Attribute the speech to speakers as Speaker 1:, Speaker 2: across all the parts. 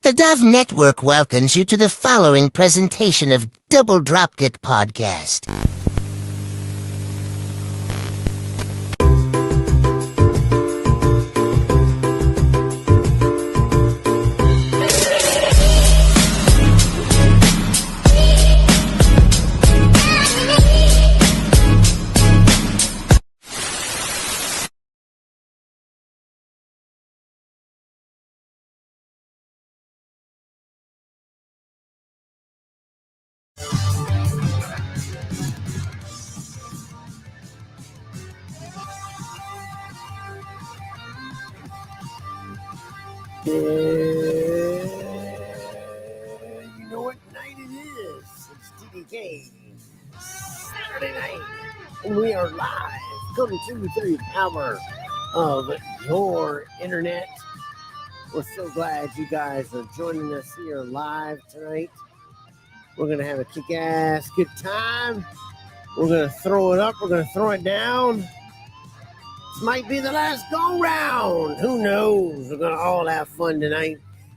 Speaker 1: The Dove Network welcomes you to the following presentation of Double Dropkick Podcast.
Speaker 2: You know what night it is? It's TDK Saturday night, and we are live coming to you through the power of your internet. We're so glad you guys are joining us here live tonight. We're going to have a kick-ass good time. We're going to throw it up. We're going to throw it down. This might be the last go-round. Who knows? We're going to all have fun tonight.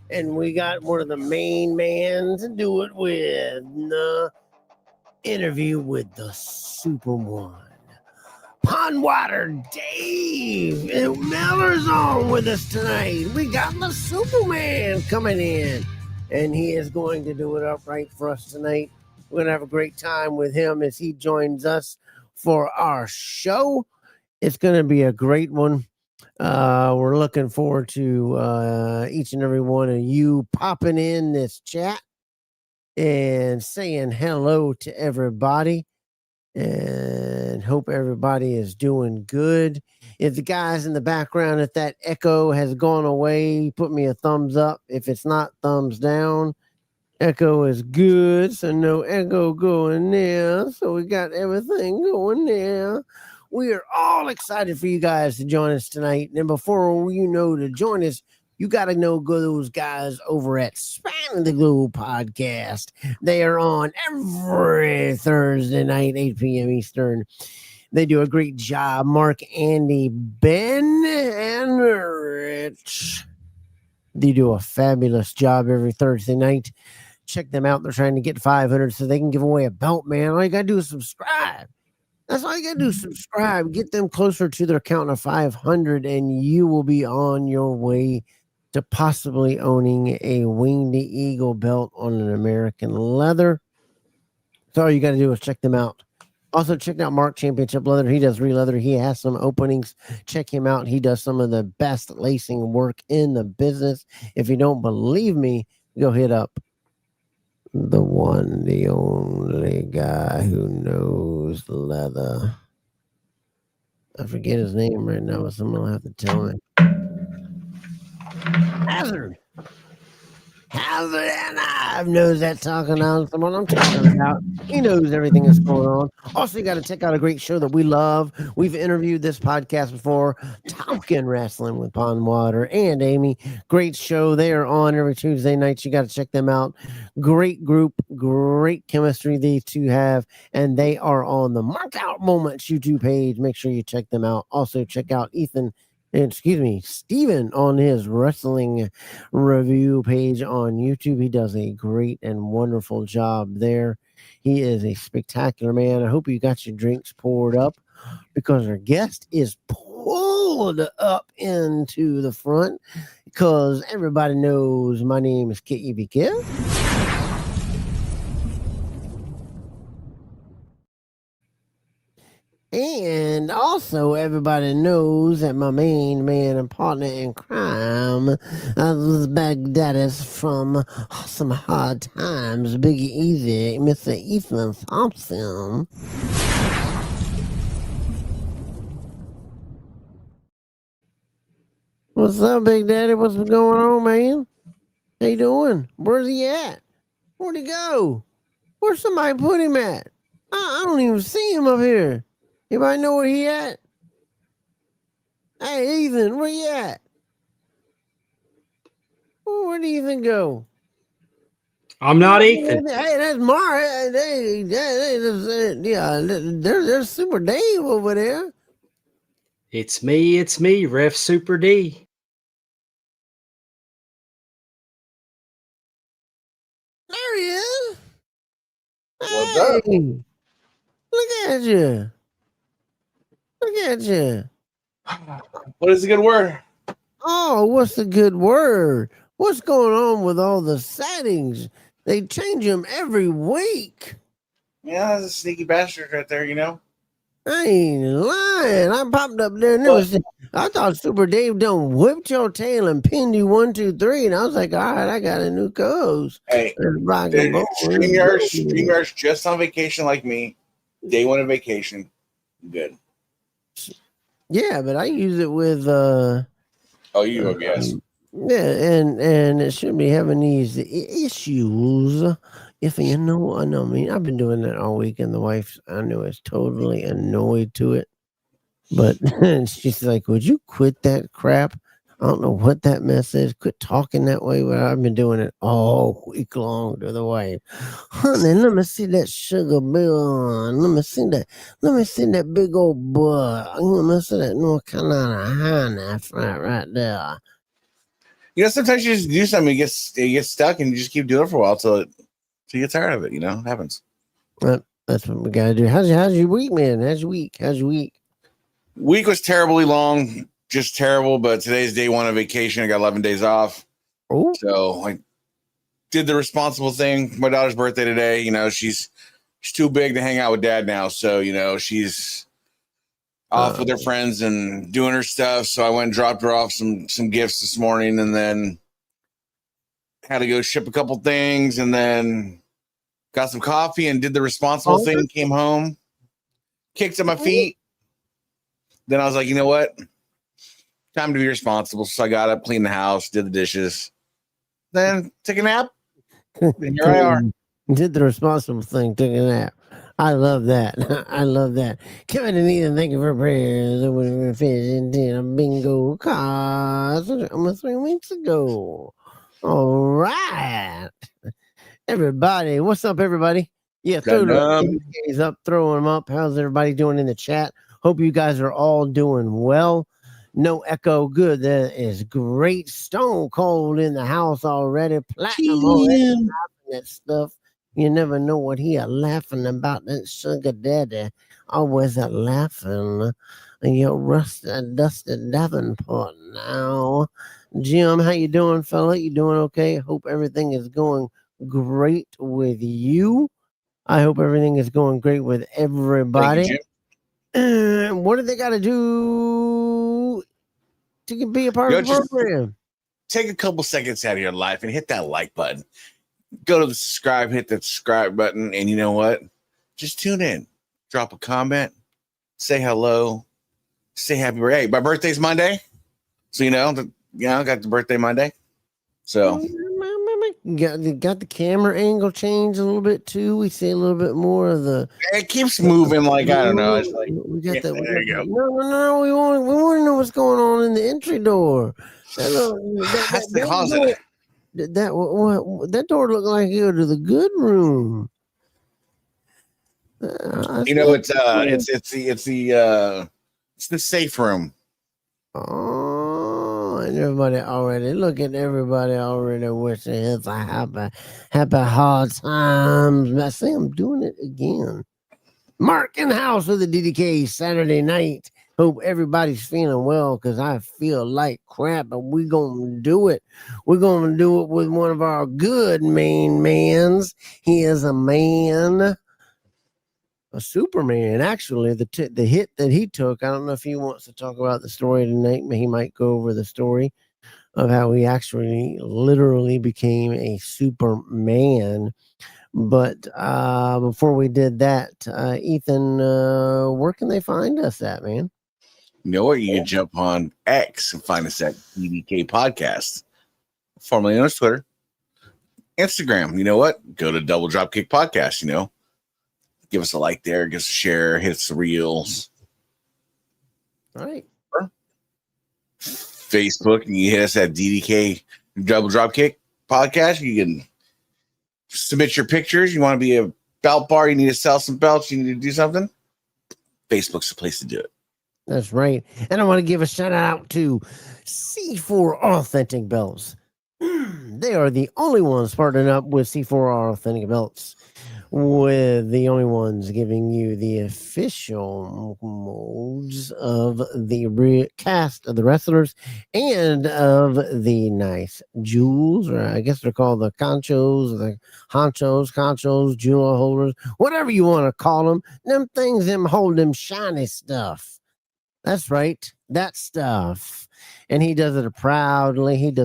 Speaker 2: And we got one of the main men to do it with. The interview with the Super One. Pondwater Dave Miller's on with us tonight. We got the Superman coming in. And he is going to do it upright for us tonight. We're going to have a great time with him as he joins us for our show. It's going to be a great one. We're looking forward to each and every one of you popping in this chat and saying hello to everybody, and hope everybody is doing good. If the guys in the background, if that echo has gone away, put me a thumbs up. If it's not, thumbs down. Echo is good, so no echo going there. So we got everything going there. We are all excited for you guys to join us tonight. And before you know to join us, you got to know those guys over at Spanning the Globe Podcast. They are on every Thursday night, 8 p.m. Eastern. They do a great job. Mark, Andy, Ben, and Rich. They do a fabulous job every Thursday night. Check them out. They're trying to get 500 so they can give away a belt, man. All you got to do is subscribe. That's all you got to do. Subscribe. Get them closer to their count of 500, and you will be on your way to possibly owning a Winged Eagle belt on an American leather. So all you got to do is check them out. Also, check out Mark Championship Leather. He does re-leather. He has some openings. Check him out. He does some of the best lacing work in the business. If you don't believe me, go hit up the one, the only guy who knows leather. I forget his name right now, but someone will have to tell me. Hazard and I knows that talking on someone I'm talking about. He knows everything that's going on. Also, you got to check out a great show that we love. We've interviewed this podcast before, Talking Wrestling with Pondwater and Amy. Great show. They are on every Tuesday nights. You got to check them out. Great group, great chemistry these two have, and they are on the Mark Out Moments YouTube page. Make sure you check them out. Also, check out Steven on his wrestling review page on YouTube. He does a great and wonderful job there. He is a spectacular man. I hope you got your drinks poured up, because our guest is pulled up into the front, because everybody knows my name is KEB Kev. And also, everybody knows that my main man and partner in crime was Baghdadis from Some Hard Times, Big Easy, Mr. Ethan Thompson. What's up, Big Daddy? What's going on, man? How you doing? Where's he at? Where'd he go? Where's somebody put him at? I don't even see him up here. Anybody know where he at? Hey, Ethan, where you at? Where'd Ethan go?
Speaker 3: I'm not Ethan.
Speaker 2: Hey, that's Mark. Yeah, there's Super Dave over there.
Speaker 3: It's me, Ref Super D.
Speaker 2: There he is.
Speaker 4: What's
Speaker 2: Hey,
Speaker 4: up?
Speaker 2: look at you. Look at you.
Speaker 4: What is a good word?
Speaker 2: Oh, what's the good word? What's going on with all the settings? They change them every week.
Speaker 4: Yeah, that's a sneaky bastard right there, you know?
Speaker 2: I ain't lying. I popped up there and it was, I thought Super Dave done whipped your tail and pinned you 1, 2, 3. And I was like, all right, I got a new co-host.
Speaker 4: Hey,
Speaker 2: Rock and roll.
Speaker 4: StreamYard's just on vacation like me. Day one of vacation. Good.
Speaker 2: Yeah, but I use it with
Speaker 4: Oh, you OBS.
Speaker 2: yeah, and it shouldn't be having these issues. If you know, I know. I mean, I've been doing that all week, and the wife, I know, is totally annoyed to it. But she's like, "Would you quit that crap?" I don't know what that mess is. Quit talking that way. But I've been doing it all week long to the wife. Honey, let me see that sugar bill on. Let me see that. Let me see that big old butt. Let me see that North Carolina high knife right there.
Speaker 4: You know, sometimes you just do something, it gets stuck, and you just keep doing it for a while till you get tired of it. You know, it happens.
Speaker 2: That's what we gotta do. How's your week, man? How's your week?
Speaker 4: Week was terribly long, just terrible. But today's day one of vacation. I got 11 days off,
Speaker 2: Oh,
Speaker 4: so I did the responsible thing. My daughter's birthday today. You know, she's too big to hang out with dad now, so you know she's off with her friends and doing her stuff. So I went and dropped her off some gifts this morning, and then had to go ship a couple things, and then got some coffee and did the responsible thing. Came home, kicked at my feet. Then I was like, you know what? Time to be responsible. So I got up, cleaned the house, did the dishes, then took a nap. And here I are.
Speaker 2: Did the responsible thing, took a nap. I love that. I love that. Kevin and Ethan, thank you for prayers. I was fishing in a bingo card almost 3 weeks ago. All right. Everybody, what's up, everybody? Yeah, throw those up, throw them up. How's everybody doing in the chat? Hope you guys are all doing well. No echo, good. That is great. Stone Cold in the house already. Platinum already. That stuff. You never know what he a laughing about. That sugar daddy always a laughing. Your rusted, dusted Davenport now. Jim, how you doing, fella? You doing okay? Hope everything is going great with you. I hope everything is going great with everybody.
Speaker 4: Thank you, Jim.
Speaker 2: What do they got to do to be a part of the program?
Speaker 4: Take a couple seconds out of your life and hit that like button. Go to the subscribe, hit that subscribe button, and you know what? Just tune in. Drop a comment. Say hello. Say happy birthday. Hey, my birthday's Monday. So, I got the birthday Monday. So.
Speaker 2: Got the camera angle changed a little bit, too. We see a little bit more of the...
Speaker 4: It keeps moving like, I don't know. It's like,
Speaker 2: we got that. There you go. No. We want to know what's going on in the entry door.
Speaker 4: That's the closet.
Speaker 2: That door looked like you go to the good room.
Speaker 4: It's the safe room.
Speaker 2: Oh, and everybody already wishing us a happy hard times. I say I'm doing it again. Mark in the house with the DDK Saturday night. Hope everybody's feeling well because I feel like crap, but we're going to do it. We're going to do it with one of our good main mans. He is a man, a Superman, actually. The hit that he took, I don't know if he wants to talk about the story tonight, but he might go over the story of how he actually literally became a Superman. But before we did that, Ethan, where can they find us at, man?
Speaker 4: You know what? You can jump on X and find us at DDK Podcast, formerly known as Twitter. Instagram, you know what? Go to Double Dropkick Podcast, Give us a like there, give us a share, hit us the reels.
Speaker 2: All right.
Speaker 4: Facebook, and you hit us at DDK Double Dropkick Podcast. You can submit your pictures. You want to be a belt bar. You need to sell some belts. You need to do something. Facebook's the place to do it.
Speaker 2: That's right. And I want to give a shout out to C4 Authentic Belts. They are the only ones partnering up with C4 Authentic Belts, with the only ones giving you the official molds of the cast of the wrestlers and of the nice jewels, or I guess they're called the conchos, jewel holders, whatever you want to call them. Them things, them hold them shiny stuff. That's right, that stuff. And he does it proudly. He's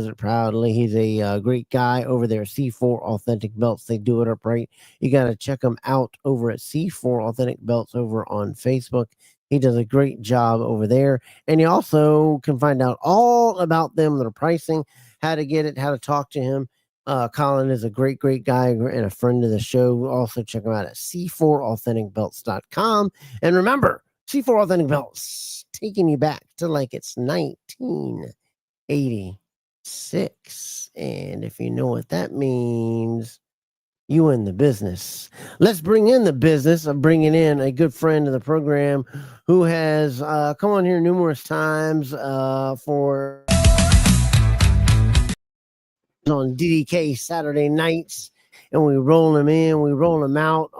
Speaker 2: a great guy over there at C4 Authentic Belts. They do it up right. You got to check him out over at C4 Authentic Belts over on Facebook. He does a great job over there. And you also can find out all about them, their pricing, how to get it, how to talk to him. Colin is a great guy and a friend of the show. Also check him out at c4authenticbelts.com. And remember, C4 Authentic Belts, taking you back to like it's 1986. And if you know what that means, you in the business. Let's bring in the business of bringing in a good friend of the program who has come on here numerous times for on DDK Saturday nights. And we roll him in, we roll him out.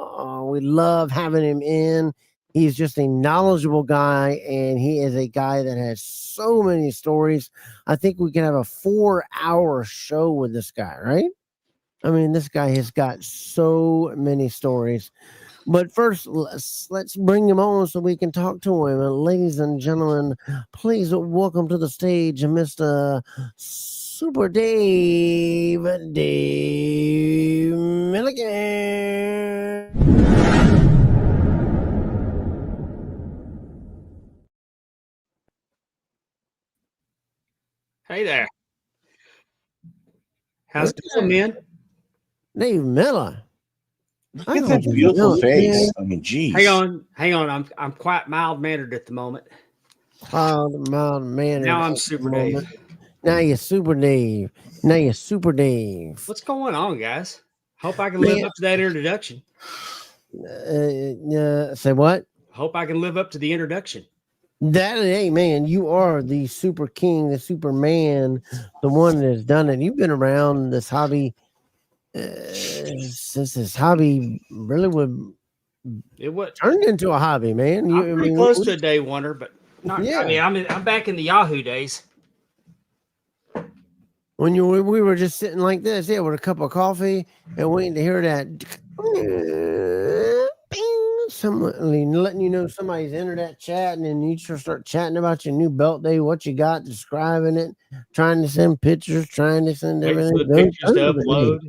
Speaker 2: We love having him in. He's just a knowledgeable guy, and he is a guy that has so many stories. I think we can have a 4-hour show with this guy, right? I mean, this guy has got so many stories. But first, let's bring him on so we can talk to him. And ladies and gentlemen, please welcome to the stage Mr. Super Dave Milligan.
Speaker 3: Hey there. How's it going, man?
Speaker 2: Dave Miller.
Speaker 4: Look at that beautiful face. I mean, geez.
Speaker 3: Hang on. I'm quite mild mannered at the moment.
Speaker 2: Mild mannered.
Speaker 3: Now I'm Super Dave.
Speaker 2: Now you're Super Dave.
Speaker 3: What's going on, guys? Hope I can live up to that introduction.
Speaker 2: Say what?
Speaker 3: Hope I can live up to the introduction.
Speaker 2: Hey man, you are the super king, the Superman, the one that has done it. You've been around this hobby since this hobby really turned into a hobby, man.
Speaker 3: I'm pretty close to a day wonder, but not.
Speaker 2: Yeah.
Speaker 3: I mean, I'm back in the Yahoo days.
Speaker 2: When we were just sitting like this, with a cup of coffee and waiting to hear that. Someone letting you know somebody's internet chat, and then you just start chatting about your new belt day, what you got, describing it, trying to send pictures, trying to send everything.
Speaker 3: Pictures to upload.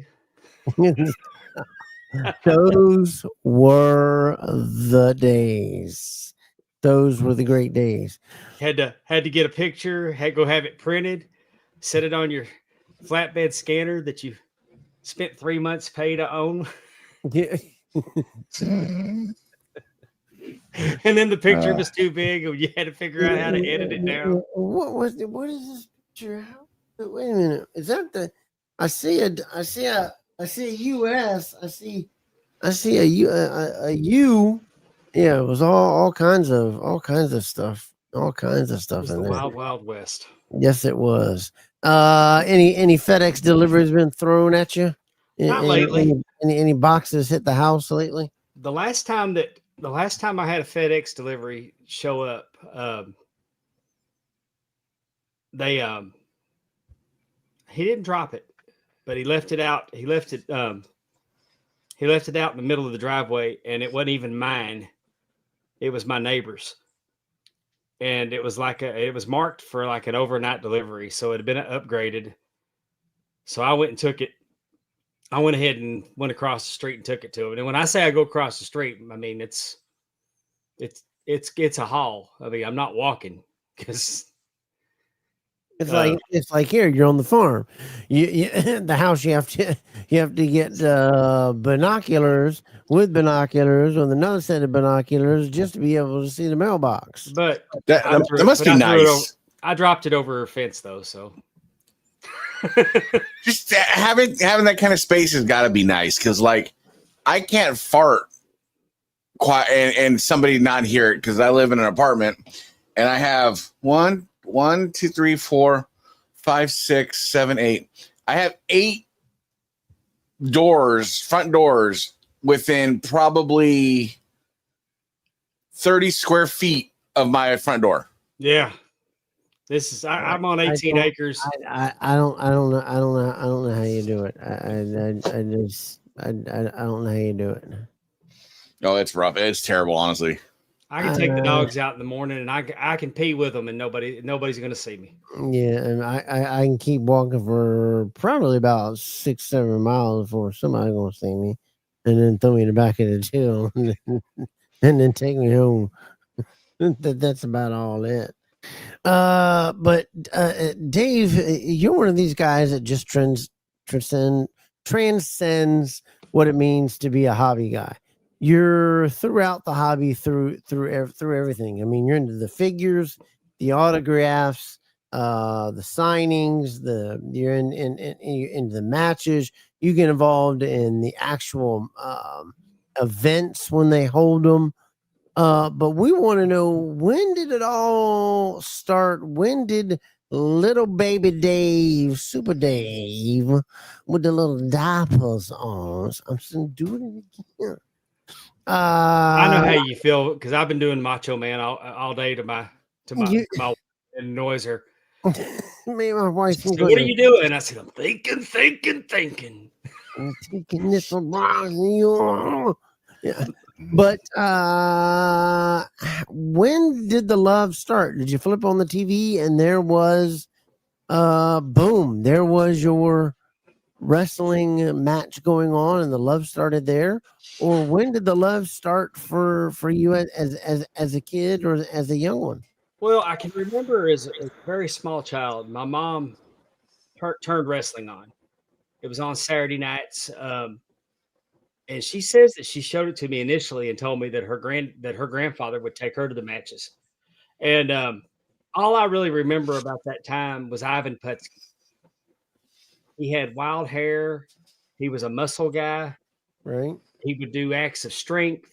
Speaker 2: Those were the days. Those were the great days.
Speaker 3: Had to get a picture, go have it printed, set it on your flatbed scanner that you spent 3 months pay to own.
Speaker 2: Yeah.
Speaker 3: And then the picture was too big, and you had to figure out how to edit it down.
Speaker 2: What is this picture? Wait a minute. Is that the? I see a US. I see a U. Yeah, it was all kinds of stuff. All kinds of stuff in there.
Speaker 3: Wild West.
Speaker 2: Yes, it was. Any FedEx deliveries been thrown at you?
Speaker 3: Not lately.
Speaker 2: Any boxes hit the house lately?
Speaker 3: The last time I had a FedEx delivery show up, he didn't drop it, but he left it out. He left it out in the middle of the driveway, and it wasn't even mine. It was my neighbor's. And it was marked for like an overnight delivery. So it had been upgraded. So I went and took it. I went ahead and went across the street and took it to him. And when I say I go across the street, I mean, it's a haul. I mean, I'm not walking because
Speaker 2: it's like here, you're on the farm. You the house, you have to get binoculars with another set of binoculars just to be able to see the mailbox.
Speaker 3: But
Speaker 4: that must be nice.
Speaker 3: I dropped it over a fence though, so
Speaker 4: Just having that kind of space has got to be nice because, like, I can't fart quiet and somebody not hear it because I live in an apartment and I have 1, 2, 3, 4, 5, 6, 7, 8. I have 8 doors, front doors within probably 30 square feet of my front door.
Speaker 3: Yeah. This is I'm on 18 acres.
Speaker 2: I don't know how you do it. I don't know how you do it.
Speaker 4: Oh, it's rough. It's terrible, honestly.
Speaker 3: I can take the dogs out in the morning and I can pee with them and nobody's going to see me.
Speaker 2: Yeah, and I can keep walking for probably about 6-7 miles before somebody's going to see me, and then throw me in the back of the tail and then take me home. That's about all it. But Dave, you're one of these guys that just transcends what it means to be a hobby guy. You're throughout the hobby through everything. I mean, you're into the figures, the autographs, the signings, you're into the matches. You get involved in the actual events when they hold them. But we want to know, when did it all start? When did little baby Dave, Super Dave, with the little diapers on? I'm saying, do it again.
Speaker 3: I know how you feel because I've been doing Macho Man all day to my and noise her.
Speaker 2: Me and my wife.
Speaker 3: So what are you doing? I said, I'm thinking.
Speaker 2: I'm taking this around. Yeah. But when did the love start? Did you flip on the TV and there was boom, there was your wrestling match going on and the love started there? Or when did the love start for you as a kid or as a young one?
Speaker 3: Well, I can remember as a very small child, my mom turned wrestling on. It was on Saturday nights. And she says that she showed it to me initially and told me that her grandfather would take her to the matches. And all I really remember about that time was Ivan Putski. He had wild hair. He was a muscle guy.
Speaker 2: Right.
Speaker 3: He would do acts of strength.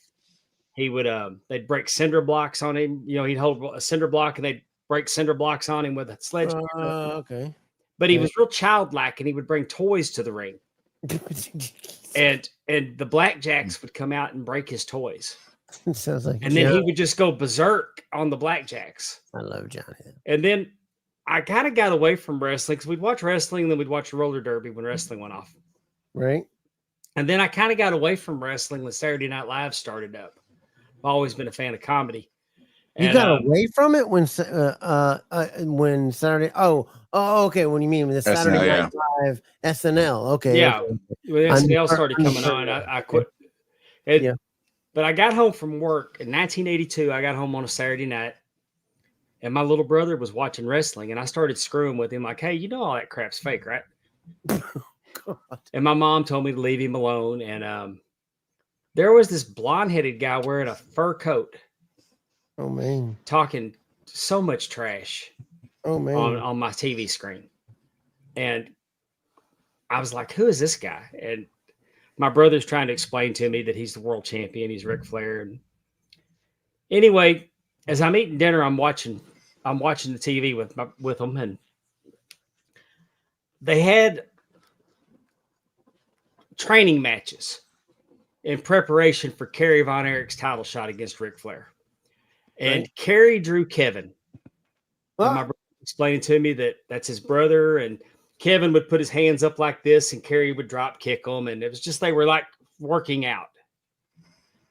Speaker 3: He would they'd break cinder blocks on him. You know, he'd hold a cinder block and they'd break cinder blocks on him with a sledgehammer.
Speaker 2: Okay.
Speaker 3: But he was real childlike and he would bring toys to the ring. And the blackjacks would come out and break his toys.
Speaker 2: Sounds like
Speaker 3: and then he would just go berserk on the blackjacks.
Speaker 2: I love Johnny.
Speaker 3: And then I kind of got away from wrestling because we'd watch wrestling and then we'd watch roller derby when wrestling went off.
Speaker 2: Right.
Speaker 3: And then I kind of got away from wrestling when Saturday Night Live started up. I've always been a fan of comedy.
Speaker 2: You got away from it when Saturday. Oh, okay. When you mean the Saturday Night Live SNL? Okay.
Speaker 3: Yeah.
Speaker 2: Okay.
Speaker 3: When SNL started coming on, I quit.
Speaker 2: Yeah.
Speaker 3: But I got home from work in 1982. I got home on a Saturday night, and my little brother was watching wrestling, and I started screwing with him like, "Hey, you know all that crap's fake, right?" God. And my mom told me to leave him alone. And there was this blonde-headed guy wearing a fur coat.
Speaker 2: Oh man,
Speaker 3: talking so much trash.
Speaker 2: Oh man,
Speaker 3: on my TV screen, and I was like, "Who is this guy?" And my brother's trying to explain to me that he's the world champion. He's Ric Flair. And anyway, as I'm eating dinner, I'm watching the TV with them, and they had training matches in preparation for Kerry Von Erich's title shot against Ric Flair. And right. Kerry drew Kevin. And my brother explained to me that that's his brother, and Kevin would put his hands up like this, and Kerry would drop kick them, and it was just they were like working out.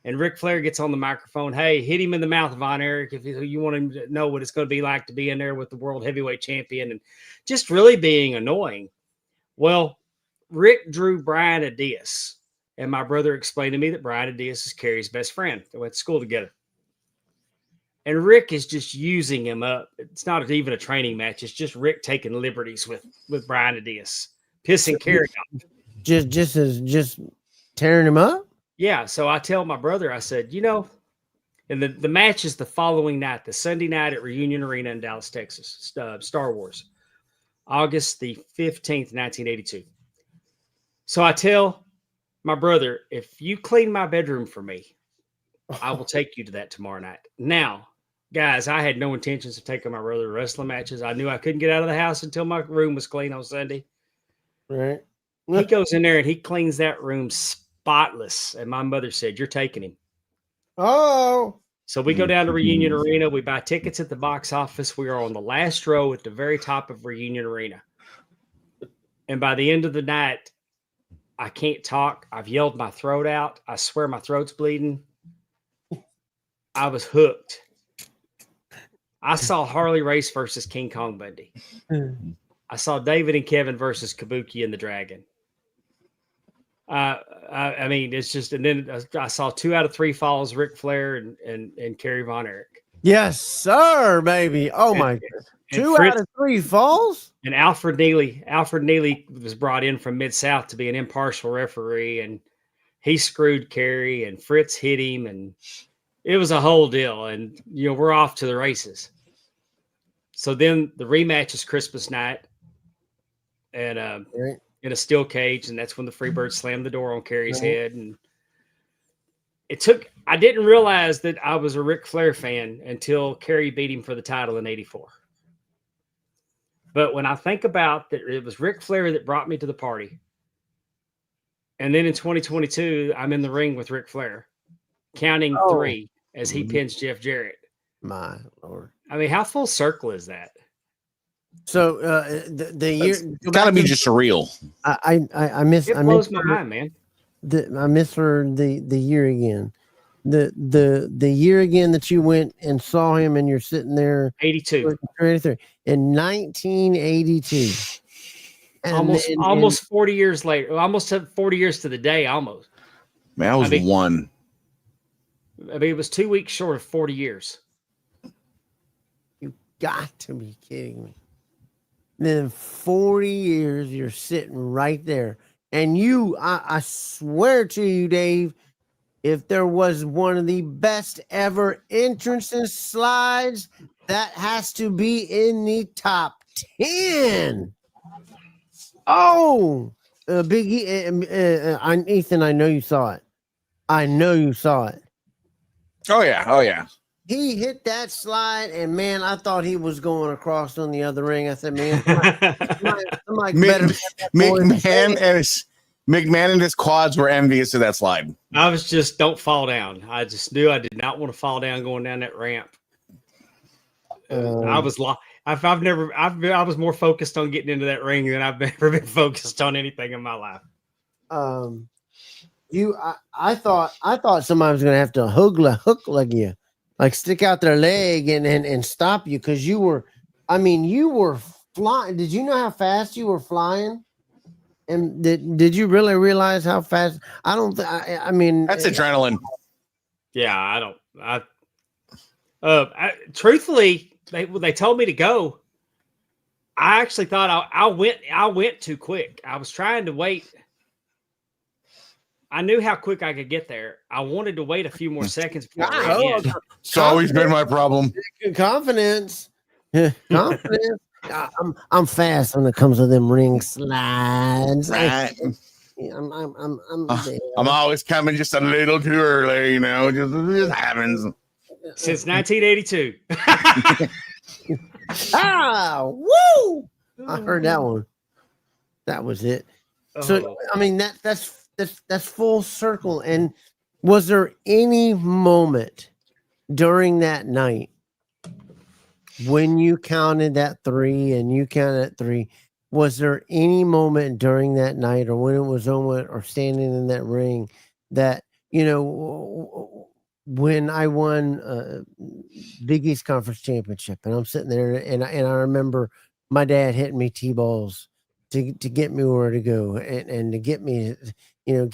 Speaker 3: And Ric Flair gets on the microphone, "Hey, hit him in the mouth, Von Erich, if you want him to know what it's going to be like to be in there with the world heavyweight champion," and just really being annoying. Well, Rick drew Brian Adias, and my brother explained to me that Brian Adias is Kerry's best friend. They went to school together. And Rick is just using him up. It's not even a training match. It's just Rick taking liberties with Brian Adias, pissing Kerry off.
Speaker 2: Just tearing him up?
Speaker 3: Yeah. So I tell my brother, I said, and the match is the following night, the Sunday night at Reunion Arena in Dallas, Texas, Star Wars. August the 15th, 1982. So I tell my brother, if you clean my bedroom for me, I will take you to that tomorrow night. Now, guys, I had no intentions of taking my brother to wrestling matches. I knew I couldn't get out of the house until my room was clean on Sunday.
Speaker 2: Right.
Speaker 3: He goes in there and he cleans that room spotless. And my mother said, "You're taking him."
Speaker 2: Oh.
Speaker 3: So we go down to Reunion Arena. We buy tickets at the box office. We are on the last row at the very top of Reunion Arena. And by the end of the night, I can't talk. I've yelled my throat out. I swear my throat's bleeding. I was hooked. I saw Harley Race versus King Kong Bundy. I saw David and Kevin versus Kabuki and the Dragon. I mean, it's just, and then I saw 2 out of 3 falls, Ric Flair and Kerry Von Erich.
Speaker 2: Yes, sir, baby. Oh my God. 2 out of 3 falls?
Speaker 3: And Alfred Neely was brought in from Mid-South to be an impartial referee, and he screwed Kerry, and Fritz hit him, and it was a whole deal. And, we're off to the races. So then the rematch is Christmas night, and
Speaker 2: Right.
Speaker 3: in a steel cage, and that's when the Freebird slammed the door on Kerry's head. And I didn't realize that I was a Ric Flair fan until Kerry beat him for the title in 84. But when I think about that, it was Ric Flair that brought me to the party. And then in 2022, I'm in the ring with Ric Flair, counting 3 as he pins Jeff Jarrett.
Speaker 2: My Lord.
Speaker 3: I mean, how full circle is that?
Speaker 2: So the year
Speaker 4: Gotta be just surreal.
Speaker 2: I miss
Speaker 3: It blows my mind, man.
Speaker 2: I miss her the year again. The year again that you went and saw him and you're sitting there
Speaker 3: 82.
Speaker 2: 83 in 1982. And,
Speaker 3: almost 40 years later. Almost 40 years to the day, almost.
Speaker 4: Man, I was one.
Speaker 3: I mean, it was 2 weeks short of 40 years.
Speaker 2: You got to be kidding me. Then 40 years, you're sitting right there. And I swear to you, Dave, if there was one of the best ever entrances slides, that has to be in the top 10. Oh, Ethan, I know you saw it.
Speaker 4: Oh yeah.
Speaker 2: He hit that slide, and man, I thought he was going across on the other ring. I said, man,
Speaker 4: McMahon and his quads were envious of that slide.
Speaker 3: I was just, don't fall down. I just knew I did not want to fall down going down that ramp. I was lost. I was more focused on getting into that ring than I've ever been focused on anything in my life.
Speaker 2: I thought somebody was gonna have to hook like you, like stick out their leg and stop you, because you were flying. Did you know how fast you were flying? And did you really realize how fast? I mean,
Speaker 4: that's adrenaline.
Speaker 3: Yeah, truthfully, they told me to go. I actually thought I went too quick. I was trying to wait. I knew how quick I could get there. I wanted to wait a few more seconds before I ran in.
Speaker 4: It's always been my problem.
Speaker 2: Confidence. I'm fast when it comes to them ring slides.
Speaker 4: Right.
Speaker 2: I'm
Speaker 4: always coming just a little too early, just happens.
Speaker 3: Since 1982.
Speaker 2: Woo! I heard that one. That was it. So I mean that's full circle. And was there any moment during that night when you counted that 3 and you counted 3? Was there any moment during that night, or when it was on, or standing in that ring, that when I won Big East Conference Championship, and I'm sitting there, and I remember my dad hitting me T-balls to get me where to go, and to get me a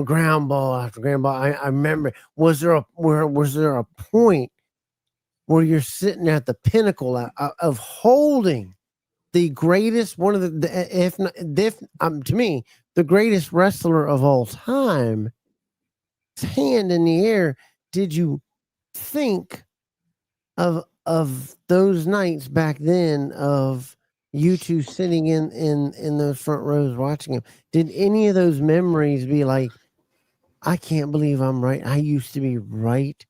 Speaker 2: ground ball after ground ball. I remember, was there a point where you're sitting at the pinnacle of holding the greatest, one of to me, the greatest wrestler of all time, hand in the air? Did you think of those nights back then, of you two sitting in those front rows watching him, did any of those memories be like, I can't believe I'm right. I used to be right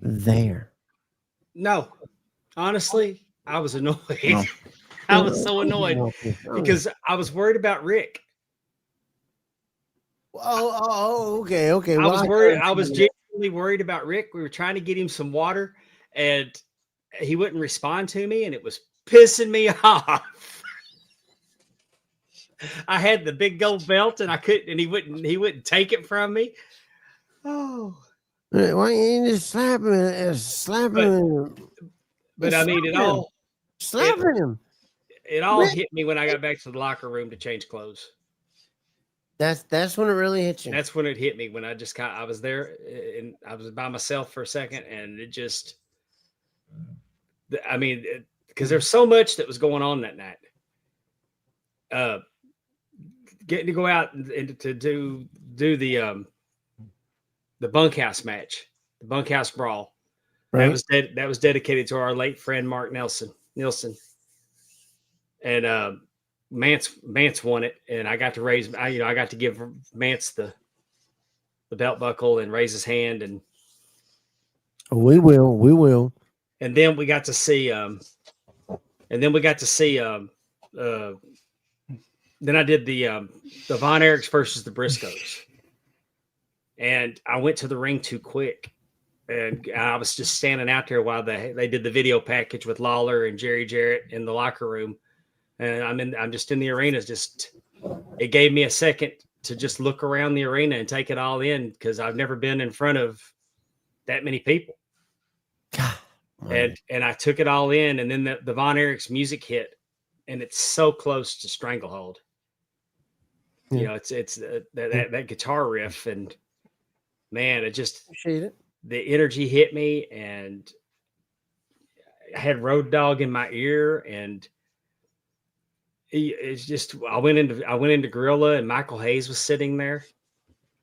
Speaker 2: there.
Speaker 3: No, honestly, I was annoyed.
Speaker 4: No.
Speaker 3: I was so annoyed because I was worried about Rick.
Speaker 2: Okay.
Speaker 3: I
Speaker 2: Well,
Speaker 3: was
Speaker 2: I
Speaker 3: worried.
Speaker 2: kinda
Speaker 3: I was
Speaker 2: figured
Speaker 3: genuinely worried about Rick. We were trying to get him some water, and he wouldn't respond to me, and it was pissing me off. I had the big gold belt, and I couldn't, and he wouldn't take it from me. Oh,
Speaker 2: why you just slapping him? Slapping
Speaker 3: but
Speaker 2: him.
Speaker 3: but I mean, it
Speaker 2: Slapping him.
Speaker 3: it all hit me when I got back to the locker room to change clothes.
Speaker 2: That's when it really hit you.
Speaker 3: That's when it hit me, when I was there and I was by myself for a second, and it just, I mean, because there's so much that was going on that night. Getting to go out and to do the bunkhouse match, the bunkhouse brawl.
Speaker 2: Right.
Speaker 3: That was dedicated to our late friend Mark Nielsen, and Mance won it, and I got to I got to give Mance the belt buckle and raise his hand, and
Speaker 2: We will.
Speaker 3: and then we got to see then I did the Von Erichs versus the Briscoes, and I went to the ring too quick, and I was just standing out there while they did the video package with Lawler and Jerry Jarrett in the locker room, and I'm just in the arena. It gave me a second to just look around the arena and take it all in, because I've never been in front of that many people.
Speaker 2: God,
Speaker 3: and I took it all in, and then the Von Erichs music hit, and it's so close to Stranglehold.
Speaker 2: Yeah.
Speaker 3: You know, it's that guitar riff, and man, it just,
Speaker 2: appreciate it.
Speaker 3: the energy hit me, and I had Road Dogg in my ear, and it's just, I went into Gorilla, and Michael Hayes was sitting there,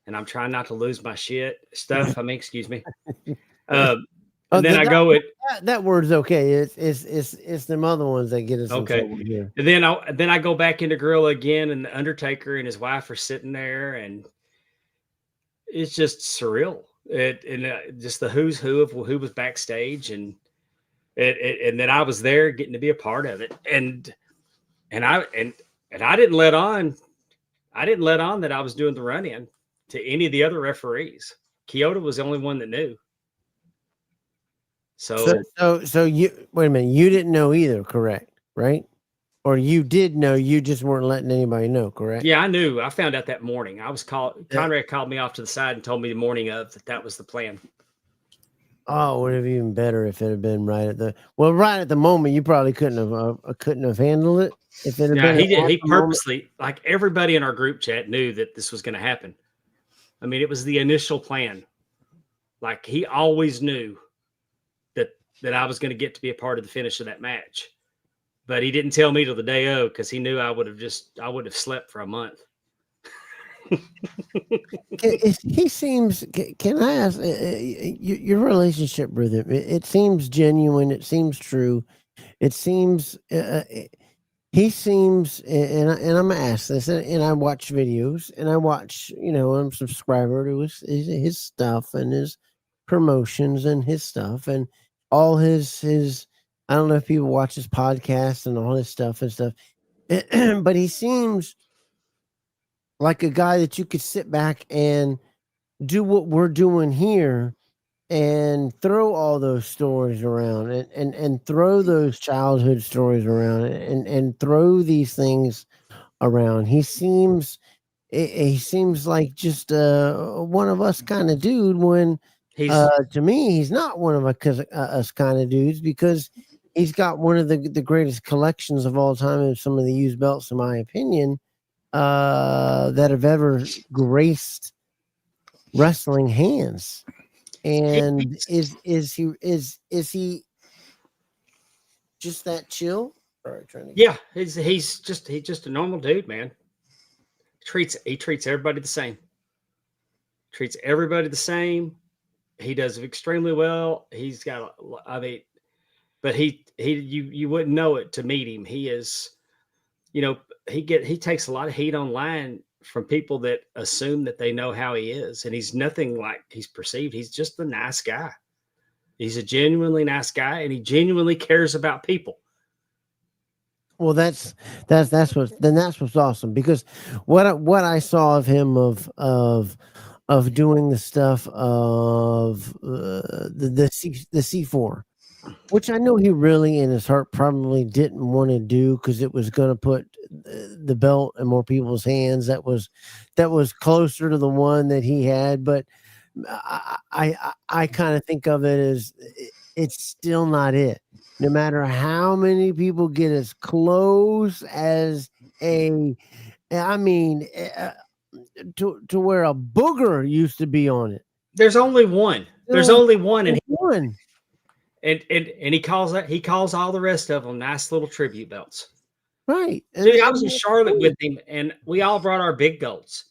Speaker 3: and I'm trying not to lose my stuff. I mean, excuse me. And then I go with
Speaker 2: that word's okay. It's them other ones that get us in trouble here.
Speaker 3: And then I go back into Gorilla again, and the Undertaker and his wife are sitting there, and it's just surreal. Just the who's who of who was backstage, and then I was there getting to be a part of it, and I didn't let on that I was doing the run in to any of the other referees. Kyoto was the only one that knew.
Speaker 2: So you, wait a minute, you didn't know either, correct? Right? Or you did know, you just weren't letting anybody know, correct?
Speaker 3: Yeah, I knew. I found out that morning. Conrad called me off to the side and told me the morning of that was the plan.
Speaker 2: Oh, it would have been even better if it had been right at the moment. You probably couldn't have handled it if it had been.
Speaker 3: He purposely, like, everybody in our group chat knew that this was going to happen. I mean, it was the initial plan. Like, he always knew that I was going to get to be a part of the finish of that match, but he didn't tell me till the day of, because he knew I would have slept for a month.
Speaker 2: He seems. Can I ask your relationship with him? It seems genuine. It seems true. It seems. He seems, and I'm gonna ask this, and I watch videos, and I watch. I'm a subscriber to his stuff and his promotions and his stuff and all his. I don't know if people watch his podcast and all his stuff, but he seems like a guy that you could sit back and do what we're doing here and throw all those stories around and throw those childhood stories around and throw these things around. He seems like just one of us kind of dude, when to me he's not one of us kind of dudes, because he's got one of the greatest collections of all time of some of the used belts, in my opinion, that have ever graced wrestling hands. And is he just that chill?
Speaker 3: Yeah, he's just a normal dude, man. He treats everybody the same. Treats everybody the same. He does extremely well. He's got, but you wouldn't know it to meet him. He is he takes a lot of heat online from people that assume that they know how he is, and he's nothing like he's perceived. He's just a nice guy. He's a genuinely nice guy, and he genuinely cares about people.
Speaker 2: Well, that's what's awesome, because what I saw of him of doing the stuff of the C4, which I know he really in his heart probably didn't want to do, because it was going to put the belt in more people's hands. That was closer to the one that he had, but I kind of think of it as it's still not it. No matter how many people get as close as to where a booger used to be on it.
Speaker 3: There's only one. There's only one, and
Speaker 2: one.
Speaker 3: And he calls all the rest of them nice little tribute belts.
Speaker 2: Right.
Speaker 3: Dude, I was in Charlotte with him, and we all brought our big golds,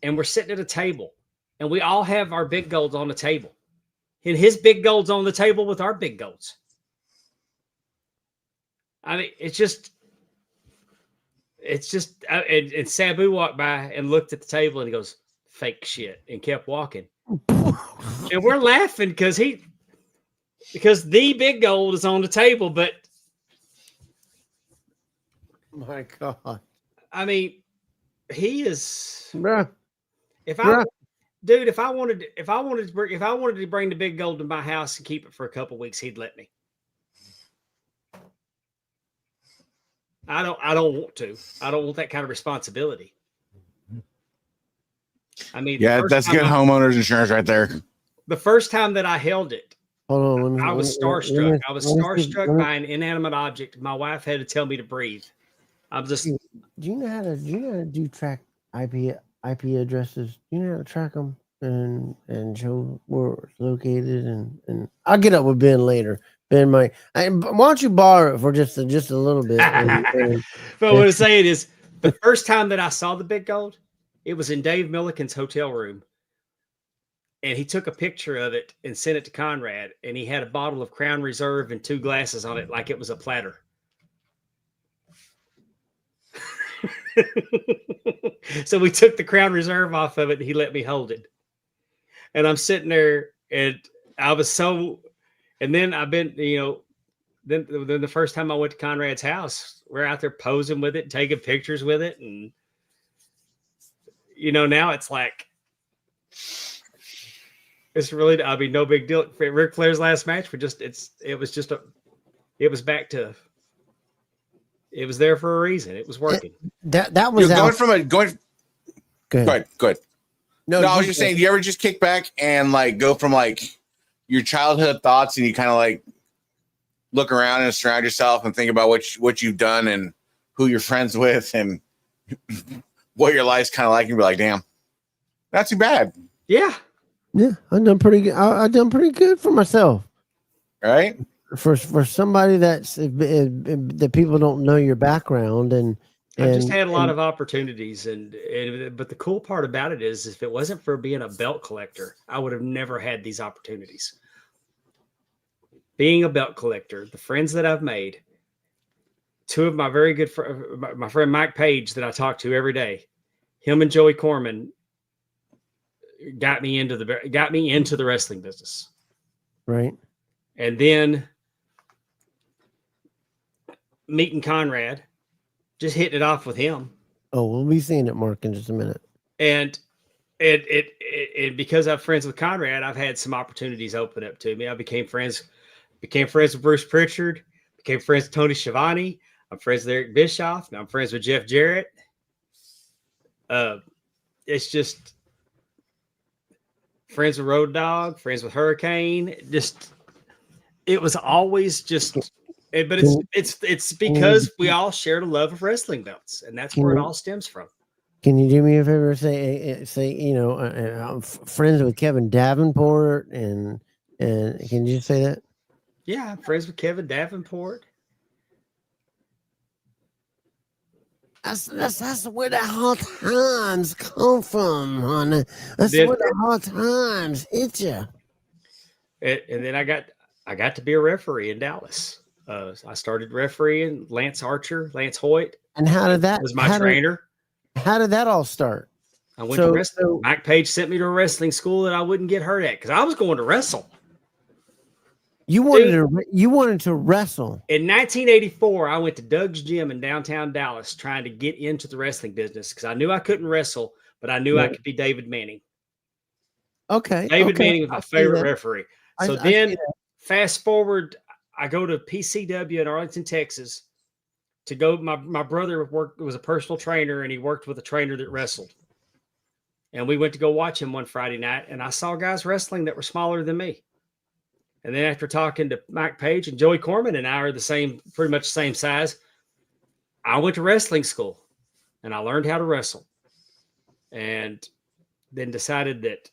Speaker 3: and we're sitting at a table, and we all have our big golds on the table, and his big golds on the table with our big golds. I mean, it's just, and Sabu walked by and looked at the table, and he goes, "Fake shit," and kept walking. And we're laughing because the big gold is on the table, but
Speaker 2: my God,
Speaker 3: I mean, he is.
Speaker 2: Bruh.
Speaker 3: If I wanted to bring the big gold to my house and keep it for a couple weeks, he'd let me. I don't want to. I don't want that kind of responsibility. I mean,
Speaker 4: yeah, that's good homeowners insurance right there.
Speaker 3: The first time that I held it,
Speaker 2: hold on,
Speaker 3: I was starstruck. I was starstruck by an inanimate object. My wife had to tell me to breathe. I'm just.
Speaker 2: Do you know how to do track IP addresses? Do you know how to track them and show where it's located? And I'll get up with Ben later. Ben might. Why don't you borrow it for just a little bit?
Speaker 3: But what I'm saying is, the first time that I saw the big gold, it was in Dave Milliken's hotel room. And he took a picture of it and sent it to Conrad. And he had a bottle of Crown Reserve and 2 glasses on it like it was a platter. So we took the Crown Reserve off of it, and he let me hold it. And I'm sitting there, and I was so... And then I've been, then the first time I went to Conrad's house, we're out there posing with it, taking pictures with it. And, now it's like... It's really, no big deal. For Ric Flair's last match, it was there for a reason. It was working.
Speaker 2: That was
Speaker 4: going from
Speaker 2: Go ahead.
Speaker 4: Good. No, I was just saying, do you ever just kick back and go from your childhood thoughts, and you kind of look around and surround yourself and think about what you've done and who you're friends with and what your life's kind of like, and be like, damn, not too bad.
Speaker 3: Yeah.
Speaker 2: Yeah, I've done pretty good. I've done pretty good for myself.
Speaker 4: Right.
Speaker 2: For somebody that people don't know your background, and
Speaker 3: I just had a lot of opportunities, but the cool part about it is, if it wasn't for being a belt collector, I would have never had these opportunities. Being a belt collector, the friends that I've made, 2 of my very good my friend Mike Page that I talk to every day, him and Joey Corman got me into the wrestling business.
Speaker 2: Right.
Speaker 3: And then meeting Conrad, just hitting it off with him.
Speaker 2: Oh, we'll be seeing it, Mark, in just a minute.
Speaker 3: And it because I'm friends with Conrad, I've had some opportunities open up to me. I became friends with Bruce Pritchard, became friends with Tony Schiavone. I'm friends with Eric Bischoff. Now I'm friends with Jeff Jarrett. It's just friends with Road Dogg, friends with Hurricane. It was always just, but it's because we all shared a love of wrestling belts, and that's where it all stems from.
Speaker 2: Can you do me a favor? Say I'm friends with Kevin Davenport, and can you say that?
Speaker 3: Yeah, I'm friends with Kevin Davenport.
Speaker 2: That's where the hot times come from, honey. That's where the hot times hit you.
Speaker 3: And then I got to be a referee in Dallas. I started refereeing. Lance Hoyt
Speaker 2: And how did that
Speaker 3: was my trainer.
Speaker 2: How did that all start?
Speaker 3: I went to wrestling. Mike Page sent me to a wrestling school that I wouldn't get hurt at because I was going to wrestle.
Speaker 2: You wanted to wrestle.
Speaker 3: In 1984, I went to Doug's Gym in downtown Dallas trying to get into the wrestling business because I knew I couldn't wrestle, but I knew I could be David Manning.
Speaker 2: Okay.
Speaker 3: David Manning was my favorite referee. So then fast forward, I go to PCW in Arlington, Texas to go. My brother was a personal trainer and he worked with a trainer that wrestled. And we went to go watch him one Friday night and I saw guys wrestling that were smaller than me. And then after talking to Mike Page and Joey Corman and I are pretty much the same size, I went to wrestling school and I learned how to wrestle. And then decided that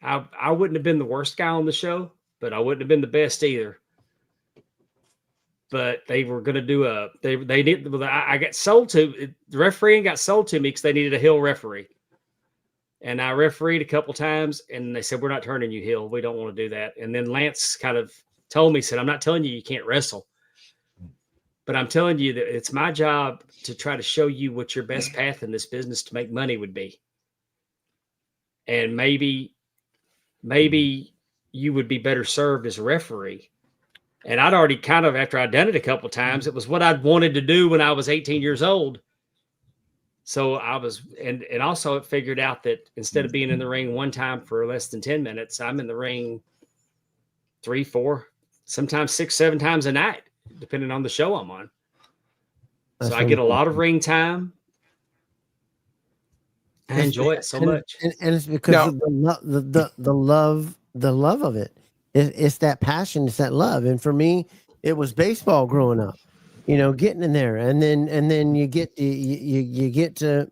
Speaker 3: I wouldn't have been the worst guy on the show, but I wouldn't have been the best either. But they were going to do I got sold to, the refereeing got sold to me because they needed a heel referee. And I refereed a couple times and they said, we're not turning you heel. We don't want to do that. And then Lance kind of told me, said, I'm not telling you can't wrestle, but I'm telling you that it's my job to try to show you what your best path in this business to make money would be. And maybe you would be better served as a referee. And I'd already kind of, after I'd done it a couple of times, it was what I'd wanted to do when I was 18 years old. So I was, and also it figured out that instead of being in the ring one time for less than 10 minutes, I'm in the ring 3, 4, sometimes 6, 7 times a night, depending on the show I'm on. So I get a lot of ring time. I enjoy it so much.
Speaker 2: And it's because of the love of it. It's that passion, it's that love. And for me, it was baseball growing up. Getting in there, and then you get to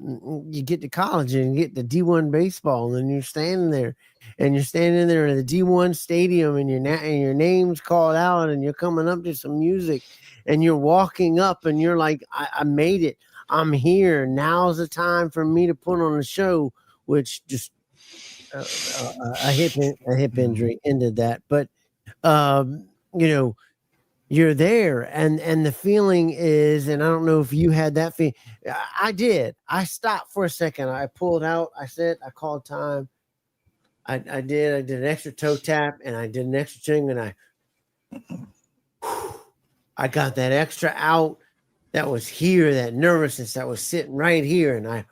Speaker 2: college and you get to D1 baseball, and you're standing there in the D1 stadium, and your name's called out, and you're coming up to some music, and you're walking up, and you're like, I made it. I'm here. Now's the time for me to put on a show, which just a hip injury ended that, but you're there and the feeling is, and I don't know if you had that feeling. I did. I stopped for a second. I pulled out. I called time. I did an extra toe tap and I did an extra thing and I got that extra out that was here, that nervousness that was sitting right here, and I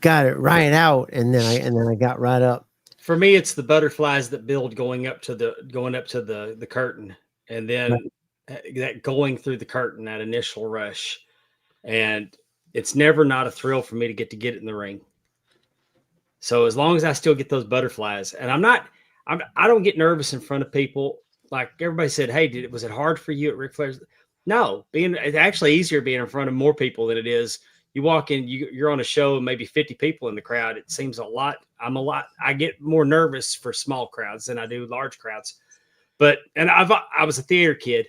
Speaker 2: got it right out, and then I got right up.
Speaker 3: For me, it's the butterflies that build going up to the curtain, and then that going through the curtain, that initial rush, and it's never not a thrill for me to get it in the ring. So as long as I still get those butterflies, and I don't get nervous in front of people. Like everybody said, hey, was it hard for you at Ric Flair's? No, it's actually easier being in front of more people than it is. You walk in, you're on a show, maybe 50 people in the crowd. It seems a lot. I get more nervous for small crowds than I do large crowds. And I was a theater kid.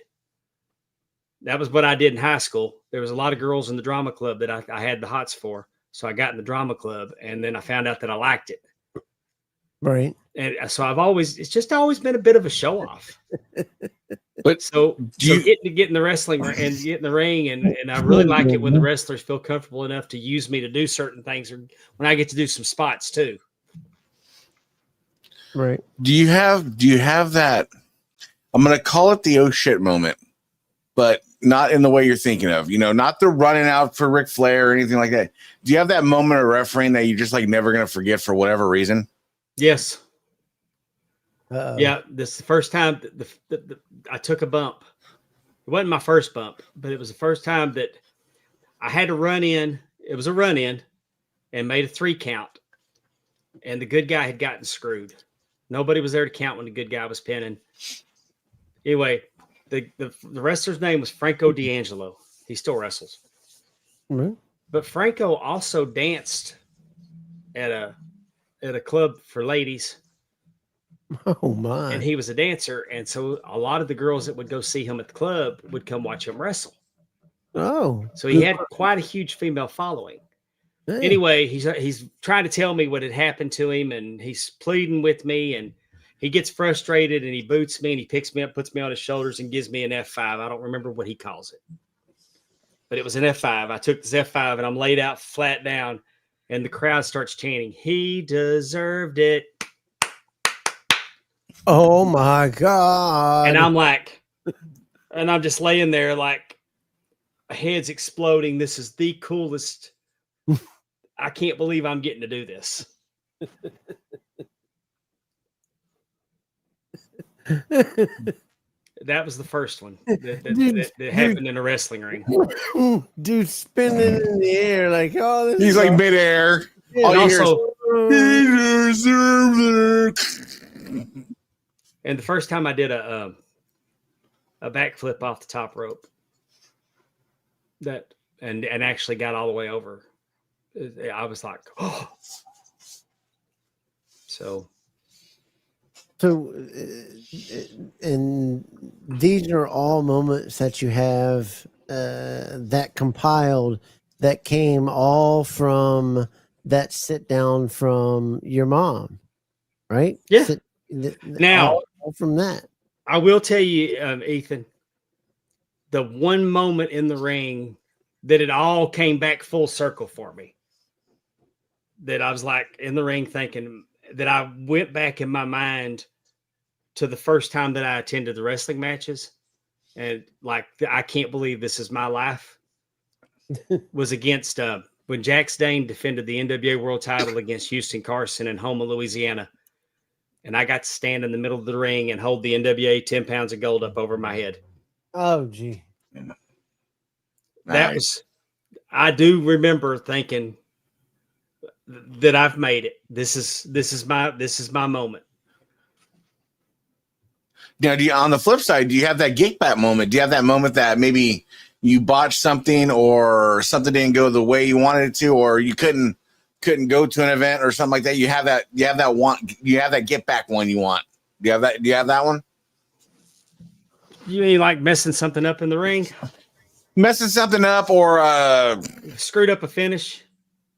Speaker 3: That was what I did in high school. There was a lot of girls in the drama club that I had the hots for. So I got in the drama club, and then I found out that I liked it.
Speaker 2: Right.
Speaker 3: And so it's just always been a bit of a show off. But getting in the wrestling and get in the ring, and I really like it when the wrestlers feel comfortable enough to use me to do certain things, or when I get to do some spots too.
Speaker 2: Right.
Speaker 4: Do you have that? I'm going to call it the oh shit moment, but not in the way you're thinking of. Not the running out for Ric Flair or anything like that. Do you have that moment of refereeing that you just like never going to forget for whatever reason?
Speaker 3: Yes.
Speaker 2: Uh-oh.
Speaker 3: Yeah, this is the first time that I took a bump. It wasn't my first bump, but it was the first time that I had to run in. It was a run in and made a 3 count. And the good guy had gotten screwed. Nobody was there to count when the good guy was pinning. Anyway, the wrestler's name was Franco D'Angelo. He still wrestles.
Speaker 2: Mm-hmm.
Speaker 3: But Franco also danced at a club for ladies.
Speaker 2: Oh my.
Speaker 3: And he was a dancer, and so a lot of the girls that would go see him at the club would come watch him wrestle.
Speaker 2: Oh.
Speaker 3: So he had quite a huge female following. Anyway, he's trying to tell me what had happened to him, and he's pleading with me, and he gets frustrated and he boots me and he picks me up, puts me on his shoulders and gives me an F5. I don't remember what he calls it, but it was an F5. I took this F5 and I'm laid out flat down and the crowd starts chanting, "He deserved it."
Speaker 2: Oh my God.
Speaker 3: And I'm like, and I'm just laying there like head's exploding. This is the coolest. I can't believe I'm getting to do this. That was the first one that happened in a wrestling ring.
Speaker 2: Dude spinning in the air like, oh, this
Speaker 4: He's
Speaker 2: is
Speaker 4: like
Speaker 2: awesome.
Speaker 4: midair.
Speaker 2: Yeah,
Speaker 4: All you hear
Speaker 3: also,
Speaker 4: is, "He deserves it."
Speaker 3: and the first time I did a backflip off the top rope, that and actually got all the way over, I was like, oh. So,
Speaker 2: and these are all moments that you have that compiled that came all from that sit down from your mom, right?
Speaker 3: Yeah.
Speaker 2: Now, all from that.
Speaker 3: I will tell you, Ethan, the one moment in the ring that it all came back full circle for me, that I was like in the ring thinking that I went back in my mind to the first time that I attended the wrestling matches. And like, I can't believe this is my life, was against when Jax Dane defended the NWA world title against Houston Carson in Houma, Louisiana. And I got to stand in the middle of the ring and hold the NWA 10 pounds of gold up over my head.
Speaker 2: Oh, gee.
Speaker 3: That was, I do remember thinking that I've made it. This is my moment.
Speaker 4: Now, on the flip side, do you have that get back moment? Do you have that moment that maybe you botched something or something didn't go the way you wanted it to, or you couldn't go to an event or something like that? You have that get back one you want. Do you have that one?
Speaker 3: You mean like messing something up in the ring?
Speaker 4: Messing something up or
Speaker 3: screwed up a finish?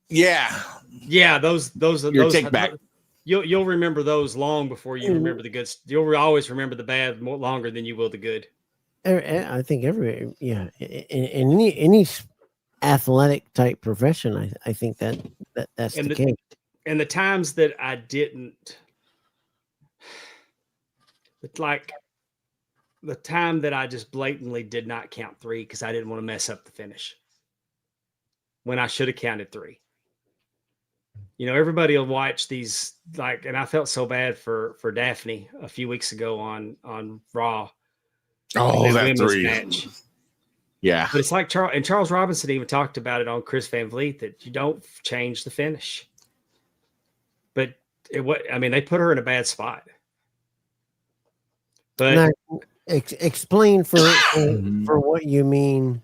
Speaker 4: Yeah.
Speaker 3: Yeah, those
Speaker 4: your take back.
Speaker 3: You'll remember those long before you remember the good. You'll always remember the bad more longer than you will the good.
Speaker 2: I think in any athletic type profession, I think that's the case.
Speaker 3: And the times that I didn't, it's like the time that I just blatantly did not count three because I didn't want to mess up the finish when I should have counted three. You know, everybody will watch these, like, and I felt so bad for Daphne a few weeks ago on Raw.
Speaker 4: Oh, that three
Speaker 3: match.
Speaker 4: Yeah.
Speaker 3: But it's like Charles Robinson even talked about it on Chris Van Vliet, that you don't change the finish. But they put her in a bad spot. But
Speaker 2: now, explain for what you mean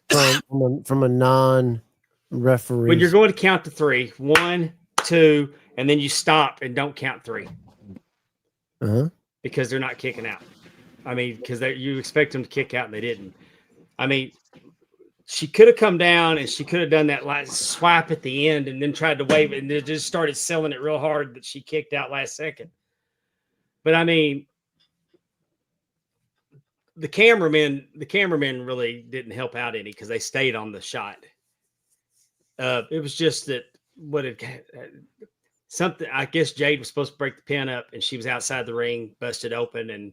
Speaker 2: from a non-referee.
Speaker 3: When you're going to count to three, 1, 2, and then you stop and don't count three. Because they're not kicking out. I mean, because you expect them to kick out and they didn't. I mean, she could have come down and she could have done that last swipe at the end and then tried to wave it and they just started selling it real hard that she kicked out last second. But I mean, the cameramen really didn't help out any because they stayed on the shot. It was just that something. I guess Jade was supposed to break the pin up, and she was outside the ring, busted open, and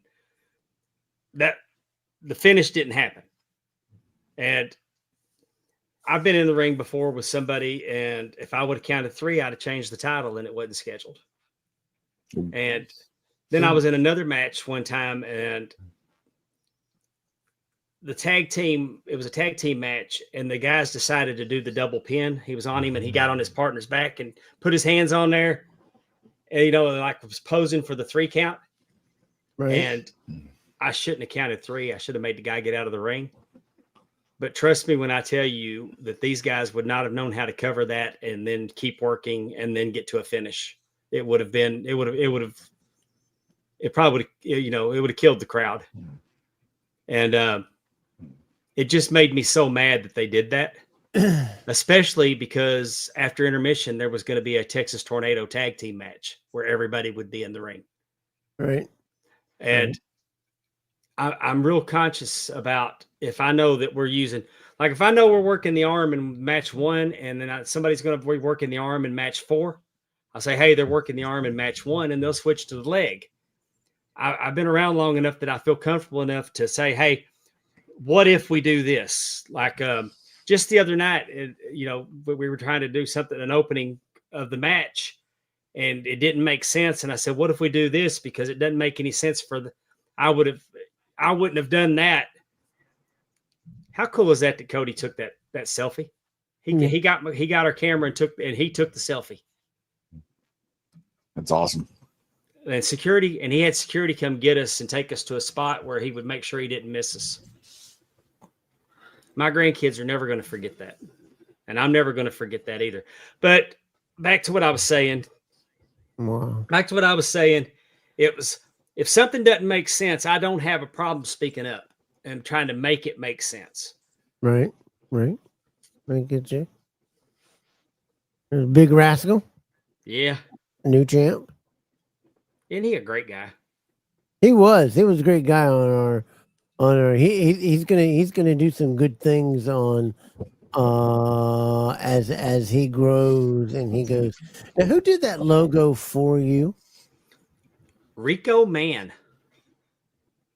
Speaker 3: that the finish didn't happen. And I've been in the ring before with somebody, and if I would have counted three, I'd have changed the title, and it wasn't scheduled. And then I was in another match one time, and the tag team, it was a tag team match, and the guys decided to do the double pin. He was on him and he got on his partner's back and put his hands on there and, like was posing for the 3 count.
Speaker 2: Right.
Speaker 3: And I shouldn't have counted 3. I should have made the guy get out of the ring. But trust me when I tell you that these guys would not have known how to cover that and then keep working and then get to a finish. It would have probably killed the crowd. And, it just made me so mad that they did that, especially because after intermission, there was going to be a Texas Tornado tag team match where everybody would be in the ring.
Speaker 2: Right.
Speaker 3: And I'm real conscious about if I know that we're using, like if I know we're working the arm in match 1, and then somebody's going to be working the arm in match 4, I'll say, hey, they're working the arm in match 1, and they'll switch to the leg. I've been around long enough that I feel comfortable enough to say, hey, what if we do this? Like just the other night, we were trying to do something, an opening of the match, and it didn't make sense. And I said, what if we do this? Because it doesn't make any sense I wouldn't have done that. How cool is that Cody took that selfie? He got our camera and he took the selfie.
Speaker 4: That's awesome.
Speaker 3: And he had security come get us and take us to a spot where he would make sure he didn't miss us. My grandkids are never going to forget that. And I'm never going to forget that either. But back to what I was saying.
Speaker 2: Wow.
Speaker 3: Back to what I was saying. It was, if something doesn't make sense, I don't have a problem speaking up and trying to make it make sense.
Speaker 2: Right. I get you. There's Big Rascal.
Speaker 3: Yeah.
Speaker 2: New champ.
Speaker 3: Isn't he a great guy?
Speaker 2: He was a great guy on our he's gonna do some good things on as he grows and he goes. Now, who did that logo for you?
Speaker 3: Rico Mann,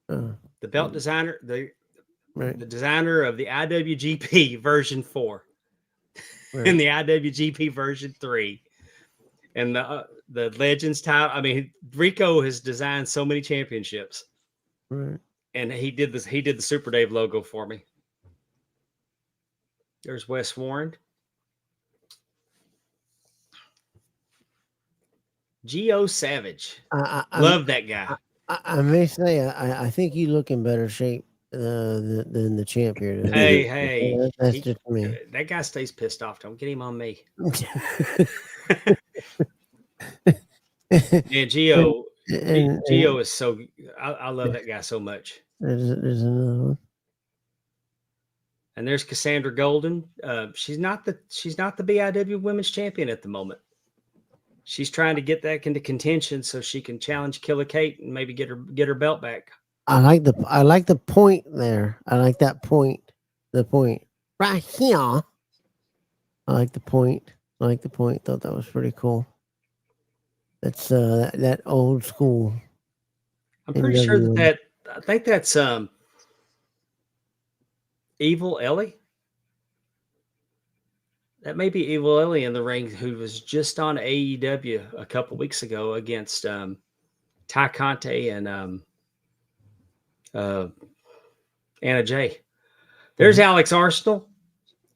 Speaker 2: The
Speaker 3: belt designer, the
Speaker 2: right.
Speaker 3: designer of the IWGP version 4
Speaker 2: Right.
Speaker 3: and the IWGP version 3 and the Legends title. I mean, Rico has designed so many championships.
Speaker 2: Right.
Speaker 3: And he did this. He did the Super Dave logo for me. There's Wes Warren. Geo Savage. Love that guy.
Speaker 2: I may say I think you look in better shape than the champ here today.
Speaker 3: Hey,
Speaker 2: that's just me.
Speaker 3: That guy stays pissed off. Don't get him on me. And Geo is so. I love that guy so much.
Speaker 2: There's another one.
Speaker 3: And there's Cassandra Golden. She's not the BIW Women's Champion at the moment. She's trying to get that into contention so she can challenge Killer Kate and maybe get her belt back.
Speaker 2: I like the point there. I like that point. The point right here. I like the point. Thought that was pretty cool. That's that old school.
Speaker 3: I'm pretty sure that I think that's Evil Ellie. That may be Evil Ellie in the ring, who was just on AEW a couple weeks ago against Ty Conte and Anna Jay. There's Alex Arsenal.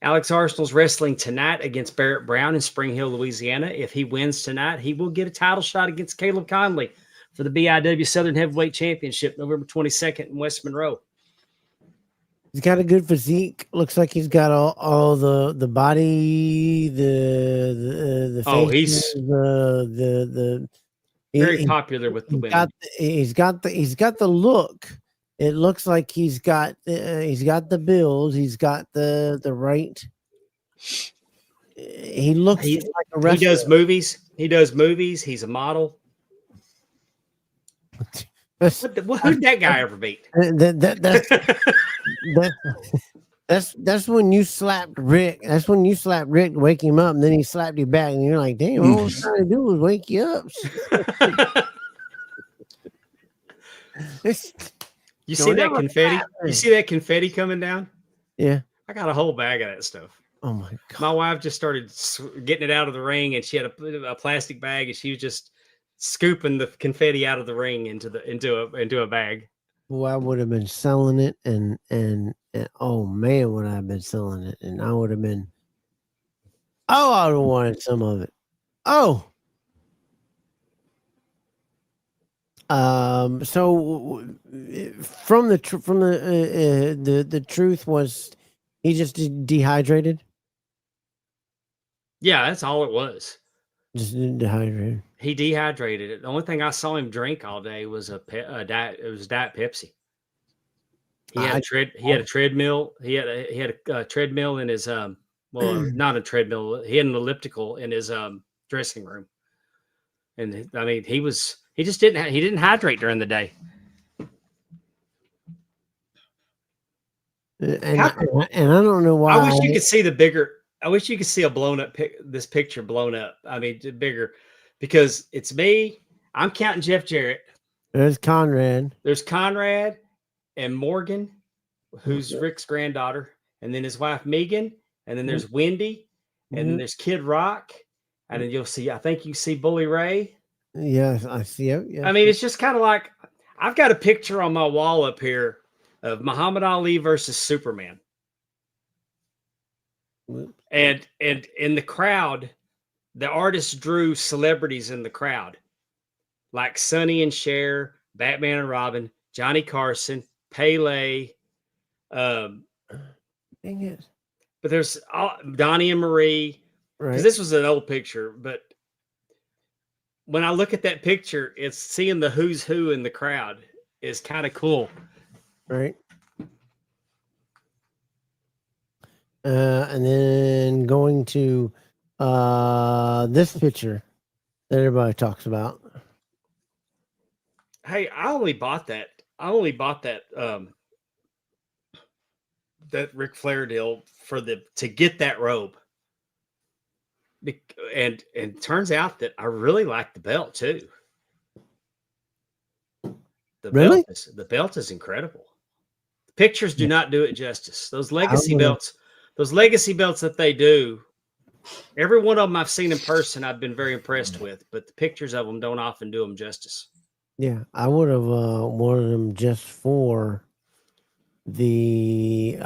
Speaker 3: Alex Arsenal's wrestling tonight against Barrett Brown in Spring Hill, Louisiana. If he wins tonight, he will get a title shot against Caleb Conley for the BIW Southern Heavyweight Championship, November 22nd in West Monroe.
Speaker 2: He's got a good physique. Looks like he's got all the body, the face.
Speaker 3: He's very popular with the women.
Speaker 2: He's got the look. It looks like he's got the build. He's got the right. He looks like a wrestler.
Speaker 3: He does movies. He's a model. Who'd that guy ever beat?
Speaker 2: That's when you slapped Rick. That's when you slapped Rick to wake him up, and then he slapped you back, and you're like, "Damn, all I was trying to do was wake you up."
Speaker 3: You see that confetti? You see that confetti coming down?
Speaker 2: Yeah,
Speaker 3: I got a whole bag of that stuff.
Speaker 2: Oh my god!
Speaker 3: My wife just started getting it out of the ring, and she had a plastic bag, and she was just scooping the confetti out of the ring into a bag.
Speaker 2: Well, I would have been selling it, and oh man, would I have been selling it, and I would have been. Oh, I would have wanted some of it. Oh. So from the truth was he just dehydrated.
Speaker 3: Yeah, that's all it was.
Speaker 2: Just dehydrated.
Speaker 3: He dehydrated. The only thing I saw him drink all day was a diet. It was Diet Pepsi. He had a treadmill. He had a treadmill in his not a treadmill. He had an elliptical in his dressing room. And I mean, he was He just didn't. He didn't hydrate during the day.
Speaker 2: And I don't know why.
Speaker 3: I wish you could see the bigger. I wish you could see a blown up this picture blown up. I mean, bigger, because it's me. I'm counting Jeff Jarrett.
Speaker 2: There's Conrad.
Speaker 3: There's Conrad and Morgan, who's Rick's granddaughter, and then his wife Megan, and then there's Wendy, and then there's Kid Rock, and then you'll see. I think you see Bully Ray.
Speaker 2: Yes, I see it. Yes.
Speaker 3: I mean, it's just kind of like I've got a picture on my wall up here of Muhammad Ali versus Superman. And in the crowd, the artist drew celebrities in the crowd, like Sonny and Cher, Batman and Robin, Johnny Carson, Pele.
Speaker 2: Dang it.
Speaker 3: But there's Donnie and Marie.
Speaker 2: Right.
Speaker 3: Because this was an old picture, but when I look at that picture, it's seeing the who's who in the crowd is kind of cool.
Speaker 2: Right. And then going to this picture that everybody talks about.
Speaker 3: Hey, I only bought that that Ric Flair deal to get that robe. And turns out that I really like the belt too. The belt is incredible. The pictures do not do it justice. Those legacy belts that they do, every one of them I've seen in person, I've been very impressed with, but the pictures of them don't often do them justice.
Speaker 2: Yeah, I would have wanted them just for the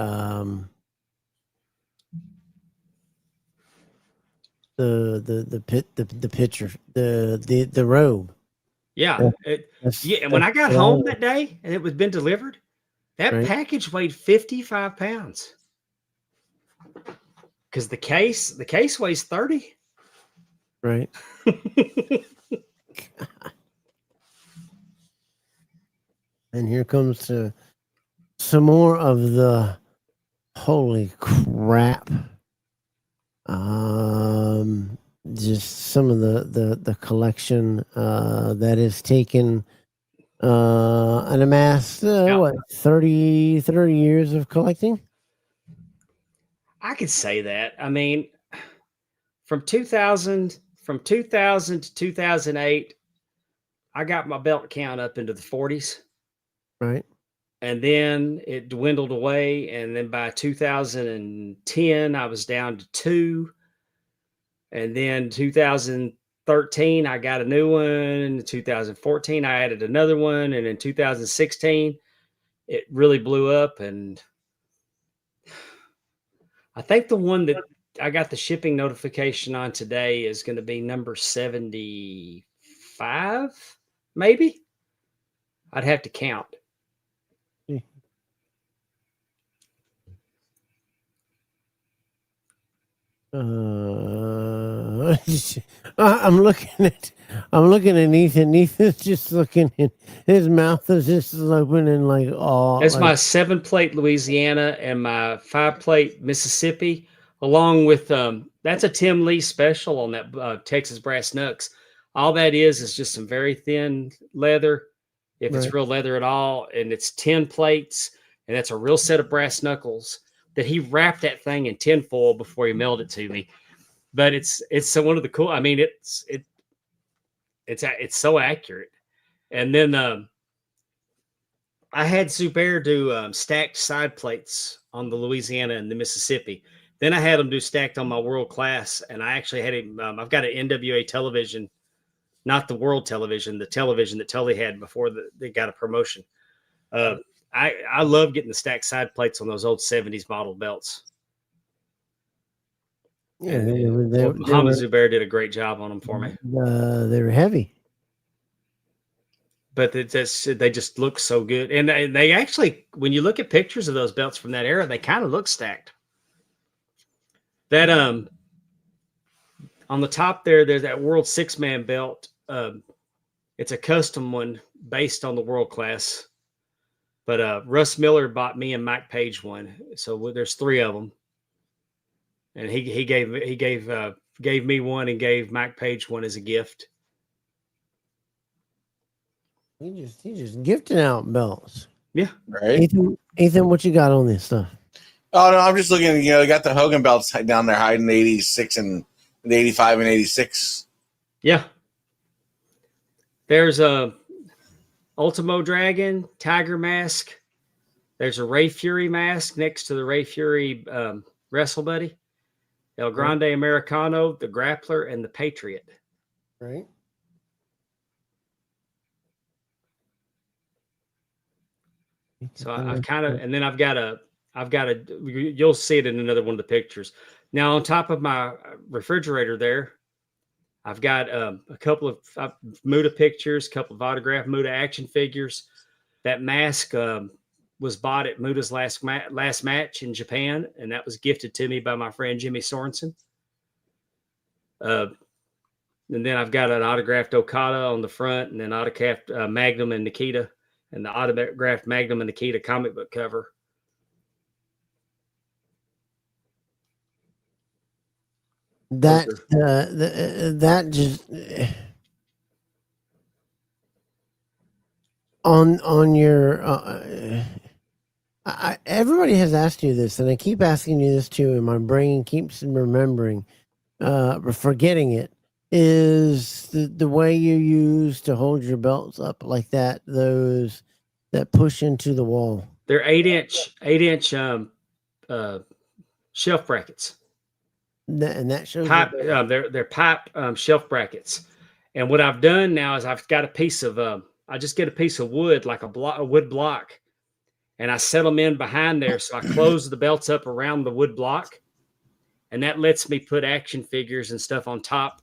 Speaker 2: picture, the robe.
Speaker 3: Yeah, and when I got home that day and it was been delivered, that package weighed 55 pounds. Because the case weighs 30.
Speaker 2: Right. And here comes some more of the holy crap. Just some of the collection that is taken and amassed 30 years of collecting.
Speaker 3: I could say that. I mean, from 2000 to 2008, I got my belt count up into the 40s.
Speaker 2: Right.
Speaker 3: And then it dwindled away. And then by 2010, I was down to 2. And then 2013, I got a new one. In 2014, I added another one. And in 2016, it really blew up. And I think the one that I got the shipping notification on today is going to be number 75, maybe. I'd have to count. I'm looking at Ethan. Ethan's just looking in. His mouth is just open and like, oh. That's my 7-plate Louisiana and my 5-plate Mississippi, along with that's a Tim Lee special on that Texas brass knucks. All that is just some very thin leather, if it's real leather at all, and it's 10 plates, and that's a real set of brass knuckles that he wrapped that thing in tinfoil before he mailed it to me. But it's one of the cool. I mean, it's so accurate. And then I had Zubair do stacked side plates on the Louisiana and the Mississippi. Then I had him do stacked on my World Class, and I actually had him. I've got an NWA television, not the World Television, the television that Tully had before they got a promotion. I love getting the stacked side plates on those old 70s model belts.
Speaker 2: Yeah,
Speaker 3: Muhammad Zubair did a great job on them for me.
Speaker 2: They were heavy,
Speaker 3: but they just look so good. And they actually, when you look at pictures of those belts from that era, they kind of look stacked. That on the top there's that World 6-man belt. It's a custom one based on the World Class. But Russ Miller bought me and Mike Page one, so there's 3 of them. And he gave me one and gave Mike Page one as a gift.
Speaker 2: He just gifting out belts.
Speaker 3: Yeah.
Speaker 4: Right.
Speaker 2: Ethan, what you got on this stuff?
Speaker 4: Oh no, I'm just looking. You know, you got the Hogan belts down there hiding the 86 and the 85 and 86.
Speaker 3: Yeah. There's a Ultimo Dragon Tiger mask. There's a Ray Fury mask next to the Ray Fury Wrestle Buddy. El Grande Americano, the Grappler, and the Patriot.
Speaker 2: Right.
Speaker 3: So I've kind of, and then I've got a, you'll see it in another one of the pictures. Now on top of my refrigerator there, I've got a couple of Muda pictures, a couple of autographed Muda action figures. That mask was bought at Muda's last match in Japan, and that was gifted to me by my friend Jimmy Sorensen. And then I've got an autographed Okada on the front, and then autographed Magnum and Nikita, and the autographed Magnum and Nikita comic book cover.
Speaker 2: That that just on your everybody has asked you this, and I keep asking you this too, and my brain keeps remembering, forgetting it. Is the way you use to hold your belts up like that? Those that push into the wall.
Speaker 3: They're 8-inch shelf brackets.
Speaker 2: And that shows
Speaker 3: Pipe. They're pipe shelf brackets. And what I've done now is I've got a piece of I just get a piece of wood, like a wood block, and I set them in behind there. So I close the belts up around the wood block, and that lets me put action figures and stuff on top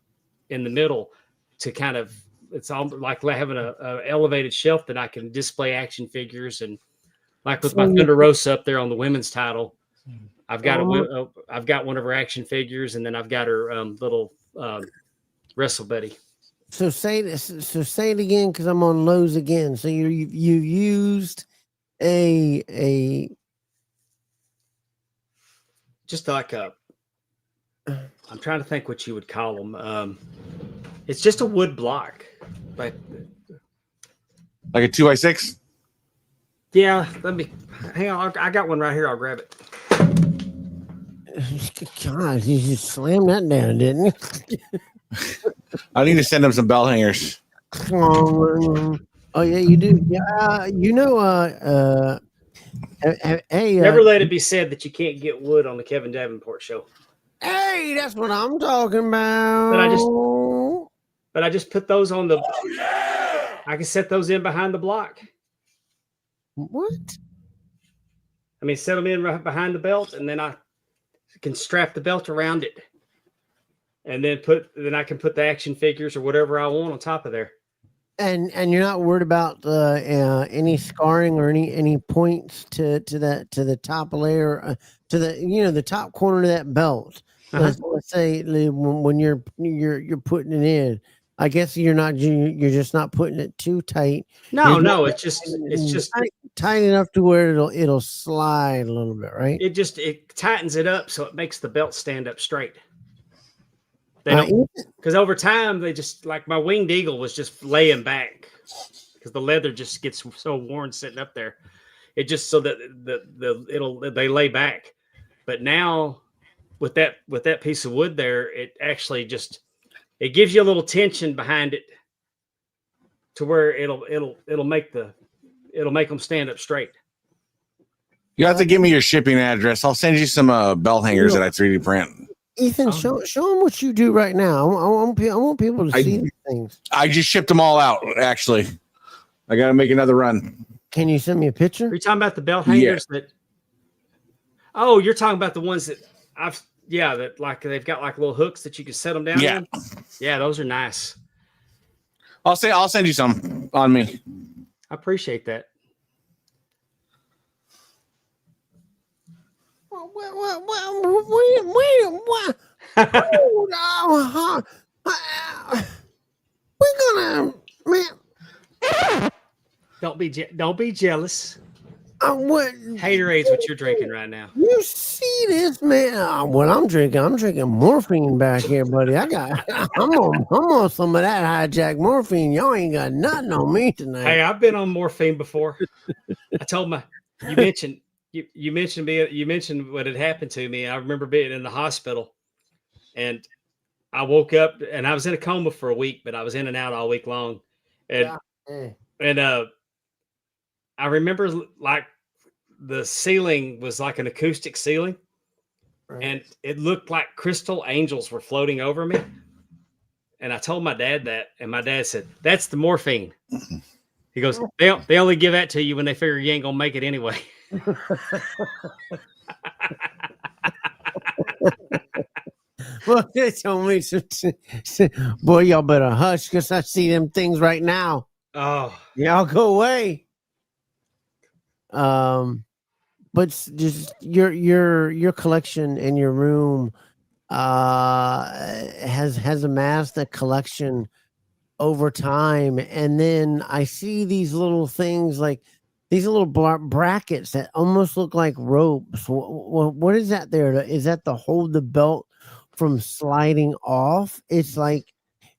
Speaker 3: in the middle to kind of, it's all like having a elevated shelf that I can display action figures. And like with my Thunder Rosa up there on the women's title, I've got I've got one of her action figures, and then I've got her little Wrestle Buddy.
Speaker 2: So say this. So say it again, because I'm on Lowe's again. So you used a
Speaker 3: just like a. I'm trying to think what you would call them. It's just a wood block, like
Speaker 4: a 2x6.
Speaker 3: Yeah, let me hang on. I got one right here. I'll grab it.
Speaker 2: God, you just slammed that down, didn't you?
Speaker 4: I need to send them some bell hangers.
Speaker 2: Oh yeah, you do. Yeah, hey,
Speaker 3: never let it be said that you can't get wood on the Kevin Davenport show.
Speaker 2: Hey, that's what I'm talking about.
Speaker 3: But I just put those on the. Oh, yeah! I can set those in behind the block.
Speaker 2: What?
Speaker 3: I mean, set them in right behind the belt, and then I can strap the belt around it, and then I can put the action figures or whatever I want on top of there.
Speaker 2: And you're not worried about any scarring or any points to the top layer, to the top corner of that belt.
Speaker 3: Uh-huh.
Speaker 2: Let's say when you're putting it in, I guess you're just not putting it too tight.
Speaker 3: No, it's just
Speaker 2: tight enough to where it'll slide a little bit, right?
Speaker 3: It tightens it up so it makes the belt stand up straight. They don't, because over time they just, like my Winged Eagle was just laying back because the leather just gets so worn sitting up there. It just so that they lay back. But now with that piece of wood there, it actually it gives you a little tension behind it to where it'll make them stand up straight.
Speaker 4: You have to give me your shipping address. I'll send you some bell hangers that I 3D print.
Speaker 2: Ethan, show them what you do right now. I want people to see these things.
Speaker 4: I just shipped them all out, actually. I got to make another run.
Speaker 2: Can you send me a picture?
Speaker 3: Are you talking about the belt hangers that? Oh, you're talking about the ones that that like they've got like little hooks that you can set them down.
Speaker 4: Yeah,
Speaker 3: yeah, those are nice.
Speaker 4: I'll send you some on me.
Speaker 3: I appreciate that.
Speaker 2: We're gonna, man.
Speaker 3: Don't be jealous.
Speaker 2: What?
Speaker 3: Haterade's what you're drinking right now.
Speaker 2: You see this, man? What I'm drinking morphine back here, buddy. I'm on some of that hijack morphine. Y'all ain't got nothing on me tonight.
Speaker 3: Hey, I've been on morphine before. I told you mentioned what had happened to me. I remember being in the hospital, and I woke up and I was in a coma for a week, but I was in and out all week long, and I remember like the ceiling was like an acoustic ceiling, right, and it looked like crystal angels were floating over me. And I told my dad that, and my dad said, "That's the morphine." He goes, "They only give that to you when they figure you ain't gonna make it anyway."
Speaker 2: Well, they told me, boy, y'all better hush because I see them things right now.
Speaker 3: Oh,
Speaker 2: y'all go away. But just your collection in your room has amassed a collection over time, and then I see these little things like these little brackets that almost look like ropes. What is that there? Is that to hold the belt from sliding off? It's like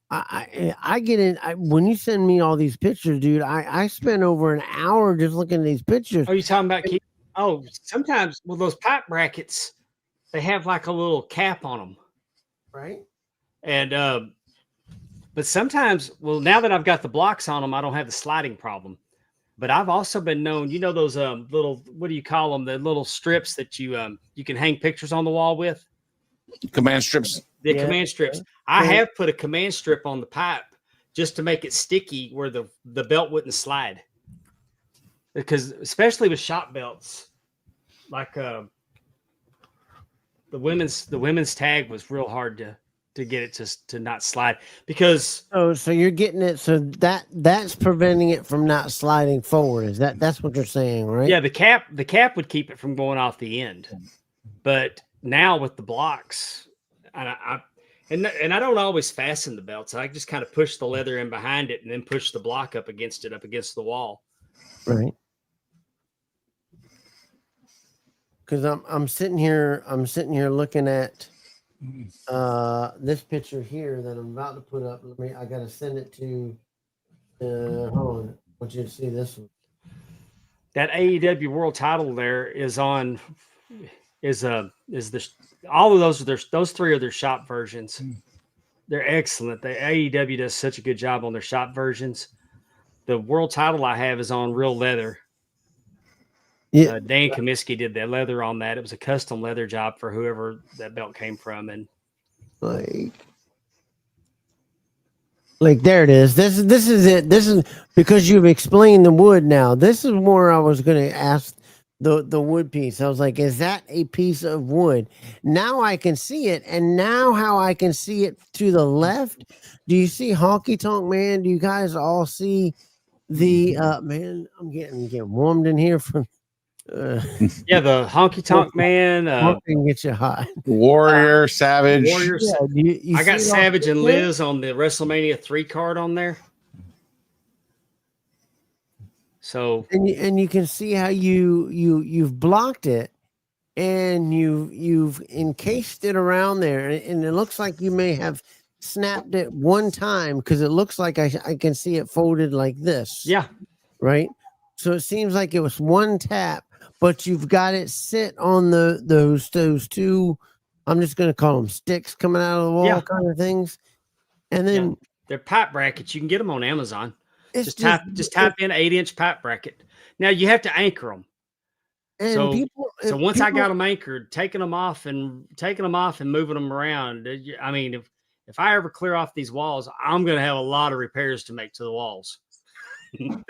Speaker 2: I get in when you send me all these pictures, dude. I spend over an hour just looking at these pictures.
Speaker 3: Are you talking about? Oh, sometimes those pipe brackets, they have like a little cap on them,
Speaker 2: right?
Speaker 3: And but sometimes, now that I've got the blocks on them, I don't have the sliding problem. But I've also been known, those little, what do you call them? The little strips that you can hang pictures on the wall with.
Speaker 4: Command strips.
Speaker 3: The command strips. I have put a command strip on the pipe just to make it sticky where the belt wouldn't slide. Because especially with shop belts, like the women's tag was real hard to get it to not slide because
Speaker 2: so you're getting it so that's preventing it from not sliding forward. That's what you're saying, right?
Speaker 3: Yeah, the cap would keep it from going off the end, but now with the blocks, and I don't always fasten the belts. I just kind of push the leather in behind it and then push the block up against the wall.
Speaker 2: Right. Because I'm sitting here looking at this picture here that I'm about to put up. I gotta send it to hold on. I want you to see this one.
Speaker 3: That AEW world title there is all of those three are their shop versions. They're excellent. The AEW does such a good job on their shop versions. The world title I have is on real leather. Yeah, Dan Comiskey did that leather on that. It was a custom leather job for whoever that belt came from, and
Speaker 2: like there it is. This is it. This is because you've explained the wood. Now this is where I was going to ask the wood piece. I was like, is that a piece of wood? Now I can see it, and now how I can see it to the left. Do you see Honky Tonk Man? Do you guys all see the man? I'm getting warmed in here from.
Speaker 3: The Honky Tonk Man
Speaker 2: can get you hot.
Speaker 4: Warrior, Savage.
Speaker 2: Yeah,
Speaker 3: I got Savage and Liz on the WrestleMania 3 card on there. So
Speaker 2: and you can see how you've blocked it and you've encased it around there, and it looks like you may have snapped it one time because it looks like I can see it folded like this.
Speaker 3: Yeah.
Speaker 2: Right. So it seems like it was one tap. But you've got it sit on those two, I'm just going to call them sticks coming out of the wall kind of things. And then
Speaker 3: they're pipe brackets. You can get them on Amazon. Just type in 8-inch pipe bracket. Now you have to anchor them. And so once I got them anchored, taking them off and moving them around. I mean, if I ever clear off these walls, I'm going to have a lot of repairs to make to the walls.
Speaker 2: Oh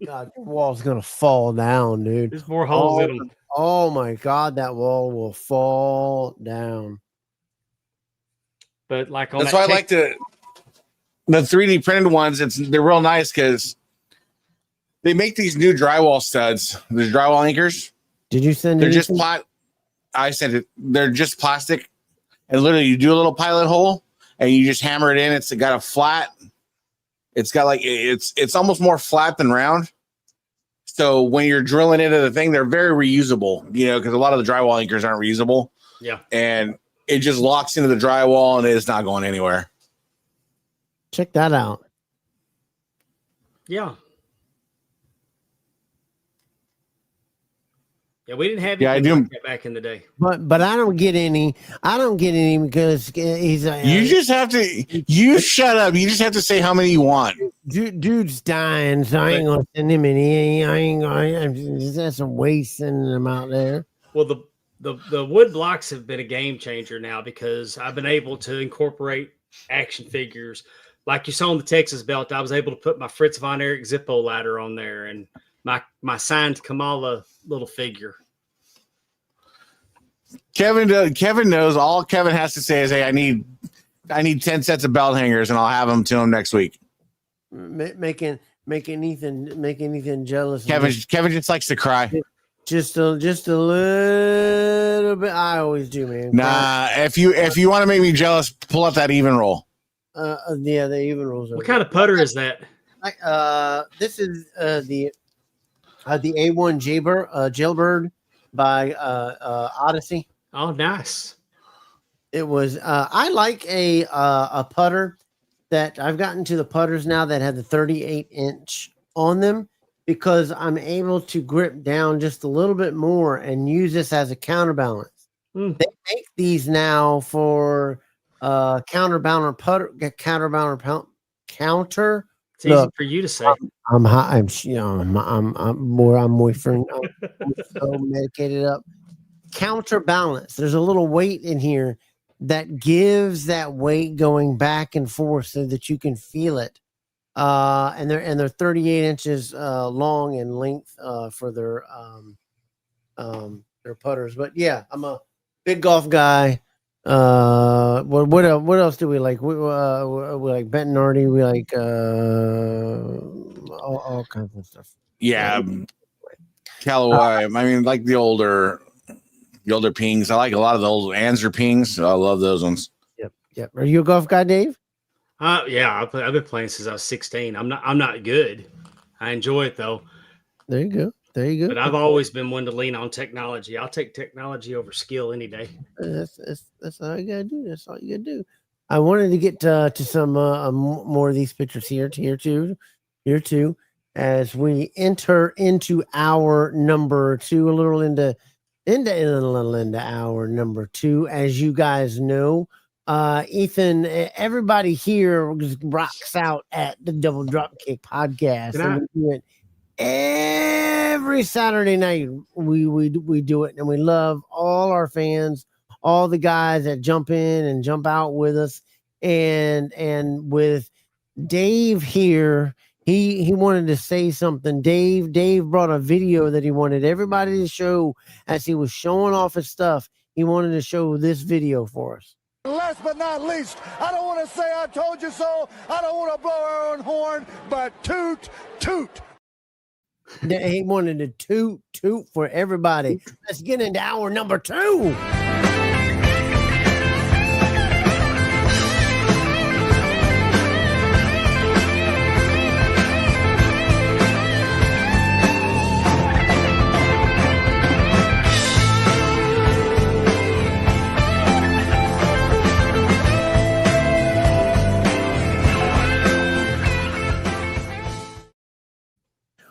Speaker 2: my God, the wall's gonna fall down, dude.
Speaker 3: There's more holes in them.
Speaker 2: Oh my God, that wall will fall down.
Speaker 3: But like on
Speaker 4: that's why I like the 3D printed ones. They're real nice because they make these new drywall studs. There's drywall anchors.
Speaker 2: Did you send?
Speaker 4: They're just I sent it. They're just plastic, and literally you do a little pilot hole and you just hammer it in. It's got a flat. It's got like it's almost more flat than round. So when you're drilling into the thing, they're very reusable, because a lot of the drywall anchors aren't reusable.
Speaker 3: Yeah.
Speaker 4: And it just locks into the drywall and it's not going anywhere.
Speaker 2: Check that out.
Speaker 3: Yeah. Yeah, we didn't have
Speaker 4: I
Speaker 3: anything
Speaker 4: do.
Speaker 3: like that back in the day.
Speaker 2: But I don't get any. I don't get any because he's.
Speaker 4: You just have to. You shut up. You just have to say how many you want.
Speaker 2: Dude's dying, so I ain't gonna send him any. I ain't gonna. That's a waste sending them out there.
Speaker 3: Well, the wood blocks have been a game changer now because I've been able to incorporate action figures. Like you saw on the Texas belt, I was able to put my Fritz von Erich Zippo ladder on there and my signed Kamala little figure.
Speaker 4: Kevin knows. All Kevin has to say is, "Hey, I need 10 sets of belt hangers, and I'll have them to him next week."
Speaker 2: Making Ethan jealous.
Speaker 4: Kevin just likes to cry.
Speaker 2: Just a little bit. I always do, man.
Speaker 4: Nah, if you want to make me jealous, pull up that even roll.
Speaker 2: Yeah, the even rolls.
Speaker 3: What kind of putter is that?
Speaker 2: This is the A1 Jailbird by Odyssey.
Speaker 3: Oh, nice.
Speaker 2: It was. I like a putter that I've gotten to the putters now that have the 38-inch on them because I'm able to grip down just a little bit more and use this as a counterbalance. They make these now for counter.
Speaker 3: It's easy for you to say.
Speaker 2: I'm more friend. I'm so medicated up. Counterbalance. There's a little weight in here that gives that weight going back and forth so that you can feel it. And they're 38 inches long in length for their putters. But yeah, I'm a big golf guy. What else do we like? We like Bentonardi. We like all kinds of stuff.
Speaker 4: Yeah, Callaway. I mean, like the older pings. I like a lot of the old Anser pings. I love those ones.
Speaker 2: Yep. Are you a golf guy, Dave?
Speaker 3: Yeah, I've been playing since I was 16. I'm not good. I enjoy it though.
Speaker 2: There you go. But
Speaker 3: I've always been one to lean on technology. I'll take technology over skill any day.
Speaker 2: That's all you gotta do. That's all you gotta do. I wanted to get to some more of these pictures here too, as we enter into our number 2, a little into hour number 2. As you guys know, Ethan, everybody here rocks out at the Double Dropkick podcast, and we do it every Saturday night. We do it, and we love all our fans, all the guys that jump in and jump out with us, and with Dave here. He wanted to say something. Dave brought a video that he wanted everybody to show as he was showing off his stuff. He wanted to show this video for us.
Speaker 5: Last but not least, I don't want to say I told you so. I don't want to blow our own horn, but toot, toot.
Speaker 2: He wanted to toot for everybody. Let's get into hour number 2.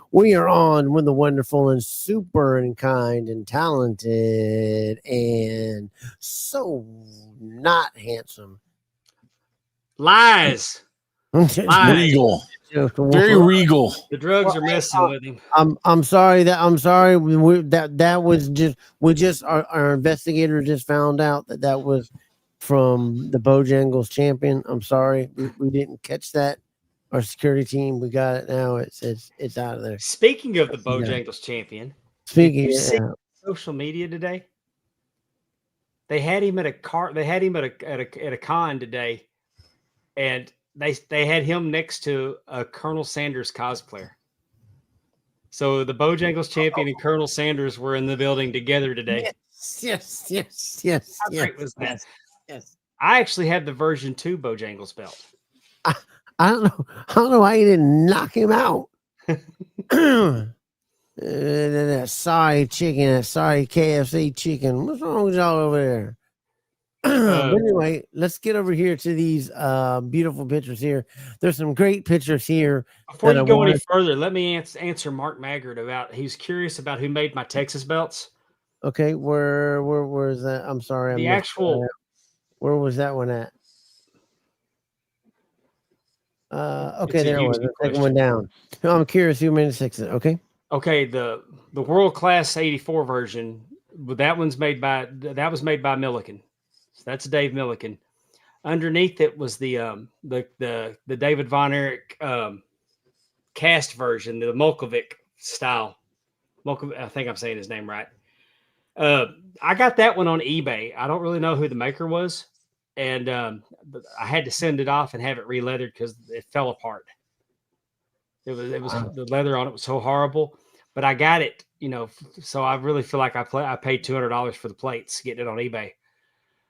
Speaker 2: We are on with the wonderful and super and kind and talented and so not handsome.
Speaker 3: Lies.
Speaker 4: Regal. Very regal.
Speaker 3: The drugs are messing with him.
Speaker 2: I'm sorry. That was just our investigator just found out that was from the Bojangles champion. I'm sorry. We didn't catch that. Our security team, we got it now. It's out of there.
Speaker 3: Speaking of the Bojangles champion,
Speaker 2: speaking
Speaker 3: of social media today, they had him at a car. They had him at a con today, and they had him next to a Colonel Sanders cosplayer. So the Bojangles champion and Colonel Sanders were in the building together today.
Speaker 2: Yes.
Speaker 3: How great was that?
Speaker 2: Yes.
Speaker 3: I actually had the version 2 Bojangles belt.
Speaker 2: I don't know why you didn't knock him out. that side chicken, that side KFC chicken. What's wrong with y'all over there? But anyway, let's get over here to these beautiful pictures here. There's some great pictures here.
Speaker 3: Before you go any further, let me answer Mark Maggard about. He's curious about who made my Texas belts.
Speaker 2: Okay, where is that? I'm sorry,
Speaker 3: The actual.
Speaker 2: Where was that one at? Okay, there it was. The second one down. I'm curious who made the Texas. Okay.
Speaker 3: Okay, the world class 84 version. That was made by Milliken. So that's Dave Milliken. Underneath it was the David Von Erich cast version, the Molkovic style. I think I'm saying his name right. I got that one on eBay. I don't really know who the maker was, and I had to send it off and have it re-leathered because it fell apart. It was the leather on it was so horrible, but I got it, so I really feel like I paid $200 for the plates getting it on eBay.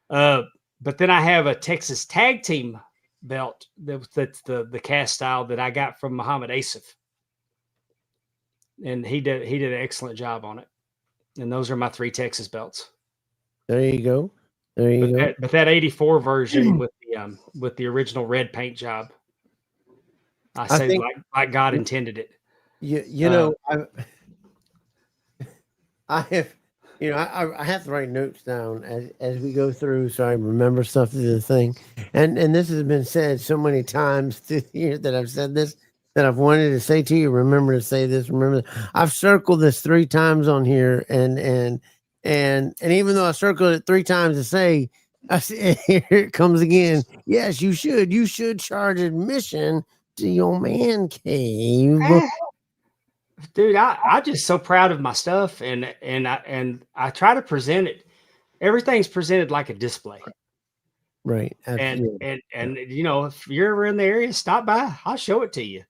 Speaker 3: But then I have a Texas tag team belt that's the cast style that I got from Muhammad Asif, and he did an excellent job on it. And those are my 3 Texas belts.
Speaker 2: There you go.
Speaker 3: But that 84 version with the original red paint job, I think, like God intended it.
Speaker 2: I have to write notes down as we go through, so I remember stuff through the thing. And this has been said so many times through the year that I've said this, that I've wanted to say to you. Remember to say this. Remember, I've circled this 3 times on here, and even though I circled it 3 times to say, here it comes again. Yes, you should charge admission to your man cave.
Speaker 3: Dude, I'm just so proud of my stuff, and I try to present it. Everything's presented like a display,
Speaker 2: right?
Speaker 3: Absolutely. And if you're ever in the area, stop by. I'll show it to you.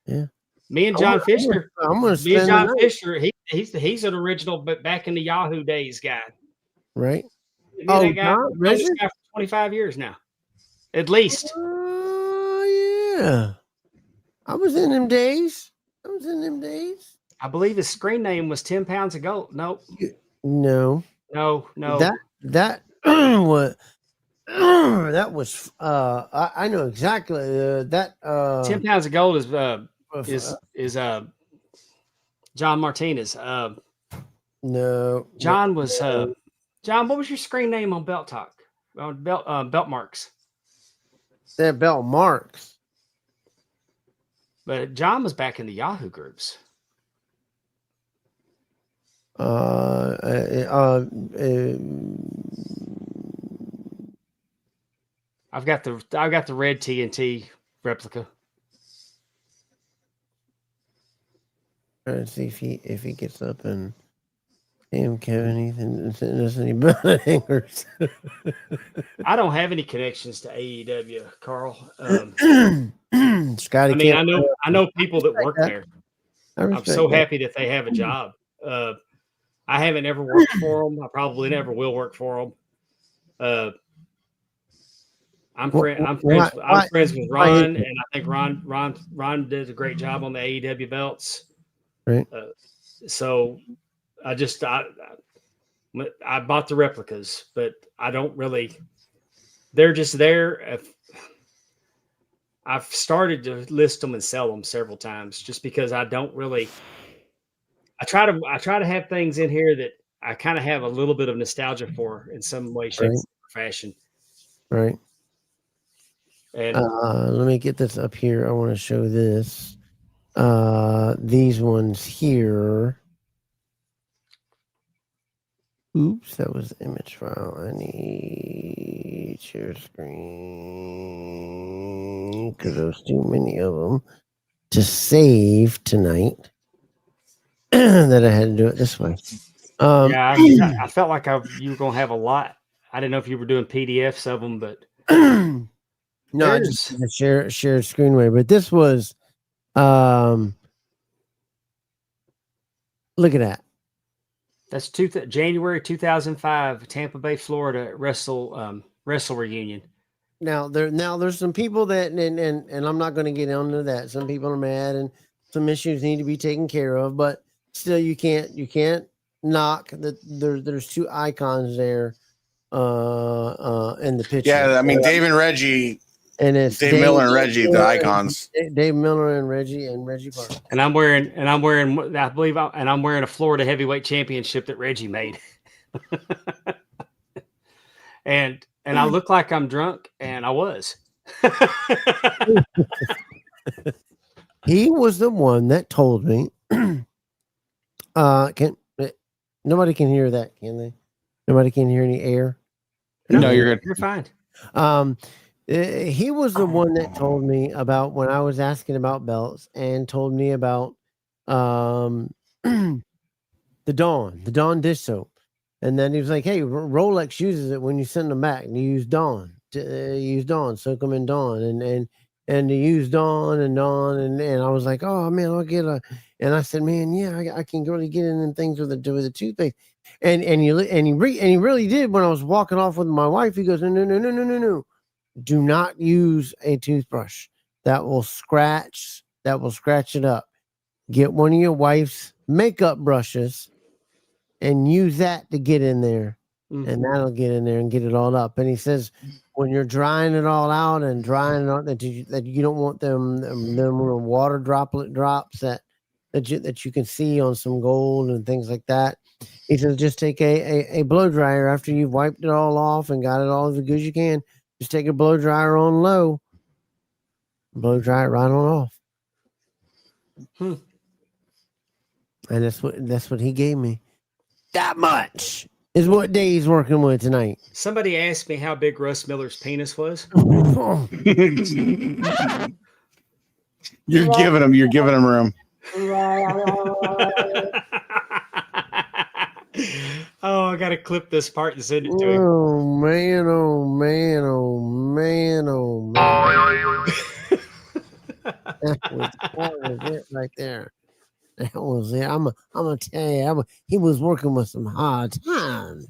Speaker 2: Yeah.
Speaker 3: Me and John Fisher.
Speaker 2: I'm gonna
Speaker 3: me and John Fisher. He's an original, but back in the Yahoo days guy.
Speaker 2: Right.
Speaker 3: That guy, this guy for 25 years now, at least.
Speaker 2: Oh yeah, I was in them days.
Speaker 3: I believe his screen name was 10 Pounds of Gold. Nope.
Speaker 2: No. That what that was I know exactly that
Speaker 3: 10 Pounds of Gold is John Martinez.
Speaker 2: No.
Speaker 3: John was John, what was your screen name on Belt Talk? On Belt Marks.
Speaker 2: That Belt Marks.
Speaker 3: But John was back in the Yahoo groups. I've got the red TNT replica.
Speaker 2: Trying to see if he gets up and damn Kevin Ethan sending us any belt hangers.
Speaker 3: I don't have any connections to AEW, Carl.
Speaker 2: Scotty,
Speaker 3: I know people that work there. I'm so happy that they have a job. I haven't ever worked for them. I probably never will work for them. I'm friends with Ron, and I think Ron does a great job on the AEW belts.
Speaker 2: Right.
Speaker 3: So I bought the replicas, but I don't really. They're just there. I've started to list them and sell them several times, just because I don't really. I try to have things in here that I kind of have a little bit of nostalgia for in some way, shape, or fashion.
Speaker 2: Right.
Speaker 3: And
Speaker 2: let me get this up here. I want to show this. These ones here. Oops, that was the image file. I need share screen because there's too many of them to save tonight. That I had to do it this way.
Speaker 3: I felt like you were going to have a lot. I didn't know if you were doing PDFs of them, but
Speaker 2: no, I just share screen way. But this was, look at that.
Speaker 3: That's January 2005, Tampa Bay, Florida wrestle reunion.
Speaker 2: Now there's some people that and I'm not going to get into that. Some people are mad and some issues need to be taken care of, but still you can't knock that there's two icons there in the picture.
Speaker 4: Yeah, I mean Dave and Reggie,
Speaker 2: and it's
Speaker 4: Dave Miller and Reggie, the icons.
Speaker 2: Dave Miller and Reggie Parker.
Speaker 3: And I'm wearing a Florida Heavyweight Championship that Reggie made. and I look like I'm drunk, and I was.
Speaker 2: He was the one that told me. Nobody can hear that, can they? Nobody can hear any air.
Speaker 4: No, you're good.
Speaker 3: You're fine.
Speaker 2: He was the one that told me about when I was asking about belts and told me about the Dawn dish soap. And then he was like, hey, Rolex uses it when you send them back. You use Dawn. Soak them in Dawn. And to use Dawn. And I was like, oh, man, I'll get a... And I said, man, yeah, I can really get in things with the toothpaste. And he really did. When I was walking off with my wife, he goes, no. Do not use a toothbrush. That will scratch it up. Get one of your wife's makeup brushes and use that to get in there. Mm-hmm. And that'll get in there and get it all up. And he says, when you're drying it all out and drying it out, that you don't want them water droplet drops that you can see on some gold and things like that. He says, just take a blow dryer after you've wiped it all off and got it all as good as you can. Just take a blow dryer on low, blow dry it right on off. And that's what he gave me. That much is what Dave's working with tonight.
Speaker 3: Somebody asked me how big Russ Miller's penis was.
Speaker 4: You're giving him room.
Speaker 3: Oh, I gotta clip this part and send it to him.
Speaker 2: Oh man. That was it right there. That was it. I'm gonna tell you, he was working with some hard times.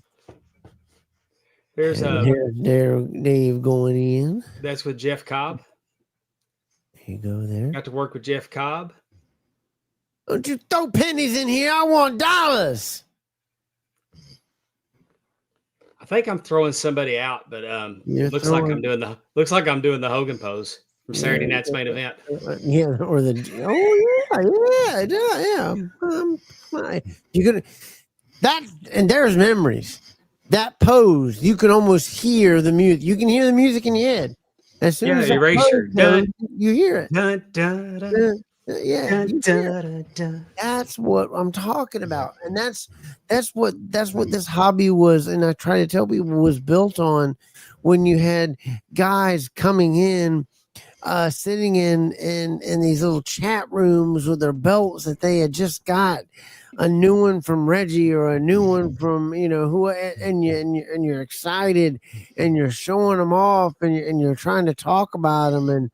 Speaker 3: Here's
Speaker 2: Dave going in.
Speaker 3: That's with Jeff Cobb.
Speaker 2: You go there.
Speaker 3: Got to work with Jeff Cobb.
Speaker 2: Don't you throw pennies in here? I want dollars.
Speaker 3: I think I'm throwing somebody out, but looks like I'm doing the Hogan pose from Saturday night's main event.
Speaker 2: Yeah. You could that, and there's memories. That pose, you can almost hear the music. You can hear the music in your head. As soon as
Speaker 3: Erasure.
Speaker 2: You hear it.
Speaker 3: Dun, dun, dun.
Speaker 2: Yeah, that's what I'm talking about, and that's what this hobby was. And I try to tell people was built on when you had guys coming in, sitting in these little chat rooms with their belts that they had just got a new one from Reggie or a new one from who, and you're excited and you're showing them off and you're trying to talk about them and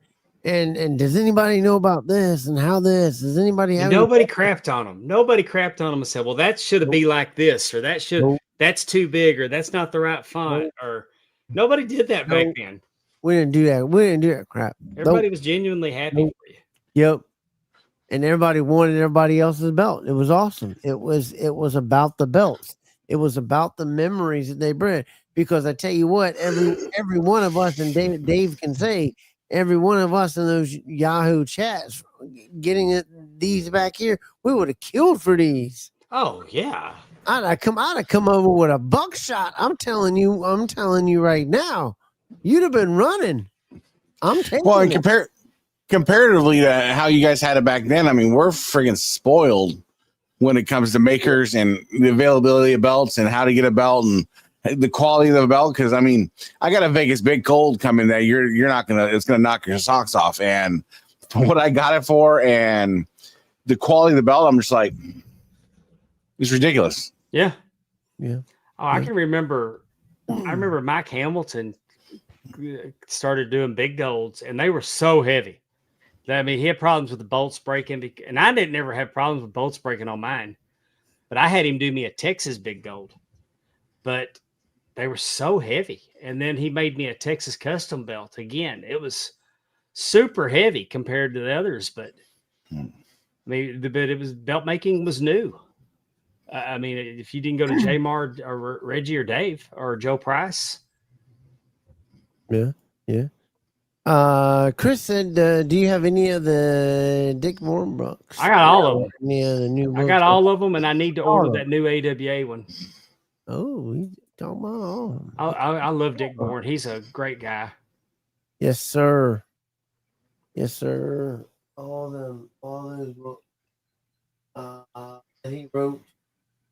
Speaker 2: does anybody know about this and how this? Does anybody have?
Speaker 3: Nobody crapped on them. Nobody crapped on them and said, "Well, that should be like this," or that's too big, or that's not the right font, or nobody did that back then.
Speaker 2: We didn't do that. We didn't do that crap.
Speaker 3: Everybody was genuinely happy for you.
Speaker 2: Yep. And everybody wanted everybody else's belt. It was awesome. It was about the belts. It was about the memories that they bring. Because I tell you what, every one of us, and Dave can say, every one of us in those Yahoo chats getting these back here, we would have killed for these.
Speaker 3: Oh yeah.
Speaker 2: I'd have come over with a buckshot. I'm telling you right now. You'd have been running. I'm taking
Speaker 4: well, and comparatively to how you guys had it back then, I mean, we're friggin' spoiled when it comes to makers and the availability of belts and how to get a belt and the quality of the belt. Because I mean, I got a Vegas Big Cold coming that you're not gonna, it's gonna knock your socks off. And what I got it for and the quality of the belt, I'm just like, it's ridiculous.
Speaker 3: Yeah.
Speaker 2: Yeah.
Speaker 3: Oh, I can remember. I remember Mike Hamilton started doing big golds, and they were so heavy. I mean, he had problems with the bolts breaking, and I didn't ever have problems with bolts breaking on mine. But I had him do me a Texas big gold, but they were so heavy. And then he made me a Texas custom belt again. It was super heavy compared to the others, but I mean, but it was belt making was new. I mean, if you didn't go to Jamar or Reggie or Dave or Joe Price,
Speaker 2: Yeah. Chris said, "Do you have any of the Dick Moore books?
Speaker 3: I got all of them.
Speaker 2: Any of the new books?
Speaker 3: I got all of them, and I need to order that new AWA one.
Speaker 2: Oh, we talking about all of them.
Speaker 3: I love Dick Bourne. He's a great guy.
Speaker 2: Yes, sir. Yes, sir. All those books that he wrote.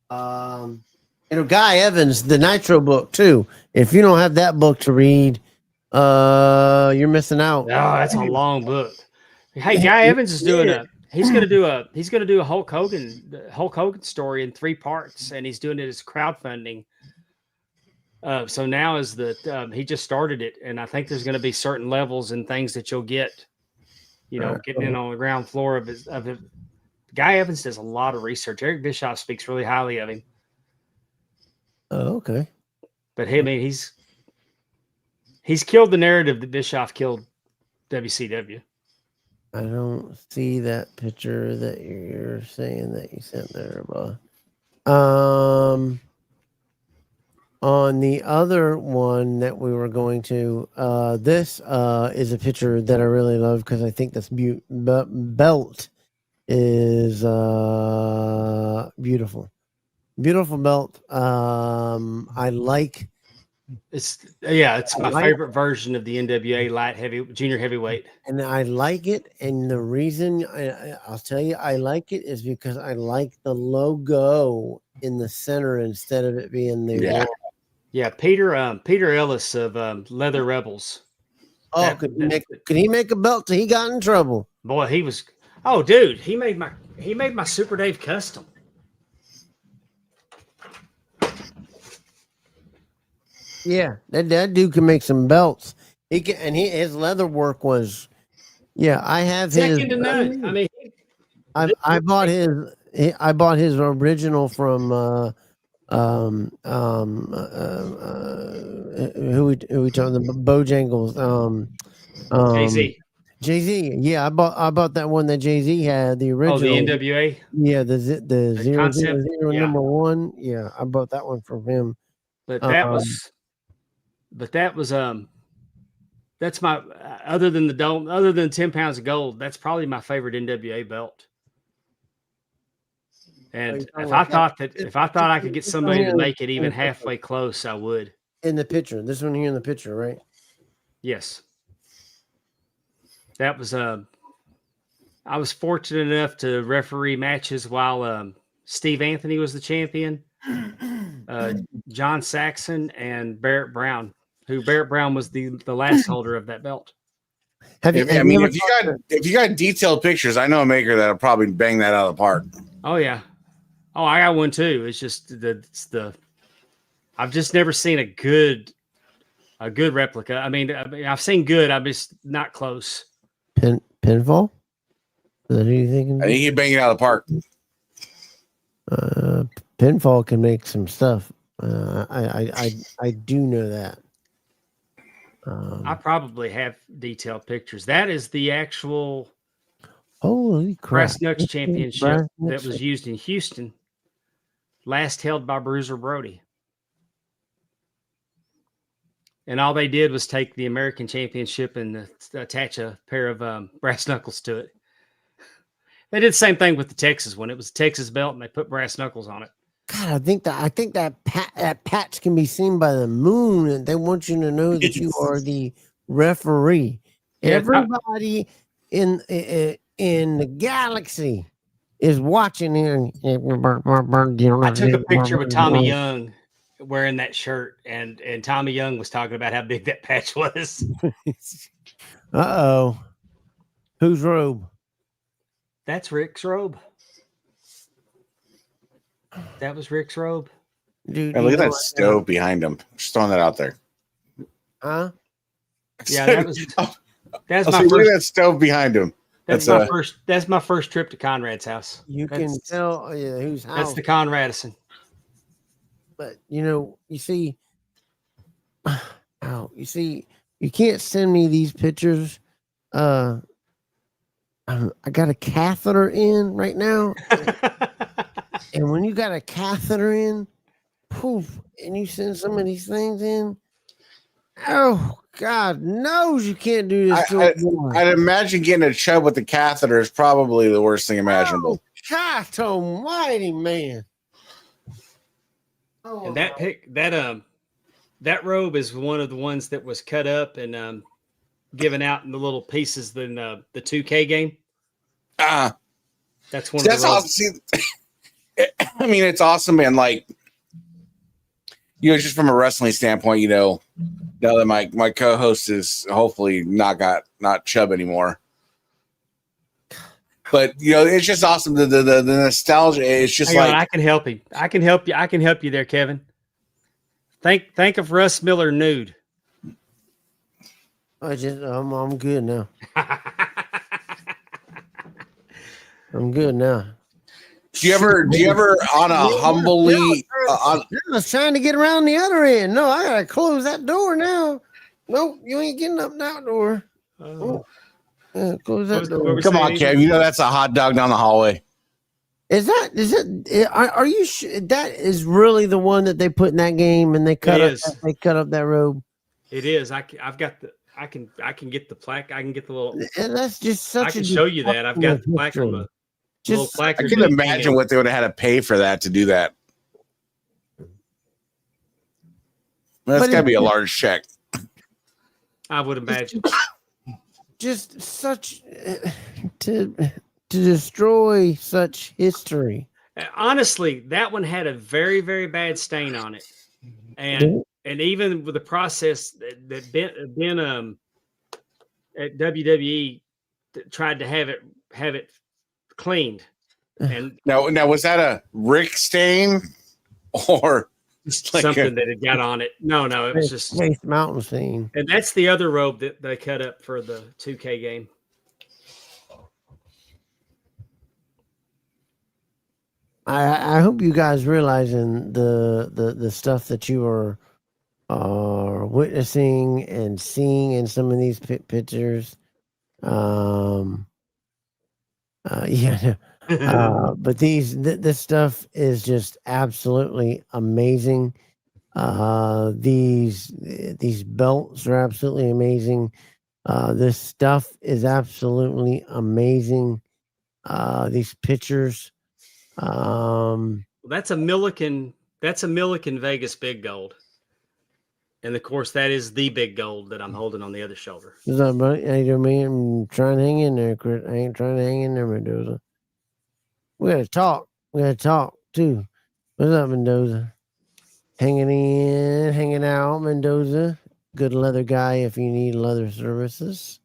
Speaker 2: Guy Evans, the Nitro book too. If you don't have that book to read, you're missing out.
Speaker 3: Oh, that's a long book. Hey, Guy Evans is doing he's gonna do a Hulk Hogan story in 3 parts, and he's doing it as crowdfunding. So now is he just started it, and I think there's going to be certain levels and things that you'll get, getting in on the ground floor of his. Guy Evans does a lot of research. Eric Bischoff speaks really highly of him.
Speaker 2: Oh, okay.
Speaker 3: But hey, I mean, he's killed the narrative that Bischoff killed WCW.
Speaker 2: I don't see that picture that you're saying that you sent there, Bob. On the other one that we were going to, this is a picture that I really love because I think this belt is beautiful. Beautiful belt. I like.
Speaker 3: It's my favorite version of the NWA junior heavyweight.
Speaker 2: And I like it. And the reason I'll tell you I like it is because I like the logo in the center instead of it being the
Speaker 3: Yeah, Peter Ellis of Leather Rebels.
Speaker 2: Oh, could he make a belt till he got in trouble?
Speaker 3: Boy, he was. Oh, dude, he made my Super Dave custom.
Speaker 2: Yeah, that dude can make some belts. His leather work was. Yeah, I have
Speaker 3: second to none. I mean,
Speaker 2: I bought his original from who we talking about? Bojangles. Jay-Z. Yeah, I bought that one that Jay-Z had, the original.
Speaker 3: Oh, the NWA.
Speaker 2: Yeah, the 000 number 1. Yeah, I bought that one from him.
Speaker 3: But that was that's my other than the dome, other than 10 pounds of gold, that's probably my favorite NWA belt. And if I thought I could get somebody to make it even halfway close, I would.
Speaker 2: In the picture, this one here in the picture, right?
Speaker 3: Yes. That was I was fortunate enough to referee matches while Steve Anthony was the champion, John Saxon and Barrett Brown, who Barrett Brown was the last holder of that belt.
Speaker 4: If you got detailed pictures, I know a maker that'll probably bang that out of the park.
Speaker 3: Oh yeah. Oh, I got one too. It's just I've just never seen a good replica. I mean, I've seen good. I'm just not close.
Speaker 2: Pinfall? Is that who you thinking?
Speaker 4: I think he'd bang it out of the park.
Speaker 2: Pinfall can make some stuff. I do know that.
Speaker 3: I probably have detailed pictures. That is the actual
Speaker 2: holy crap
Speaker 3: Brass Knucks Championship that was used in Houston, last held by Bruiser Brody. And all they did was take the American Championship and attach a pair of brass knuckles to it. They did the same thing with the Texas one. It was a Texas belt, and they put brass knuckles on it.
Speaker 2: God, I think that patch can be seen by the moon, and they want you to know that you are the referee. Yeah, everybody in the galaxy is watching here.
Speaker 3: I took a picture with Tommy Young wearing that shirt, and Tommy Young was talking about how big that patch was.
Speaker 2: Uh-oh. Whose robe?
Speaker 3: That's Rick's robe. That was Rick's robe.
Speaker 4: Dude, look at that stove behind him. Just throwing that out there.
Speaker 2: Huh?
Speaker 3: Yeah, that's my first.
Speaker 4: Look at that stove behind him.
Speaker 3: That's my first trip to Conrad's house.
Speaker 2: Can tell whose house.
Speaker 3: That's the Conradison.
Speaker 2: But you see, you can't send me these pictures. I got a catheter in right now. And when you got a catheter in, poof, and you send some of these things in, oh, God knows you can't do this to a boy.
Speaker 4: I'd imagine getting a chub with the catheter is probably the worst thing imaginable.
Speaker 2: Oh, God almighty, man. Oh,
Speaker 3: And that robe is one of the ones that was cut up and given out in the little pieces in the 2K game. That's one.
Speaker 4: That's awesome. See, I mean, it's awesome, and like, just from a wrestling standpoint, now that my co-host is hopefully not chub anymore. But it's just awesome. The nostalgia. It's just
Speaker 3: Hang on, I can help him. I can help you. I can help you there, Kevin. Think of Russ Miller nude.
Speaker 2: I'm good now. I'm good now.
Speaker 4: Do you ever on a humbly?
Speaker 2: I was trying to get around the other end. No, I gotta close that door now. Nope, you ain't getting up that door. Close that door.
Speaker 4: Come on, Kev. That's a hot dog down the hallway.
Speaker 2: Is it? Are you sure that is really the one that they put in that game and they cut up that robe?
Speaker 3: It is. I've got the. I can get the plaque. I can get the little.
Speaker 2: And that's just such.
Speaker 3: I can show you that. I've got the plaque on the.
Speaker 2: Just,
Speaker 4: I can imagine what they would have had to pay for that to do that. That's got to be a large check.
Speaker 3: I would imagine.
Speaker 2: Just such to destroy such history.
Speaker 3: Honestly, that one had a very, very bad stain on it, and even with the process that Ben at WWE tried to have it cleaned. And
Speaker 4: now was that a Rick stain or
Speaker 3: something that had got on it? No, it was just
Speaker 2: Space Mountain stain.
Speaker 3: And that's the other robe that they cut up for the 2K game.
Speaker 2: I hope you guys realizing the stuff that you are witnessing and seeing in some of these pictures. But this stuff is just absolutely amazing. These belts are absolutely amazing. This stuff is absolutely amazing. These pictures.
Speaker 3: That's a Milliken Vegas big gold. And of course, that is the big gold that I'm holding on the other shoulder.
Speaker 2: What's up, buddy? How you doing, man? I'm trying to hang in there, Chris. I ain't trying to hang in there, Mendoza. We gotta talk. Too. What's up, Mendoza? Hanging out, Mendoza. Good leather guy if you need leather services.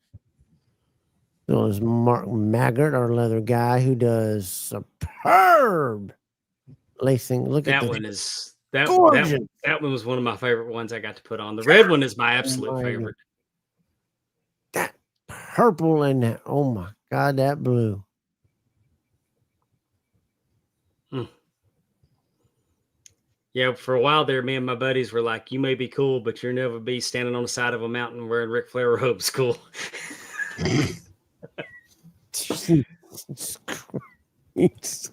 Speaker 2: So is Mark Maggart, our leather guy, who does superb lacing. Look at
Speaker 3: that one is that one was one of my favorite ones I got to put on. The red one is my absolute favorite.
Speaker 2: That purple and that, oh my God, that blue.
Speaker 3: Yeah, for a while there, me and my buddies were like, "You may be cool, but you'll never be standing on the side of a mountain wearing Ric Flair robes cool."
Speaker 2: Jesus Christ.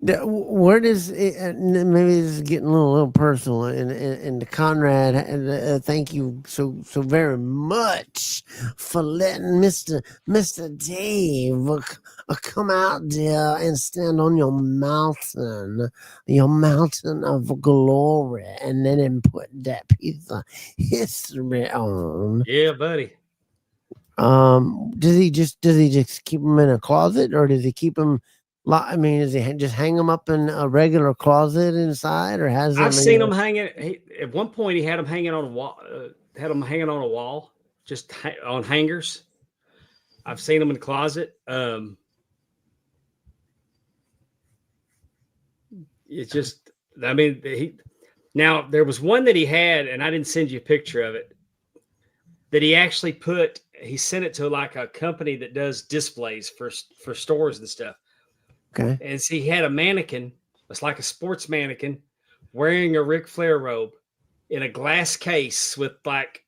Speaker 2: Where does it, maybe this is getting a little personal, and Conrad, thank you so very much for letting Mr. Dave come out there and stand on your mountain of glory, and then put that piece of history on.
Speaker 3: Yeah, buddy.
Speaker 2: Does he just keep them in a closet, or does he keep them? I mean, does he just hang them up in a regular closet inside, or has
Speaker 3: I've seen him hanging? At one point, he had them hanging on a wall. Just on hangers. I've seen them in the closet. It's just, I mean, now there was one that he had, and I didn't send you a picture of it. That he actually he sent it to like a company that does displays for stores and stuff.
Speaker 2: Okay.
Speaker 3: And so he had a mannequin. It's like a sports mannequin wearing a Ric Flair robe in a glass case with like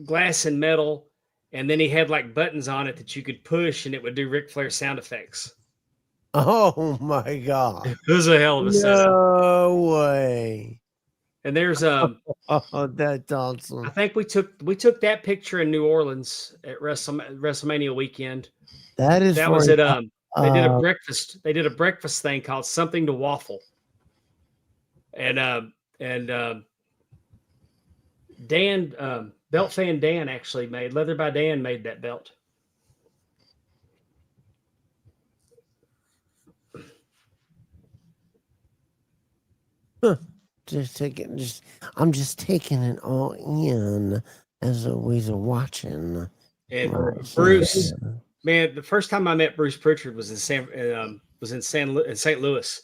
Speaker 3: glass and metal and then he had like buttons on it that you could push, and it would do Ric Flair sound effects.
Speaker 2: Oh my God!
Speaker 3: It was a hell of a setup.
Speaker 2: No way!
Speaker 3: And there's
Speaker 2: Oh, that's awesome.
Speaker 3: I think we took that picture in New Orleans at WrestleMania weekend.
Speaker 2: That is
Speaker 3: That was
Speaker 2: for
Speaker 3: it. They did a breakfast. They did a breakfast thing called Something to Waffle, and Dan Belt Fan Dan actually made Leather by Dan made that belt.
Speaker 2: I'm just taking it all in as a ways of watching.
Speaker 3: And
Speaker 2: Right.
Speaker 3: Bruce, man, the first time I met Bruce Pritchard was in St. Louis.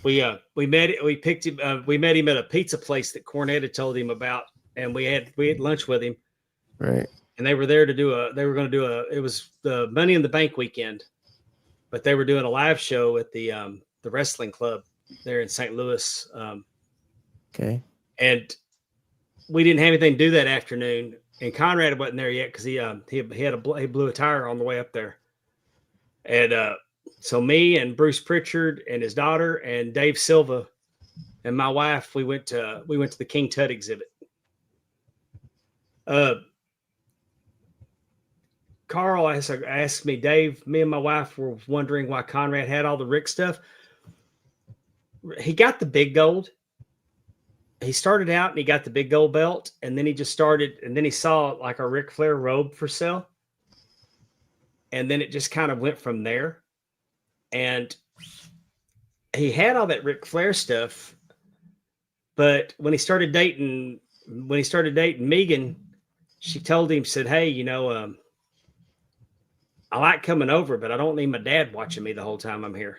Speaker 3: We met him at a pizza place that Cornette had told him about, and we had lunch with him.
Speaker 2: Right.
Speaker 3: And they were there to it was the Money in the Bank weekend, but they were doing a live show at the wrestling club there in St. Louis.
Speaker 2: Okay.
Speaker 3: And we didn't have anything to do that afternoon. And Conrad wasn't there yet because he blew a tire on the way up there. And so me and Bruce Pritchard and his daughter and Dave Silva and my wife, we went to the King Tut exhibit. Carl asked me, Dave, me and my wife were wondering why Conrad had all the Rick stuff. He got the big gold. He started out and he got the big gold belt, and then he saw like a Ric Flair robe for sale. And then it just kind of went from there. And he had all that Ric Flair stuff, but when he started dating Megan, she told him, said, "Hey, I like coming over, but I don't need my dad watching me the whole time I'm here."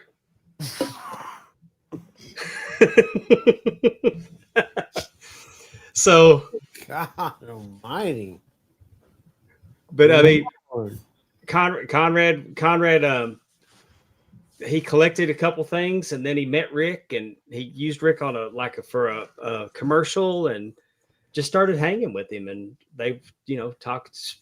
Speaker 3: So,
Speaker 2: God Almighty!
Speaker 3: But I mean, Conrad, he collected a couple things, and then he met Rick, and he used Rick on for a commercial, and just started hanging with him, and they talked,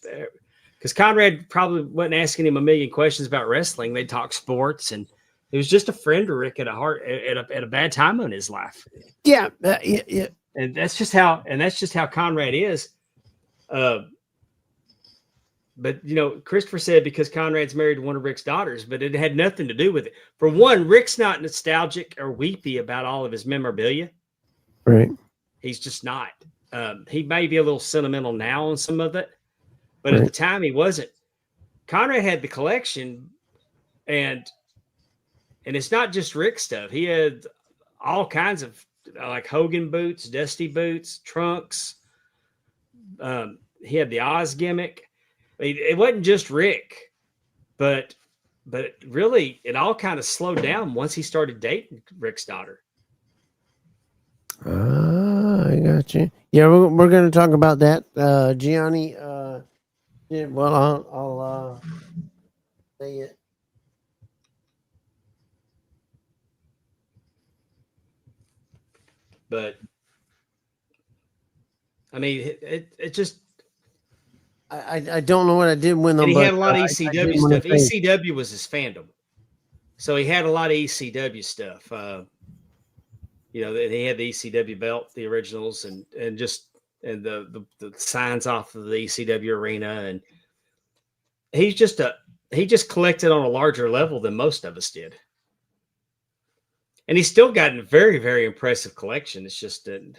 Speaker 3: because Conrad probably wasn't asking him a million questions about wrestling. They talked sports, and he was just a friend to Rick at a bad time in his life.
Speaker 2: Yeah, yeah.
Speaker 3: And that's just how Conrad is. But Christopher said because Conrad's married to one of Rick's daughters, but it had nothing to do with it. For one, Rick's not nostalgic or weepy about all of his memorabilia.
Speaker 2: Right.
Speaker 3: He's just not. He may be a little sentimental now on some of it, but
Speaker 2: Right.
Speaker 3: at the time he wasn't. Conrad had the collection, and it's not just Rick stuff. He had all kinds of like Hogan boots, Dusty boots, trunks. He had the Oz gimmick. I mean, it wasn't just Rick, but really it all kind of slowed down once he started dating Rick's daughter.
Speaker 2: I got you. Yeah, we're going to talk about that. Gianni, I'll say it.
Speaker 3: But I mean, it just.
Speaker 2: I don't know what I did with them.
Speaker 3: And he
Speaker 2: but
Speaker 3: had a lot of ECW stuff. ECW was his fandom, so he had a lot of ECW stuff. He had the ECW belt, the originals, and the signs off of the ECW arena, and he just collected on a larger level than most of us did. And he's still got a very, very impressive collection. It's just and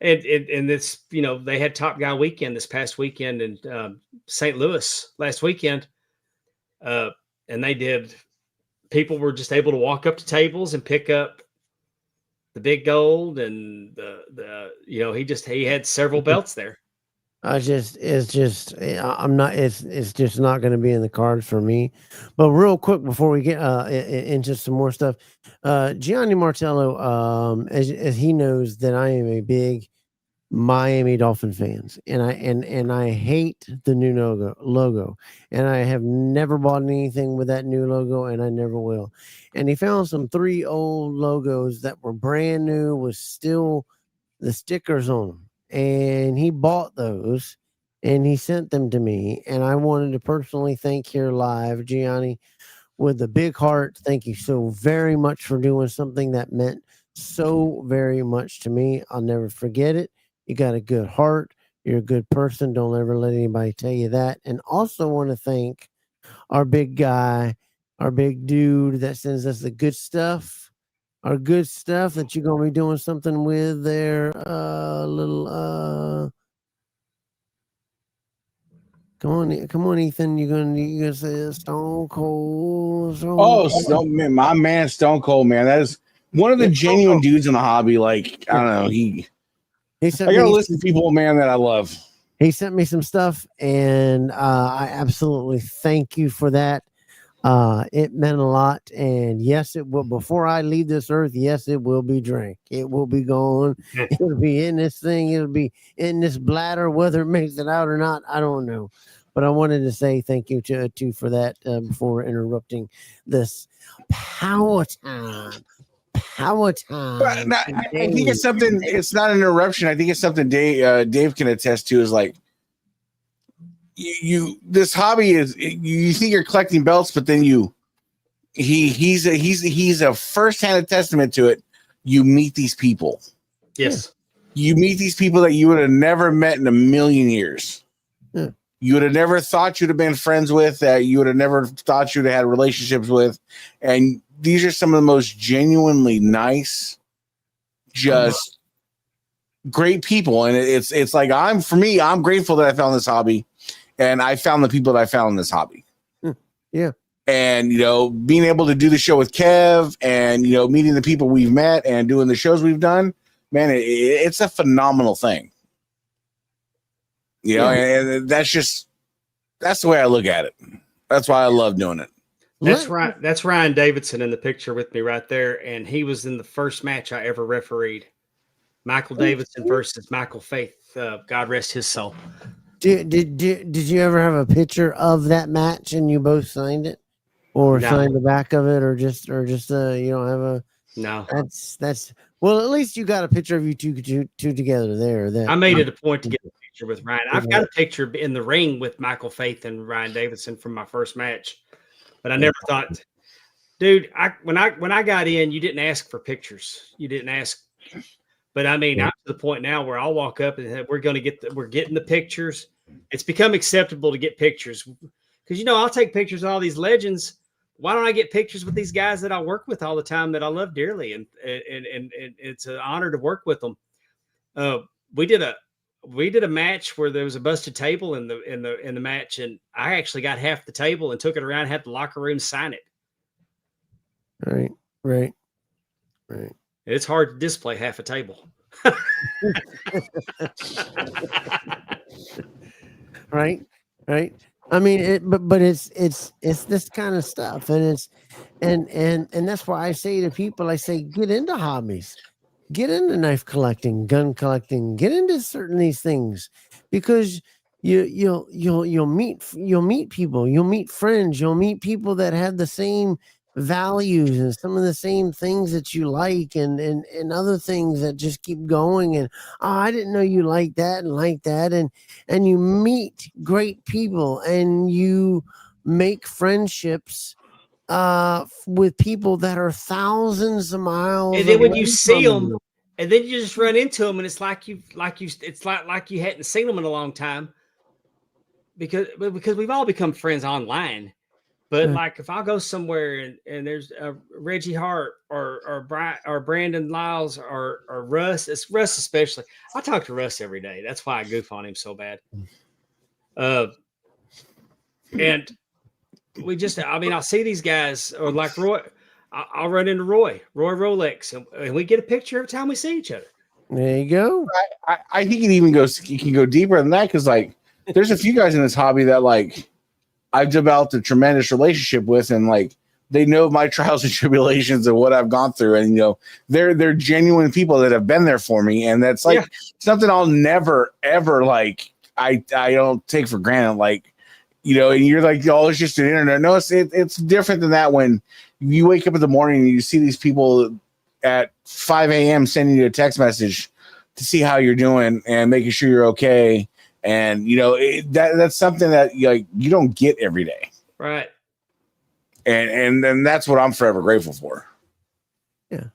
Speaker 3: it's they had Top Guy weekend this past weekend in St. Louis last weekend, and people were just able to walk up to tables and pick up the big gold, and he had several belts there.
Speaker 2: It's just not going to be in the cards for me. But real quick before we get into some more stuff, Gianni Martello, as he knows that I am a big Miami Dolphin fans, and I hate the new logo, and I have never bought anything with that new logo, and I never will. And he found some 3 old logos that were brand new with still the stickers on them. And he bought those, and he sent them to me. And I wanted to personally thank here live, Gianni, with a big heart. Thank you so very much for doing something that meant so very much to me. I'll never forget it. You got a good heart. You're a good person. Don't ever let anybody tell you that. And also want to thank our big guy, our big dude that sends us the good stuff. Our good stuff that you're gonna be doing something with there. Come on, Ethan. You're gonna say Stone Cold.
Speaker 4: Oh, man, my man, Stone Cold, man. That is one of the genuine dudes in the hobby. Like, I don't know. I gotta listen to people, man, that I love.
Speaker 2: He sent me some stuff, and I absolutely thank you for that. It meant a lot, and yes, it will. Before I leave this earth, yes, it will be drank. It will be gone. It'll be in this thing. It'll be in this bladder. Whether it makes it out or not, I don't know. But I wanted to say thank you to for that before interrupting this power time.
Speaker 4: But I think it's something. It's not an interruption. I think it's something Dave can attest to. Is like you this hobby is you think you're collecting belts, but then he's a first-hand testament to it. You meet these people.
Speaker 3: Yes.
Speaker 4: You meet these people that you would have never met in a million years.
Speaker 2: Yeah.
Speaker 4: You would have never thought you'd have been friends with, that you would have never thought you'd have had relationships with. And these are some of the most genuinely nice, just great people. And it's like, I'm grateful that I found this hobby, and I found the people that I found in this hobby.
Speaker 2: Yeah.
Speaker 4: And, being able to do the show with Kev and, meeting the people we've met and doing the shows we've done, man, it's a phenomenal thing. And that's the way I look at it. That's why I love doing it.
Speaker 3: That's right. That's Ryan Davidson in the picture with me right there. And he was in the first match I ever refereed. Michael Davidson versus Michael Faith. God rest his soul.
Speaker 2: Did you ever have a picture of that match and you both signed it? Or signed the back of it, or just you don't have a
Speaker 3: no.
Speaker 2: That's well, at least you got a picture of you two together there. That
Speaker 3: I made it a point to get a picture with Ryan. I've got a picture in the ring with Michael Faith and Ryan Davidson from my first match, but I never thought, dude. When I got in, you didn't ask for pictures. You didn't ask, but I mean, I'm to the point now where I'll walk up and we're getting the pictures. It's become acceptable to get pictures because I'll take pictures of all these legends. Why don't I get pictures with these guys that I work with all the time that I love dearly, and it's an honor to work with them. We did a match where there was a busted table in the match, and I actually got half the table and took it around and had the locker room sign it.
Speaker 2: Right.
Speaker 3: It's hard to display half a table.
Speaker 2: Right. I mean, but it's this kind of stuff, and and that's why I say to people, I say, get into hobbies, get into knife collecting, gun collecting, get into certain these things, because you'll meet people, you'll meet friends, you'll meet people that have the same values and some of the same things that you like, and other things that just keep going. And I didn't know you like that, and you meet great people, and you make friendships with people that are thousands of miles.
Speaker 3: And then when you see them, and then you just run into them, and it's like you hadn't seen them in a long time, because we've all become friends online. But like if I go somewhere and there's a Reggie Hart or Brandon Lyles or Russ, it's Russ especially. I talk to Russ every day. That's why I goof on him so bad. And I'll see these guys, or like Roy. I'll run into Roy Rolex, and we get a picture every time we see each other.
Speaker 2: There you go.
Speaker 4: I think you can go deeper than that, because like there's a few guys in this hobby that like I've developed a tremendous relationship with, and like they know my trials and tribulations and what I've gone through, and they're genuine people that have been there for me, and that's like something I'll never ever like I don't take for granted. Like and you're like, oh, it's just an internet. No, it's different than that. When you wake up in the morning and you see these people at 5 a.m. sending you a text message to see how you're doing and making sure you're okay, And that's something that you don't get every day.
Speaker 3: Right.
Speaker 4: And that's what I'm forever grateful for.
Speaker 2: Yeah.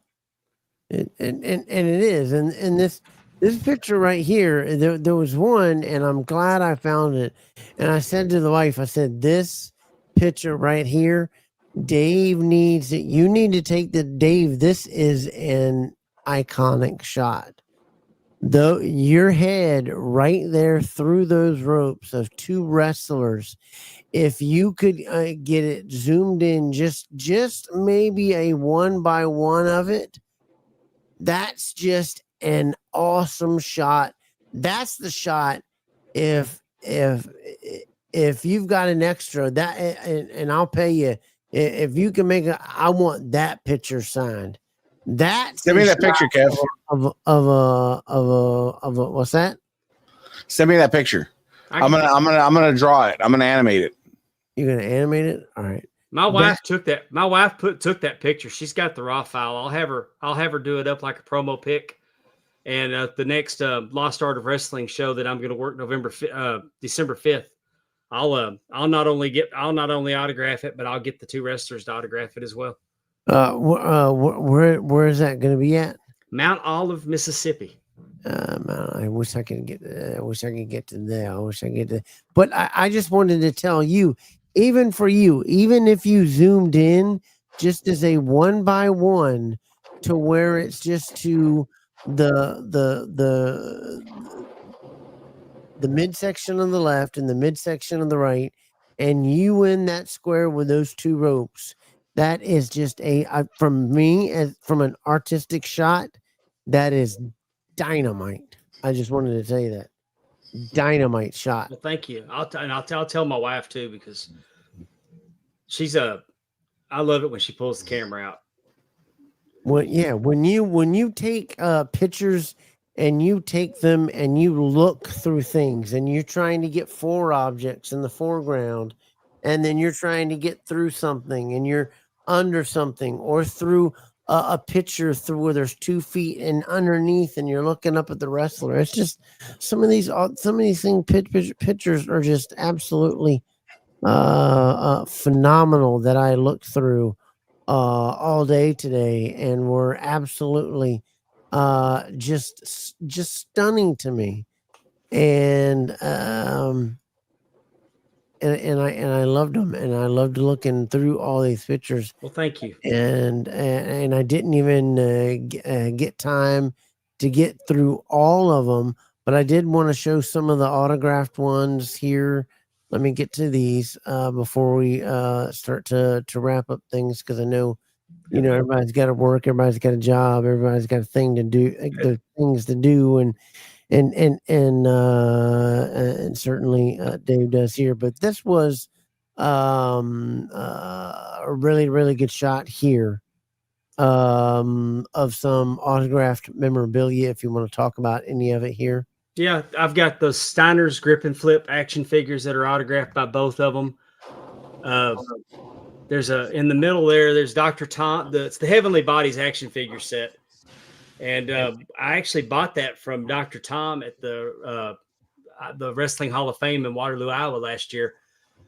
Speaker 2: And it is. And this picture right here, there was one, and I'm glad I found it. And I said to the wife, I said, this picture right here, Dave needs it. You need to take Dave. This is an iconic shot. Though your head right there through those ropes of two wrestlers, if you could get it zoomed in, just maybe a 1x1 of it, that's just an awesome shot. That's the shot. If you've got an extra that, and I'll pay you if you can make I want that picture signed. That's
Speaker 4: Send me that picture, Kev.
Speaker 2: Of a what's that?
Speaker 4: Send me that picture. I'm gonna draw it. I'm gonna animate it.
Speaker 2: You're gonna animate it? All right.
Speaker 3: My wife took that. My wife took that picture. She's got the raw file. I'll have her do it up like a promo pic. And the next Lost Art of Wrestling show that I'm going to work December 5th, I'll not only autograph it, but I'll get the two wrestlers to autograph it as well.
Speaker 2: Where is that going to be at?
Speaker 3: Mount Olive, Mississippi.
Speaker 2: I wish I could get. I wish I could get to there. I wish I could get to. But I just wanted to tell you, even for you, even if you zoomed in just as a 1x1 to where it's just to the midsection on the left and the midsection on the right, and you in that square with those two ropes, that is just from me, as from an artistic shot, that is dynamite. I just wanted to tell you that. Dynamite shot.
Speaker 3: Well, thank you. I'll tell my wife too, because I love it when she pulls the camera out.
Speaker 2: When you take pictures and you take them and you look through things and you're trying to get four objects in the foreground, and then you're trying to get through something and you're under something, or through a picture through where there's 2 feet and underneath, and you're looking up at the wrestler. It's just some of these pictures are just absolutely phenomenal that I looked through all day today, and were absolutely just stunning to me. And I loved them, and I loved looking through all these pictures.
Speaker 3: Well, thank you.
Speaker 2: And I didn't even get time to get through all of them, but I did want to show some of the autographed ones here. Let me get to these before we start to wrap up things, because I know, everybody's got to work, everybody's got a job, everybody's got a thing to do, things to do, and certainly Dave does here. But this was a really, really good shot here of some autographed memorabilia, if you want to talk about any of it here.
Speaker 3: Yeah, I've got those Steiner's grip and flip action figures that are autographed by both of them. There's in the middle there's Dr. Tom. It's the Heavenly Bodies action figure set. And I actually bought that from Dr. Tom at the Wrestling Hall of Fame in Waterloo, Iowa last year.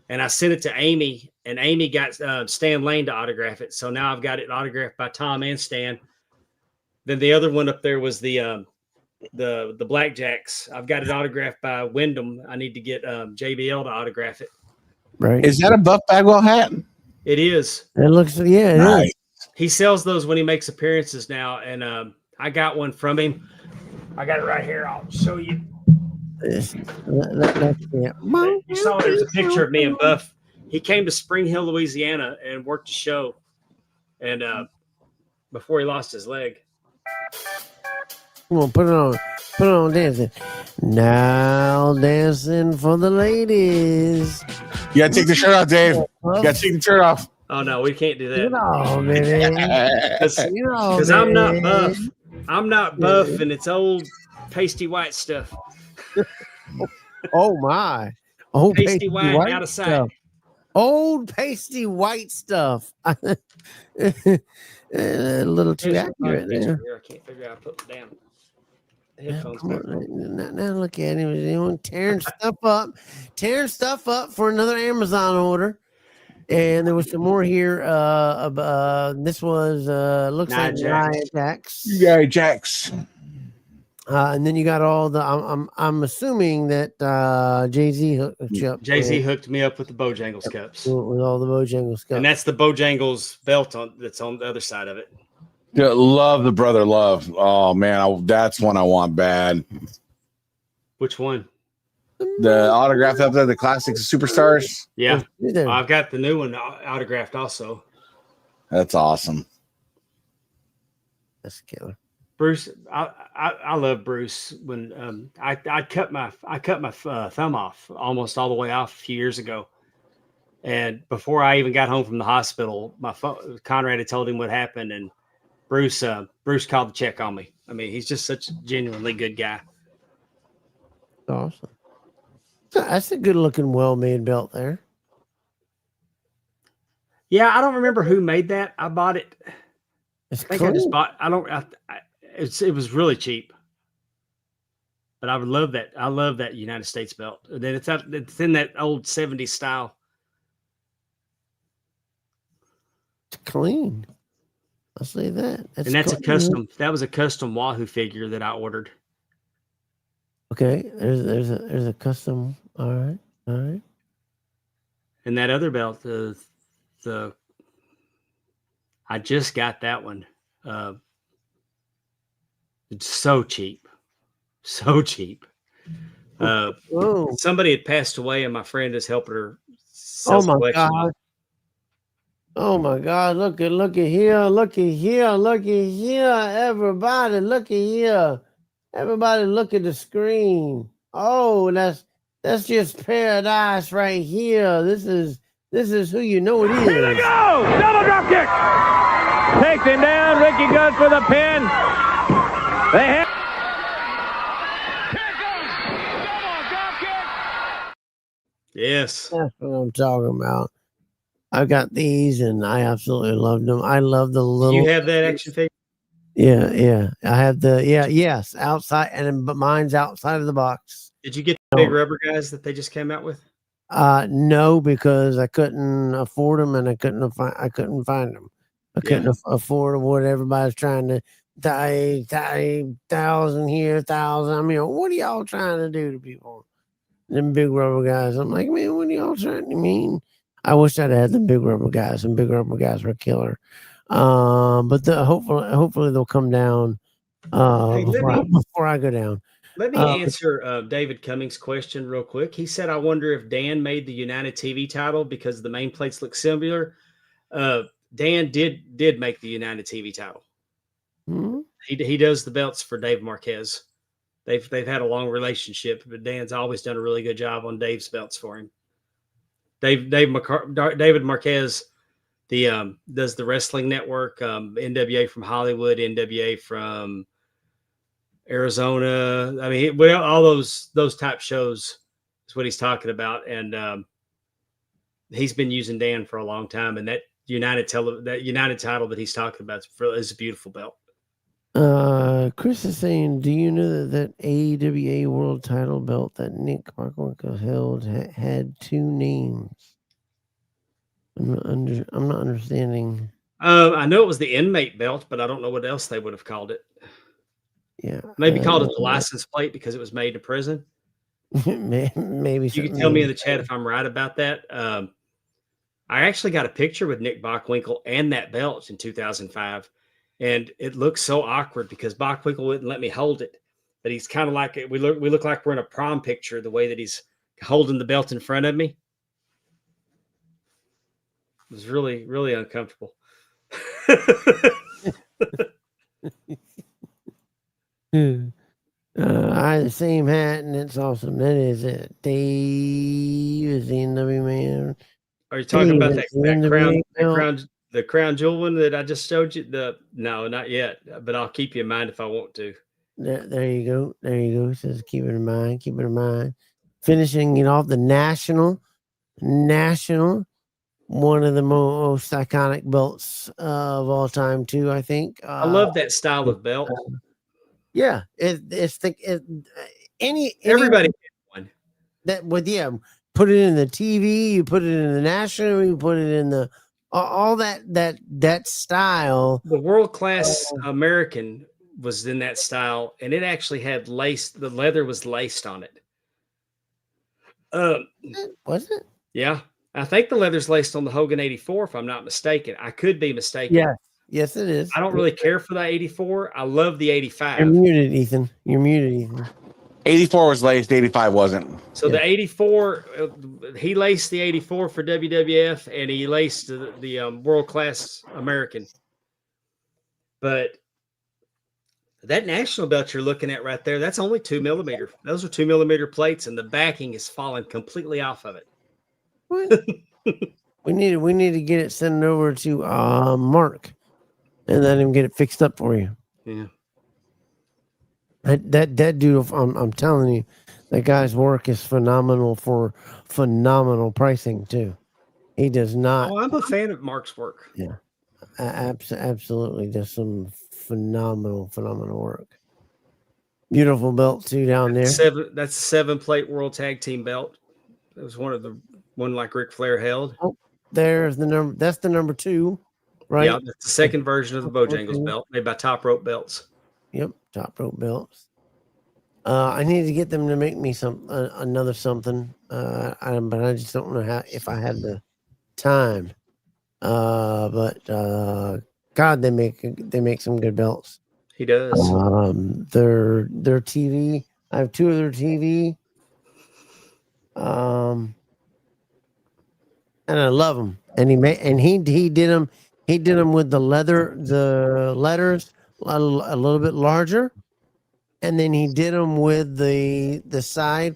Speaker 3: And I sent it to Amy, and Amy got Stan Lane to autograph it. So now I've got it autographed by Tom and Stan. Then the other one up there was the Blackjacks. I've got it autographed by Wyndham. I need to get JBL to autograph it.
Speaker 4: Right. Is that a Buff Bagwell hat?
Speaker 3: It is.
Speaker 2: It looks, yeah, it
Speaker 4: nice.
Speaker 2: is.
Speaker 3: He sells those when he makes appearances now, and I got one from him. I got it right here. I'll show you.
Speaker 2: Yeah.
Speaker 3: You saw there's a picture of me and Buff. He came to Spring Hill, Louisiana, and worked a show, and before he lost his leg.
Speaker 2: Come on, put it on dancing. Now dancing for the ladies.
Speaker 4: You gotta take the shirt off, Dave. You gotta take the shirt off.
Speaker 3: Oh no, we can't do that.
Speaker 2: Because
Speaker 3: I'm not buff. I'm not buff, and it's old pasty white stuff.
Speaker 2: Oh my! Old
Speaker 3: pasty white out of sight.
Speaker 2: Stuff. Old pasty white stuff. A little too accurate there.
Speaker 3: I can't figure out how to put it down. headphones
Speaker 2: Come
Speaker 3: back
Speaker 2: on,
Speaker 3: on.
Speaker 2: now look at him. He's tearing stuff up for another Amazon order. And there was some more here. This was looks like Nia Jax.
Speaker 4: Yeah, Jax.
Speaker 2: And then you got all the. I'm assuming that Jay-Z hooked you up.
Speaker 3: Jay-Z hooked me up with the Bojangles cups,
Speaker 2: with all the Bojangles cups.
Speaker 3: and that's the Bojangles belt that's on the other side of it.
Speaker 4: Yeah, love the brother love. Oh man, that's one I want bad.
Speaker 3: Which one?
Speaker 4: The autograph up there, the classics superstars.
Speaker 3: Yeah, I've got the new one autographed also.
Speaker 4: That's awesome.
Speaker 2: That's killer.
Speaker 3: Bruce, I love Bruce. When I cut my thumb off almost all the way off a few years ago, and before I even got home from the hospital, Conrad had told him what happened, and Bruce called the check on me. I mean, he's just such a genuinely good guy.
Speaker 2: Awesome. That's a good looking, well made belt there.
Speaker 3: Yeah, I don't remember who made that. I bought it. I think I just bought. It was really cheap, but I would love that. I love that United States belt. And then it's in that old 70s style.
Speaker 2: It's clean. I'll say that.
Speaker 3: That's a custom. That was a custom Wahoo figure that I ordered.
Speaker 2: Okay, there's a custom. All right.
Speaker 3: And that other belt, the I just got that one. It's so cheap. Somebody had passed away, and my friend is helping her sell collection.
Speaker 2: Oh my God! Look at here! Everybody, look at here! Everybody, look at the screen! Oh, that's just paradise right here. This is who you know it is.
Speaker 6: Here they go! Double drop kick! Takes him down. Ricky goes for the pin. They have. Here it goes! Double drop kick!
Speaker 3: Yes,
Speaker 2: that's what I'm talking about. I got these, and I absolutely loved them. I love the little.
Speaker 3: You have that action figure?
Speaker 2: Yeah. I have yes, outside, but mine's outside of the box.
Speaker 3: Did you get the big rubber guys that they just came out with?
Speaker 2: No, because I couldn't afford them, and I couldn't find them. I couldn't afford what everybody's trying to die 1,000 here, 1,000. I mean, what are y'all trying to do to people? Them big rubber guys. I'm like, man, what are y'all trying to mean? I wish I'd had them big rubber guys. Some big rubber guys were killer. But hopefully they'll come down before I go down.
Speaker 3: Let me answer David Cummings' question real quick. He said, I wonder if Dan made the United TV title because the main plates look similar. Dan did make the United TV title.
Speaker 2: Mm-hmm.
Speaker 3: He does the belts for Dave Marquez. They've had a long relationship, but Dan's always done a really good job on Dave's belts for him. David Marquez does the Wrestling Network, NWA from Hollywood, NWA from Arizona. I mean, all those type shows is what he's talking about, and he's been using Dan for a long time. And that United title that he's talking about is a beautiful belt.
Speaker 2: Chris is saying, do you know that AWA World Title belt that Nick Bockwinkel held had two names? I'm not understanding.
Speaker 3: I know it was the inmate belt, but I don't know what else they would have called it.
Speaker 2: Yeah,
Speaker 3: maybe called it the license plate because it was made in prison.
Speaker 2: Maybe
Speaker 3: you can tell me in the chat if I'm right about that. I actually got a picture with Nick Bockwinkel and that belt in 2005. And it looks so awkward because Bockwinkel wouldn't let me hold it. But he's kind of like we look like we're in a prom picture, the way that he's holding the belt in front of me. It was really, really uncomfortable.
Speaker 2: I had the same hat, and it's awesome. That is it. Dave is the NW man.
Speaker 3: Are you talking about the crown jewel one that I just showed you? No, not yet. But I'll keep you in mind if I want to.
Speaker 2: There you go. It says keep it in mind. Keep it in mind. Finishing it off, the national, one of the most iconic belts of all time, too. I think.
Speaker 3: I love that style of belt.
Speaker 2: Yeah, it's the any
Speaker 3: Everybody had one.
Speaker 2: that with put it in the TV, you put it in the national, you put it in the all that style.
Speaker 3: The world class American was in that style, and it actually had lace. The leather was laced on it.
Speaker 2: Was it?
Speaker 3: Yeah, I think the leather's laced on the Hogan 84, if I'm not mistaken. I could be mistaken.
Speaker 2: Yeah. Yes, it is.
Speaker 3: I don't really care for that 84. I love the
Speaker 2: You're
Speaker 3: 85.
Speaker 2: muted, Ethan. You're muted, Ethan.
Speaker 4: 84 was laced, 85 wasn't.
Speaker 3: So the 84, he laced the 84 for WWF, and he laced the world class American. But that national belt you're looking at right there, that's only 2 millimeter. Those are 2 millimeter plates, and the backing is falling completely off of it.
Speaker 2: What? we need to get it sent over to Mark and let him get it fixed up for you.
Speaker 3: Yeah.
Speaker 2: That dude, I'm telling you, that guy's work is phenomenal for phenomenal pricing too. He does not.
Speaker 3: Oh, I'm a fan of Mark's work.
Speaker 2: Yeah, absolutely does some phenomenal work. Beautiful belt too down there.
Speaker 3: That's a 7-plate World Tag Team belt. It was one like Ric Flair held.
Speaker 2: Oh, there's the number. That's the number 2, right?
Speaker 3: Yeah, that's the second version of the Bojangles belt, made by Top Rope Belts.
Speaker 2: Yep, Top Rope belts. I need to get them to make me another something, but I just don't know if I have the time. But God, they make some good belts.
Speaker 3: He does.
Speaker 2: Their TV. I have 2 of their TV. And I love them. And he did them. He did them with the letters a little bit larger, and then he did them with the side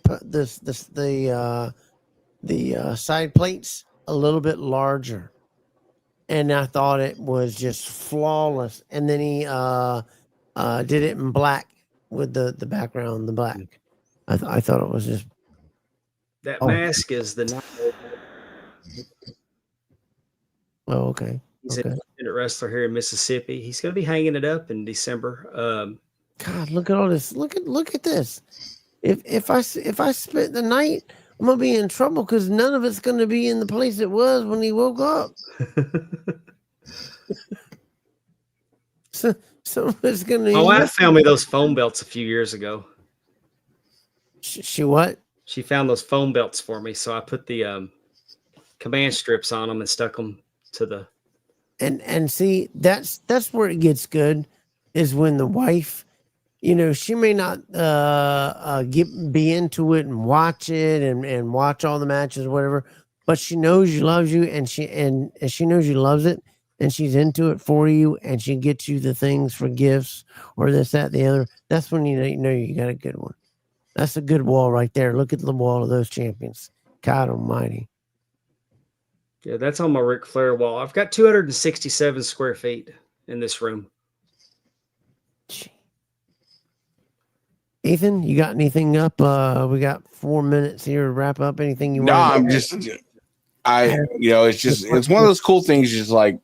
Speaker 2: side plates a little bit larger. And I thought it was just flawless. And then he did it in black with the background, the black. I thought it was just
Speaker 3: that mask is the.
Speaker 2: Oh, okay.
Speaker 3: He's an independent wrestler here in Mississippi. He's going to be hanging it up in December.
Speaker 2: God, look at all this! Look at this! If I spent the night, I'm gonna be in trouble because none of it's gonna be in the place it was when he woke up. so it's gonna.
Speaker 3: My wife found me those foam belts a few years ago.
Speaker 2: She what?
Speaker 3: She found those foam belts for me, so I put the command strips on them and stuck them to the.
Speaker 2: And see, that's where it gets good, is when the wife, she may not be into it and watch it and watch all the matches or whatever, but she knows you loves you, and she knows you loves it, and she's into it for you, and she gets you the things for gifts or this, that, the other. That's when you know you got a good one. That's a good wall right there. Look at the wall of those champions. God Almighty.
Speaker 3: Yeah, that's on my Ric Flair wall. I've got 267 square feet in this room.
Speaker 2: Ethan, you got anything up? We got 4 minutes here to wrap up. Anything you want?
Speaker 4: No, I'm just, it's one of those cool things. Just like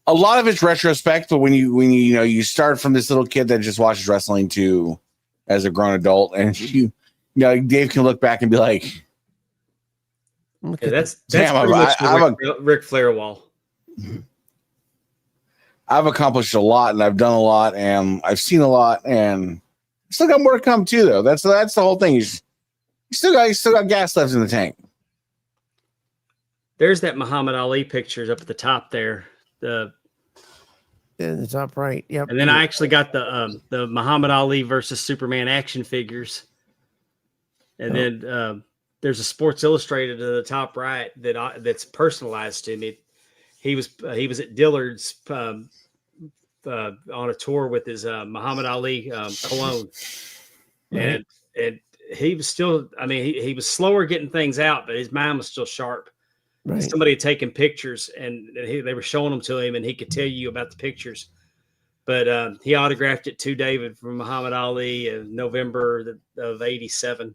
Speaker 4: a lot of it's retrospect, but when you start from this little kid that just watches wrestling to as a grown adult, and Dave can look back and be like,
Speaker 3: yeah, that's
Speaker 4: damn,
Speaker 3: I Ric Flair wall.
Speaker 4: I've accomplished a lot, and I've done a lot, and I've seen a lot, and still got more to come too. Though that's the whole thing. You still got gas left in the tank.
Speaker 3: There's that Muhammad Ali pictures up at the top there.
Speaker 2: In the top right. Yep.
Speaker 3: And then I actually got the Muhammad Ali versus Superman action figures. And then there's a Sports Illustrated at the top right that's personalized to me. He was at Dillard's on a tour with his Muhammad Ali cologne, and he was still. I mean, he was slower getting things out, but his mind was still sharp. Right. Somebody had taken pictures, and they were showing them to him, and he could tell you about the pictures. But he autographed it to David from Muhammad Ali in November of '87.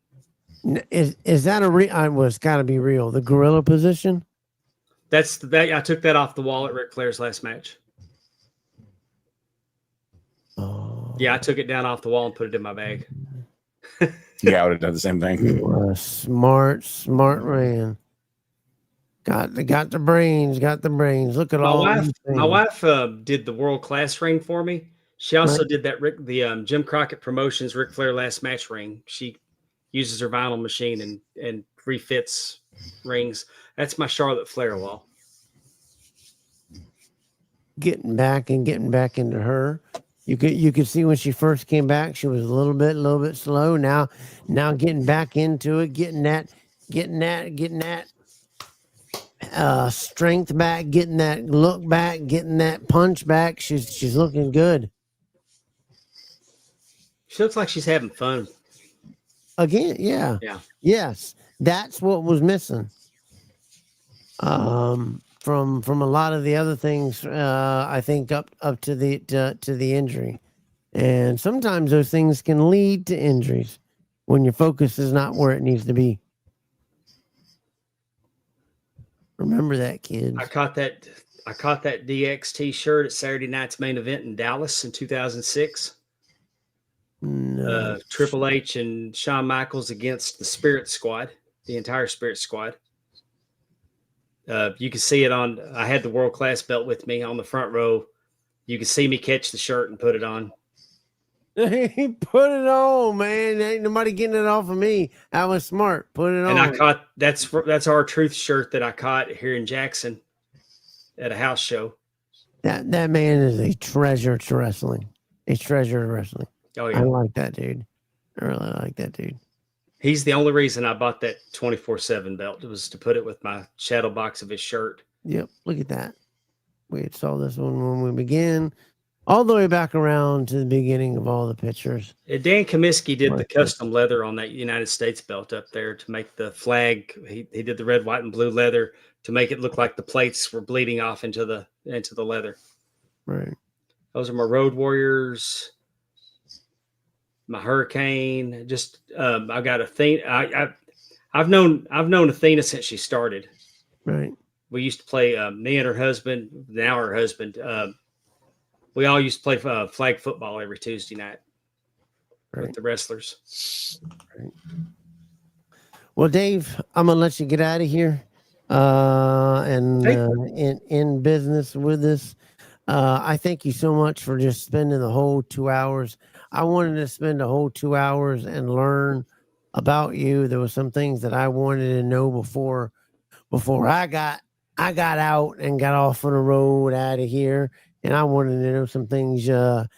Speaker 2: Is that a real? It's got to be real. The gorilla position.
Speaker 3: I took that off the wall at Ric Flair's last match. Yeah, I took it down off the wall and put it in my bag.
Speaker 4: Yeah, I would have done the same thing.
Speaker 2: You are a smart man. Got the brains. Look at all these
Speaker 3: My
Speaker 2: things.
Speaker 3: wife did the world class ring for me. She also did that Jim Crockett Promotions Ric Flair last match ring. She uses her vinyl machine and refits rings. That's my Charlotte Flair wall.
Speaker 2: Getting back into her. You could see when she first came back, she was a little bit slow. Now getting back into it, getting that strength back, getting that look back, getting that punch back. She's looking good.
Speaker 3: She looks like she's having fun.
Speaker 2: Again, yeah.
Speaker 3: Yeah.
Speaker 2: Yes. That's what was missing. From a lot of the other things, I think up to the injury. And sometimes those things can lead to injuries when your focus is not where it needs to be. Remember that, kids.
Speaker 3: I caught that DXT shirt at Saturday night's main event in Dallas in 2006.
Speaker 2: No.
Speaker 3: Triple H and Shawn Michaels against the Spirit Squad, the entire Spirit Squad. You can see it on. I had the world class belt with me on the front row. You can see me catch the shirt and put it on.
Speaker 2: He put it on, man. Ain't nobody getting it off of me. I was smart. Put it on.
Speaker 3: And I caught that's our Truth shirt that I caught here in Jackson at a house show.
Speaker 2: That man is a treasure to wrestling. A treasure to wrestling.
Speaker 3: Oh yeah,
Speaker 2: I like that dude. I really like that dude.
Speaker 3: He's the only reason I bought that 24/7 belt. It was to put it with my shadow box of his shirt.
Speaker 2: Yep, look at that. We saw this one when we began, all the way back around to the beginning of all the pictures.
Speaker 3: Dan Comiskey did the custom leather on that United States belt up there to make the flag. He did the red, white, and blue leather to make it look like the plates were bleeding off into the leather.
Speaker 2: Right.
Speaker 3: Those are my Road Warriors. My Hurricane, just I got Athena. I've known Athena since she started.
Speaker 2: Right.
Speaker 3: We used to play. Me and her husband, now her husband. We all used to play flag football every Tuesday night with the wrestlers.
Speaker 2: Right. Well, Dave, I'm gonna let you get out of here and in business with us. I thank you so much for just spending the whole 2 hours. I wanted to spend the whole 2 hours and learn about you. There were some things that I wanted to know before I got out and got off on the road out of here. And I wanted to know some things. You're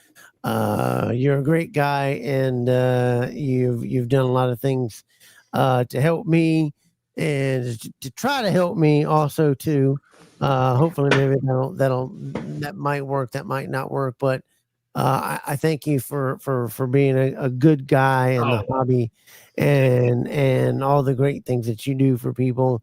Speaker 2: a great guy, and you've done a lot of things to help me and to try to help me also too. Hopefully maybe that might work, that might not work, but I thank you for being a good guy in the hobby and all the great things that you do for people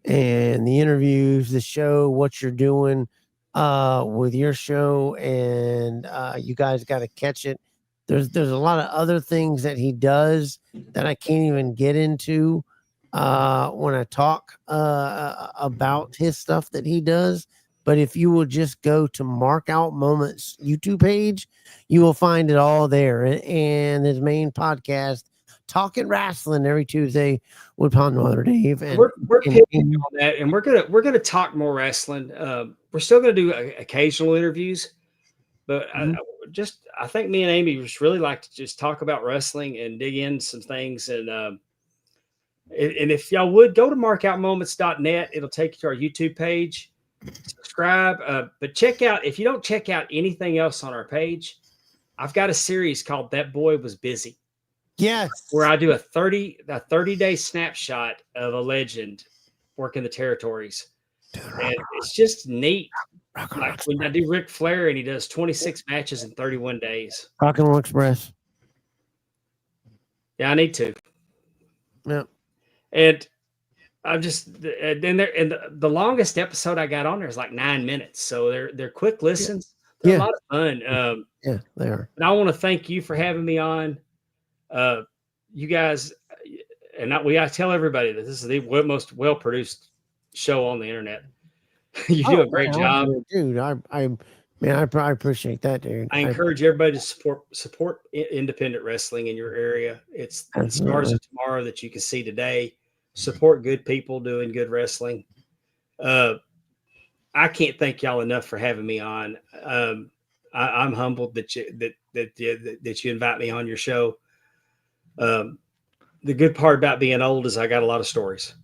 Speaker 2: and the interviews, the show, what you're doing with your show, and you guys got to catch it. There's a lot of other things that he does that I can't even get into when I talk about his stuff that he does. But if you will just go to Mark Out Moments YouTube page, you will find it all there. And his main podcast, Talking Wrestling, every Tuesday with Pondwater Dave. And
Speaker 3: we're pivoting on that, and we're gonna talk more wrestling. We're still gonna do occasional interviews, but I think me and Amy just really like to just talk about wrestling and dig in some things. And if y'all would go to markoutmoments.net, it'll take you to our YouTube page. Subscribe, but check out, if you don't check out anything else on our page, I've got a series called That Boy Was Busy.
Speaker 2: Yes.
Speaker 3: Where I do a 30-day snapshot of a legend working the territories. And it's just neat. Like when I do Ric Flair and he does 26 matches in 31 days.
Speaker 2: Rock and Roll Express.
Speaker 3: Yeah, I need to.
Speaker 2: Yeah.
Speaker 3: And I'm just the longest episode I got on there is like 9 minutes. So they're quick listens. They're a lot of fun.
Speaker 2: Yeah, they are.
Speaker 3: And I want to thank you for having me on. You guys, and I tell everybody that this is the most well-produced show on the internet. You do a great job,
Speaker 2: dude. Man, I appreciate that, dude.
Speaker 3: I encourage everybody to support independent wrestling in your area. It's the stars of tomorrow that you can see today. Support good people doing good wrestling. I can't thank y'all enough for having me on. I'm humbled that you invite me on your show. The good part about being old is I got a lot of stories.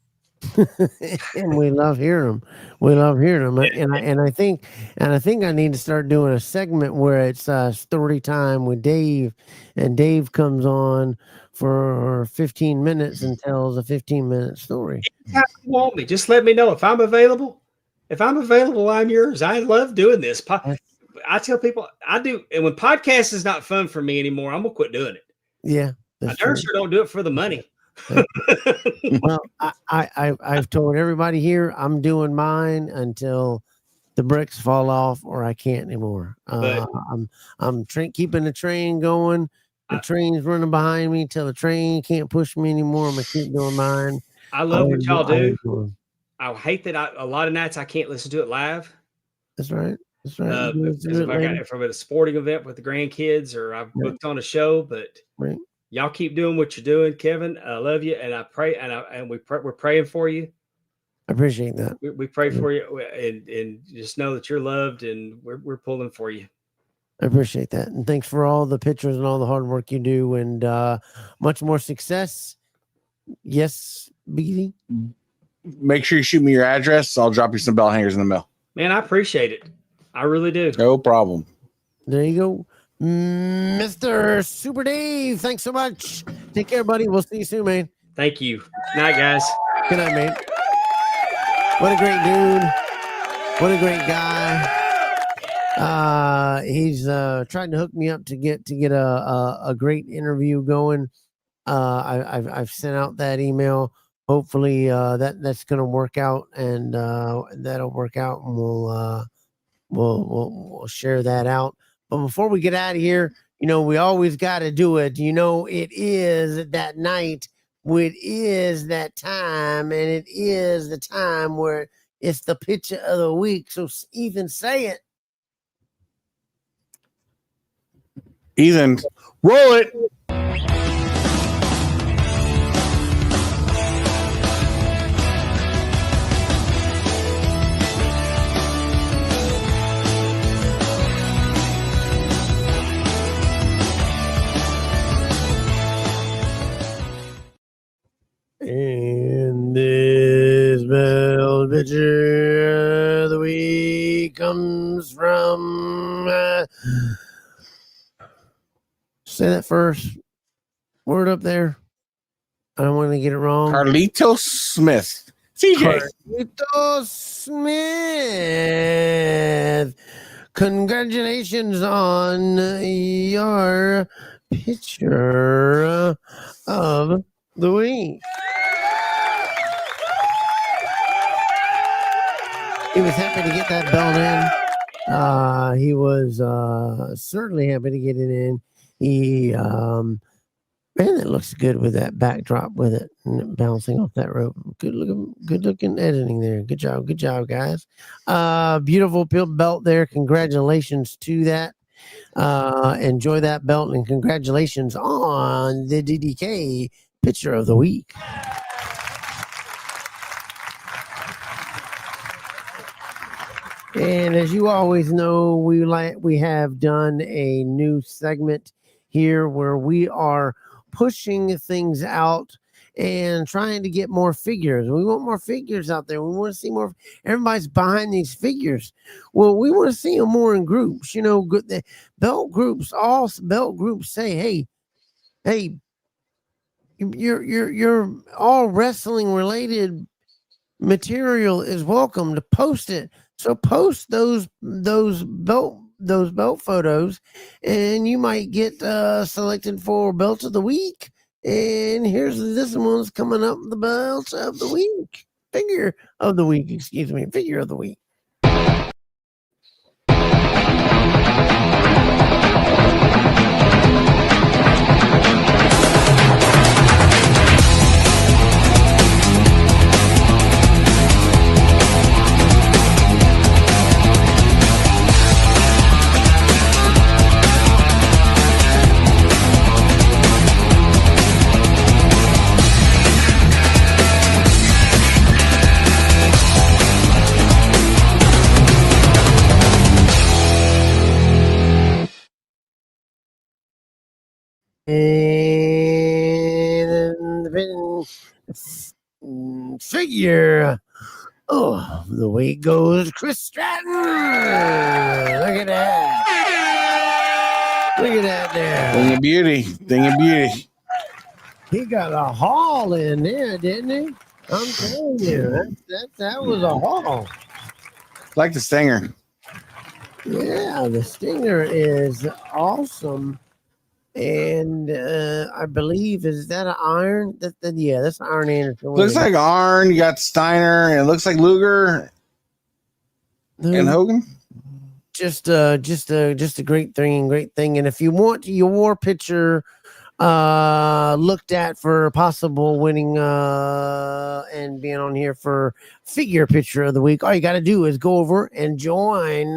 Speaker 2: And we love hearing them. We love hearing them. And I think I need to start doing a segment where it's story time with Dave, and Dave comes on for 15 minutes and tells a 15-minute story.
Speaker 3: Anytime you want me, just let me know if I'm available. If I'm available, I'm yours. I love doing this. I tell people I do, and when podcast is not fun for me anymore, I'm gonna quit doing it.
Speaker 2: Yeah,
Speaker 3: I sure don't do it for the money.
Speaker 2: Well, I've told everybody here I'm doing mine until the bricks fall off or I can't anymore. I'm keeping the train going. The train's running behind me till the train can't push me anymore. I'm gonna keep doing mine.
Speaker 3: I love what y'all do. I hate that a lot of nights I can't listen to it live.
Speaker 2: That's right. That's right.
Speaker 3: If I got it from a sporting event with the grandkids, or I've booked on a show, but y'all keep doing what you're doing, Kevin. I love you, and I pray, and we're praying for you.
Speaker 2: I appreciate that.
Speaker 3: We pray for you, and just know that you're loved, and we're pulling for you.
Speaker 2: I appreciate that, and thanks for all the pictures and all the hard work you do, and much more success. Yes, BD.
Speaker 4: Make sure you shoot me your address. I'll drop you some bell hangers in the mail.
Speaker 3: Man, I appreciate it. I really do.
Speaker 4: No problem.
Speaker 2: There you go. Mr. Super Dave, thanks so much. Take care, buddy. We'll see you soon, man.
Speaker 3: Thank you. Night, guys.
Speaker 2: Good night, man. What a great dude. What a great guy. He's trying to hook me up to get a great interview going. I've sent out that email. Hopefully that's going to work out, and that'll work out, and we'll share that out. But before we get out of here, we always got to do it. It is that night. It is that time, and it is the time where it's the picture of the week. So Ethan, say it.
Speaker 4: Ethan, roll it.
Speaker 2: And this bell picture of the week comes from say that first word up there. I don't want to get it wrong.
Speaker 4: Carlito Smith. CJ.
Speaker 2: Carlito Smith. Congratulations on your picture of the week. He was happy to get that belt in. He was certainly happy to get it in. He, man, that looks good with that backdrop with it and bouncing off that rope. Good looking editing there. Good job, guys. Beautiful belt there. Congratulations to that. Enjoy that belt, and congratulations on the DDK picture of the week. And as you always know, we have done a new segment here where we are pushing things out and trying to get more figures. We want more figures out there. We want to see more. Everybody's behind these figures. Well, we want to see them more in groups. The belt groups, all belt groups say, hey, you're all wrestling related material is welcome to post it. So post those belt photos, and you might get selected for belt of the week. And here's this one's coming up, the belt of the week, figure of the week. Figure of the week. figure. Oh, the way goes Chris Stratton. Look at that. Look at that there.
Speaker 4: Thing of beauty. Thing of beauty.
Speaker 2: He got a haul in there, didn't he? I'm telling you, that was a haul.
Speaker 4: Like the Stinger.
Speaker 2: Yeah, the Stinger is awesome. And I believe, is that an iron? Yeah, that's an Iron Anderson.
Speaker 4: Looks like Arn. You got Steiner, and it looks like Luger and Hogan.
Speaker 2: Just a great thing. And if you want your picture looked at for possible winning and being on here for figure picture of the week, all you got to do is go over and join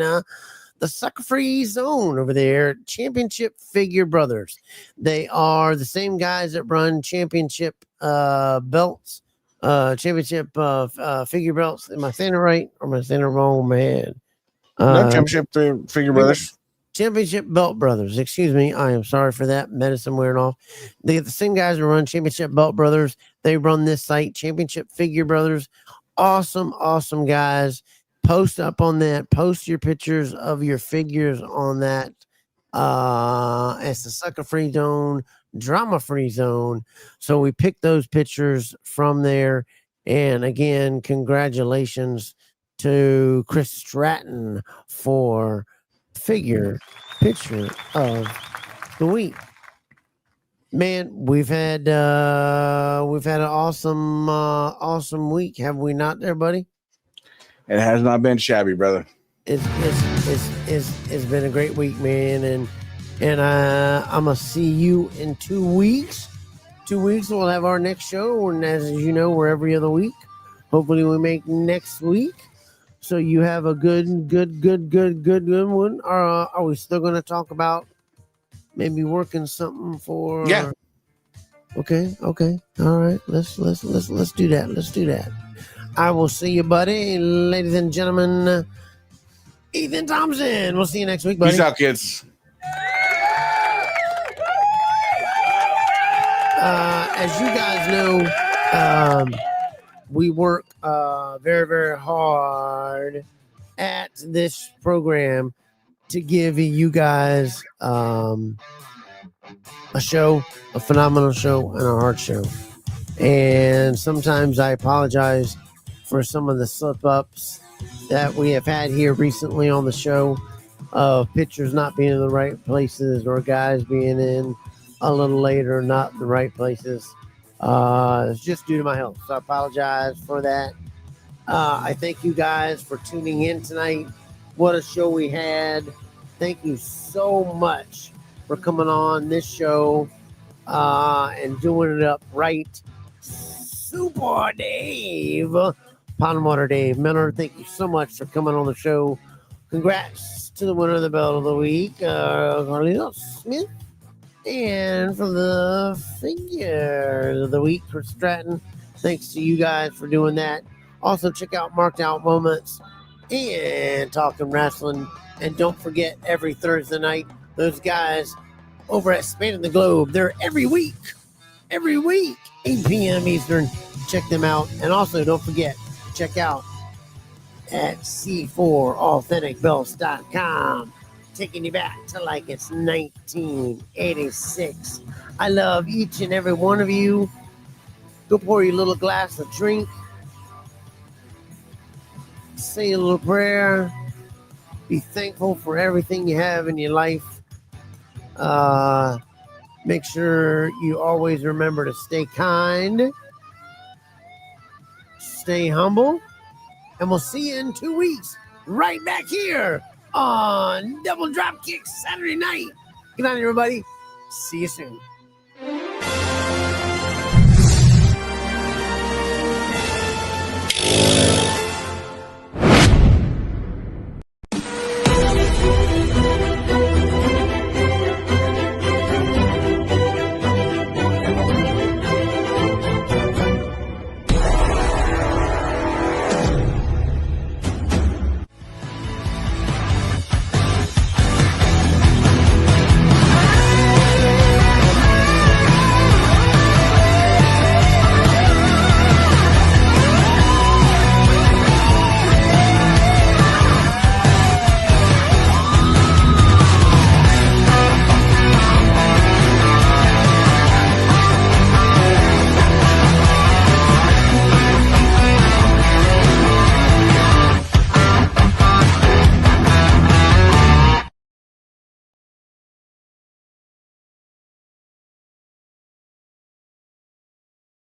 Speaker 2: the Sucker Free Zone over there, Championship Figure Brothers. They are the same guys that run championship belts, championship figure belts. Am I saying it right or am I saying it wrong, man?
Speaker 4: No, Championship Figure Brothers.
Speaker 2: Championship Belt Brothers. Excuse me. I am sorry for that. Medicine wearing off. They get the same guys who run Championship Belt Brothers. They run this site, Championship Figure Brothers. Awesome, awesome guys. Post up on that. Post your pictures of your figures on that. It's the Sucker Free Zone, Drama Free Zone. So we picked those pictures from there. And again, congratulations to Chris Stratton for figure picture of the week. Man, we've had an awesome week, have we not, there, buddy?
Speaker 4: It has not been shabby, brother.
Speaker 2: It's been a great week, man, and I'm gonna see you in 2 weeks. 2 weeks we'll have our next show, and as you know, we're every other week. Hopefully, we make next week. So you have a good one. Are we still going to talk about maybe working something for?
Speaker 4: Yeah.
Speaker 2: Okay. All right. Let's do that. Let's do that. I will see you, buddy, ladies and gentlemen. Ethan Thompson. We'll see you next week, buddy.
Speaker 4: Peace out, kids.
Speaker 2: As you guys know, we work very, very hard at this program to give you guys a show, a phenomenal show, and a hard show. And sometimes I apologize for some of the slip-ups that we have had here recently on the show, of pictures not being in the right places or guys being in a little later, not in the right places. It's just due to my health, so I apologize for that. I thank you guys for tuning in tonight. What a show we had. Thank you so much for coming on this show and doing it up right. Super Dave, Pondwater Dave Miller, thank you so much for coming on the show. Congrats to the winner of the Belt of the Week, Carlito Smith. And for the figure of the week for Stratton, thanks to you guys for doing that. Also, check out Marked Out Moments and Talking Wrestling. And don't forget, every Thursday night, those guys over at Spanning the Globe, they're every week, 8 p.m. Eastern. Check them out. And also, don't forget, check out at C4AuthenticBelts.com. Taking you back to like it's 1986. I love each and every one of you. Go pour your little glass of drink. Say a little prayer. Be thankful for everything you have in your life. Make sure you always remember to stay kind. Stay humble. And we'll see you in 2 weeks. Right back here on Double Dropkick Saturday night. Good night, everybody. See you soon.